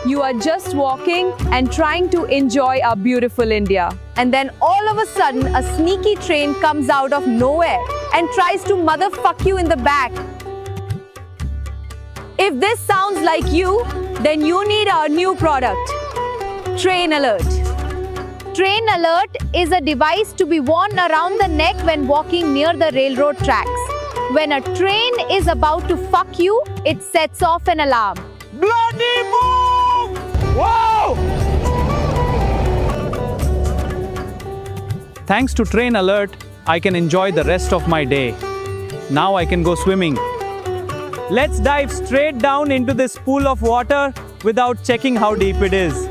You are just walking and trying to enjoy our beautiful India. And then all of a sudden, a sneaky train comes out of nowhere and tries to motherfuck you in the back. If this sounds like you, then you need our new product, Train Alert. Train Alert is a device to be worn around the neck when walking near the railroad tracks. When a train is about to fuck you, it sets off an alarm. Bloody move! Whoa! Thanks to Train Alert, I can enjoy the rest of my day. Now I can go swimming. Let's dive straight down into this pool of water without checking how deep it is.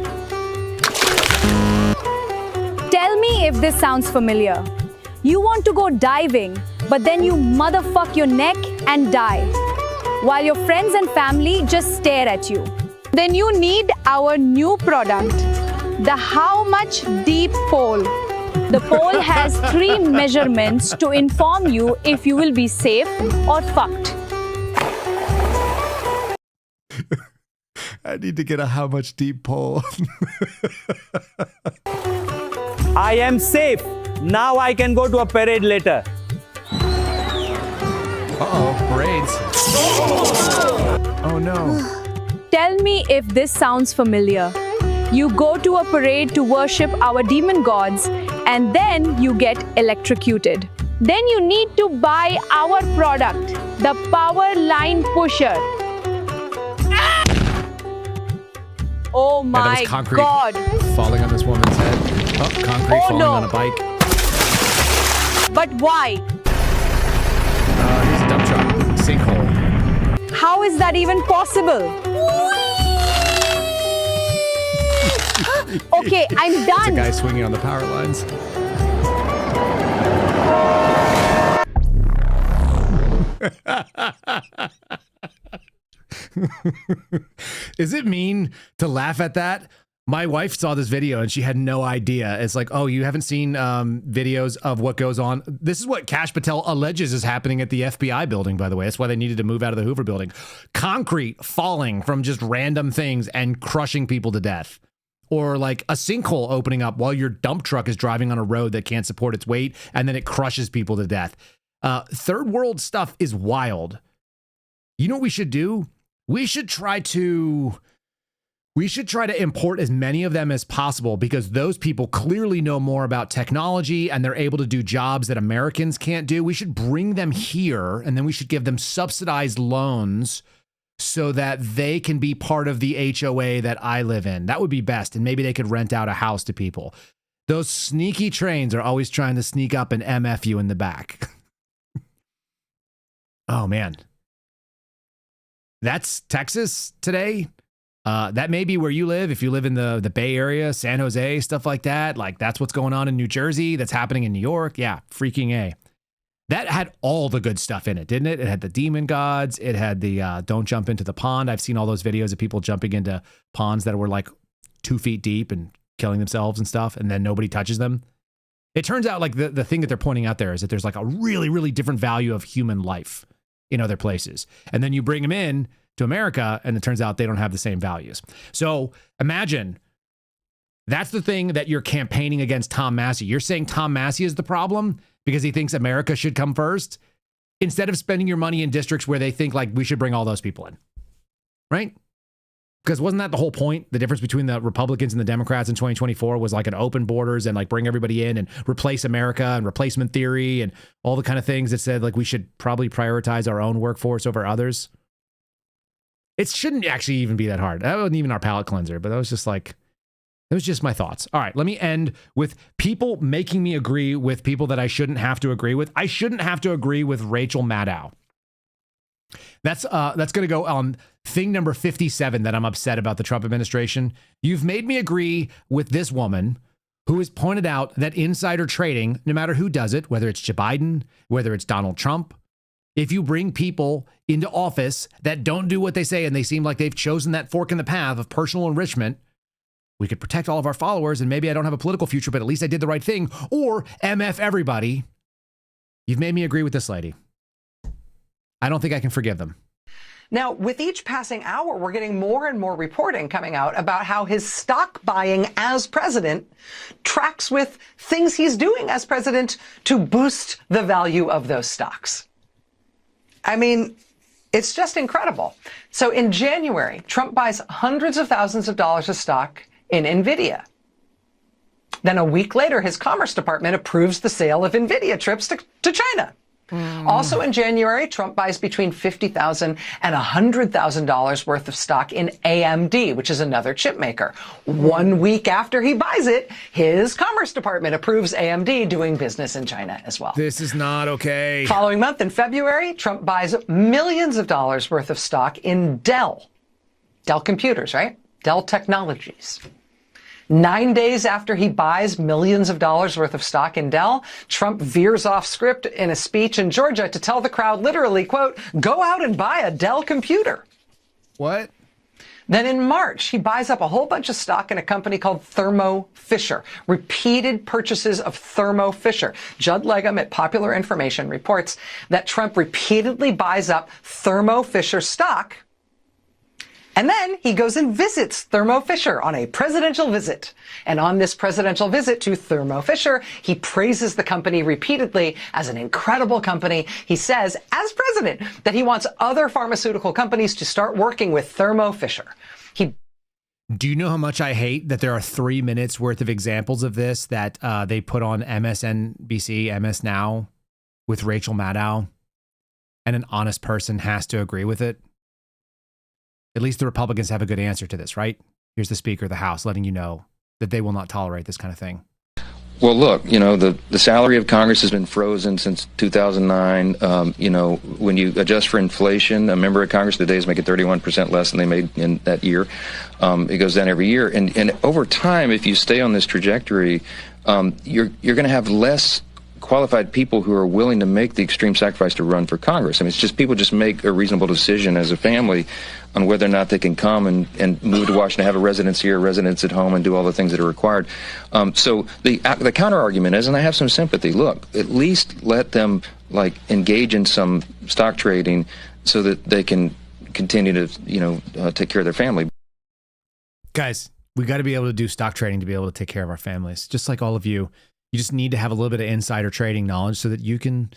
Tell me if this sounds familiar. You want to go diving, but then you motherfuck your neck and die, while your friends and family just stare at you. Then you need our new product, the How Much Deep Pole. The pole has 3 measurements to inform you if you will be safe or fucked. I need to get a How Much Deep Pole. I am safe. Now I can go to a parade later. Parades. Oh no. Tell me if this sounds familiar. You go to a parade to worship our demon gods and then you get electrocuted. Then you need to buy our product, the Power Line Pusher. Oh my God. Falling on this woman's head. Oh, concrete falling on a bike. But why? Here's a dump truck. Sinkhole. How is that even possible? Okay, I'm It's a done. guy swinging on the power lines. Is it mean to laugh at that? My wife saw this video and she had no idea. It's like, oh, you haven't seen videos of what goes on. This is what Kash Patel alleges is happening at the FBI building, by the way. That's why they needed to move out of the Hoover building. Concrete falling from just random things and crushing people to death. Or like a sinkhole opening up while your dump truck is driving on a road that can't support its weight, and then it crushes people to death. Third world stuff is wild. You know what we should do? We should try to import as many of them as possible, because those people clearly know more about technology and they're able to do jobs that Americans can't do. We should bring them here, and then we should give them subsidized loans so that they can be part of the HOA that I live in. That would be best. And maybe they could rent out a house to people. Those sneaky trains are always trying to sneak up and MF you in the back. Oh, man. That's Texas today. That may be where you live. If you live in the Bay Area, San Jose, stuff like that. Like, that's what's going on in New Jersey. That's happening in New York. Yeah, freaking A. That had all the good stuff in it, didn't it? It had the demon gods. It had the don't jump into the pond. I've seen all those videos of people jumping into ponds that were like 2 feet deep and killing themselves and stuff, and then nobody touches them. It turns out like the thing that they're pointing out there is that there's like a really, really different value of human life in other places. And then you bring them in to America, and it turns out they don't have the same values. So imagine that's the thing that you're campaigning against Tom Massie. You're saying Tom Massie is the problem because he thinks America should come first, instead of spending your money in districts where they think like we should bring all those people in, right? Because wasn't that the whole point? The difference between the Republicans and the Democrats in 2024 was like an open borders and like bring everybody in and replace America and replacement theory and all the kind of things that said like we should probably prioritize our own workforce over others. It shouldn't actually even be that hard. That wasn't even our palate cleanser, but that was just like, it was just my thoughts. All right, let me end with people making me agree with people that I shouldn't have to agree with. I shouldn't have to agree with Rachel Maddow. That's going to go on thing number 57 that I'm upset about the Trump administration. You've made me agree with this woman who has pointed out that insider trading, no matter who does it, whether it's Joe Biden, whether it's Donald Trump, if you bring people into office that don't do what they say and they seem like they've chosen that fork in the path of personal enrichment, we could protect all of our followers and maybe I don't have a political future, but at least I did the right thing, or MF everybody. You've made me agree with this lady. I don't think I can forgive them. Now, with each passing hour, we're getting more and more reporting coming out about how his stock buying as president tracks with things he's doing as president to boost the value of those stocks. I mean, it's just incredible. So in January, Trump buys hundreds of thousands of dollars of stock in NVIDIA. Then a week later, his Commerce Department approves the sale of NVIDIA chips to China. Also in January, Trump buys between $50,000 and $100,000 worth of stock in AMD, which is another chip maker. 1 week after he buys it, his Commerce Department approves AMD doing business in China as well. This is not okay. Following month in February, Trump buys millions of dollars worth of stock in Dell. Dell Computers, right? Dell Technologies. 9 days after he buys millions of dollars worth of stock in Dell, Trump veers off script in a speech in Georgia to tell the crowd literally, quote, go out and buy a Dell computer. What? Then in March, he buys up a whole bunch of stock in a company called Thermo Fisher. Repeated purchases of Thermo Fisher. Judd Legum at Popular Information reports that Trump repeatedly buys up Thermo Fisher stock. And then he goes and visits Thermo Fisher on a presidential visit. And on this presidential visit to Thermo Fisher, he praises the company repeatedly as an incredible company. He says, as president, that he wants other pharmaceutical companies to start working with Thermo Fisher. Do you know how much I hate that there are 3 minutes worth of examples of this that they put on MSNBC, MS Now, with Rachel Maddow, and an honest person has to agree with it? At least the Republicans have a good answer to this, right? Here's the Speaker of the House letting you know that they will not tolerate this kind of thing. Well, look, the salary of Congress has been frozen since 2009. When you adjust for inflation, a member of Congress today is making 31% less than they made in that year. It goes down every year. And over time, if you stay on this trajectory, you're going to have less qualified people who are willing to make the extreme sacrifice to run for Congress. I mean, it's just people just make a reasonable decision as a family on whether or not they can come and move to Washington, have a residence here, a residence at home, and do all the things that are required. So the counter argument is, and I have some sympathy, look, at least let them engage in some stock trading so that they can continue to take care of their family. Guys, we got to be able to do stock trading to be able to take care of our families, just like all of you. You just need to have a little bit of insider trading knowledge so that you can,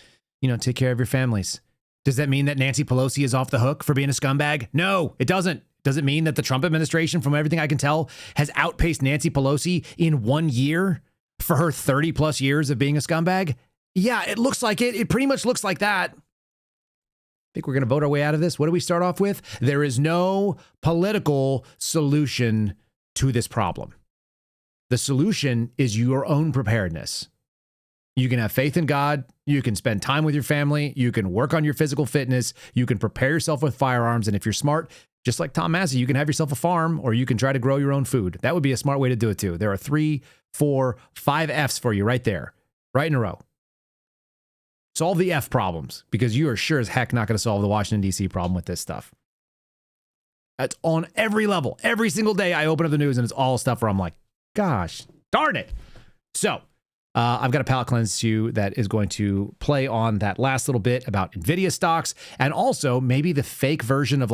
take care of your families. Does that mean that Nancy Pelosi is off the hook for being a scumbag? No, it doesn't. Does it mean that the Trump administration, from everything I can tell, has outpaced Nancy Pelosi in 1 year for her 30 plus years of being a scumbag? Yeah, it looks like it. It pretty much looks like that. Think we're going to vote our way out of this? What do we start off with? There is no political solution to this problem. The solution is your own preparedness. You can have faith in God. You can spend time with your family. You can work on your physical fitness. You can prepare yourself with firearms. And if you're smart, just like Tom Massie, you can have yourself a farm, or you can try to grow your own food. That would be a smart way to do it too. There are 3, 4, 5 F's for you right there, right in a row. Solve the F problems, because you are sure as heck not going to solve the Washington, D.C. problem with this stuff. That's on every level. Every single day I open up the news and it's all stuff where I'm like, gosh, darn it. So I've got a palate cleanse to you that is going to play on that last little bit about NVIDIA stocks, and also maybe the fake version of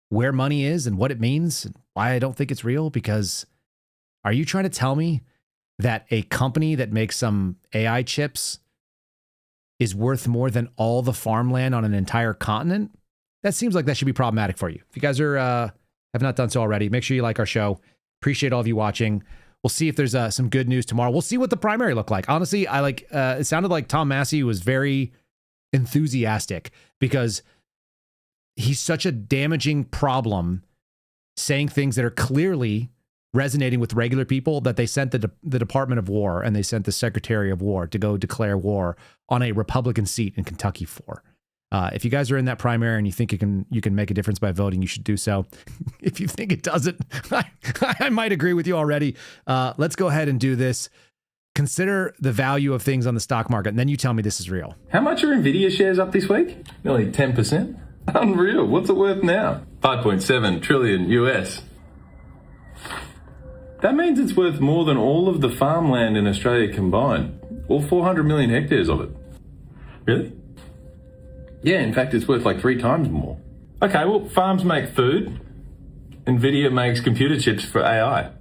where money is and what it means and why I don't think it's real. Because are you trying to tell me that a company that makes some AI chips is worth more than all the farmland on an entire continent? That seems like that should be problematic for you. If you guys are have not done so already, make sure you like our show. Appreciate all of you watching. We'll see if there's some good news tomorrow. We'll see what the primary looked like. Honestly, it sounded like Tom Massie was very enthusiastic because he's such a damaging problem, saying things that are clearly resonating with regular people, that they sent the Department of War and they sent the Secretary of War to go declare war on a Republican seat in Kentucky for. If you guys are in that primary and you think you can make a difference by voting, you should do so. If you think it doesn't, I might agree with you already. Let's go ahead and do this. Consider the value of things on the stock market, and then you tell me this is real. How much are NVIDIA shares up this week? Nearly 10%. Unreal. What's it worth now? 5.7 trillion US. That means it's worth more than all of the farmland in Australia combined. All 400 million hectares of it. Really? Yeah, in fact, it's worth 3 times more. Okay, well, farms make food. NVIDIA makes computer chips for AI.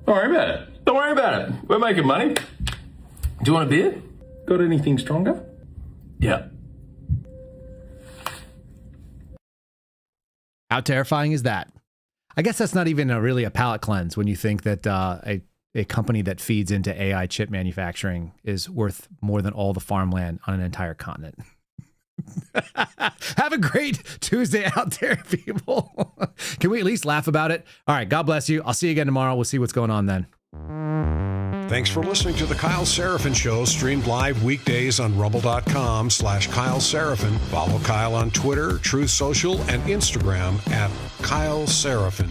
Don't worry about it. Don't worry about it. We're making money. Do you want a beer? Got anything stronger? Yeah. How terrifying is that? I guess that's not even really a palate cleanse when you think that a company that feeds into AI chip manufacturing is worth more than all the farmland on an entire continent. Have a great Tuesday out there, people. Can we at least laugh about it? All right, God bless you. I'll see you again tomorrow. We'll see what's going on then. Thanks for listening to The Kyle Seraphin Show, streamed live weekdays on rumble.com/Kyle Seraphin. Follow Kyle on Twitter, Truth Social, and Instagram @Kyle Seraphin.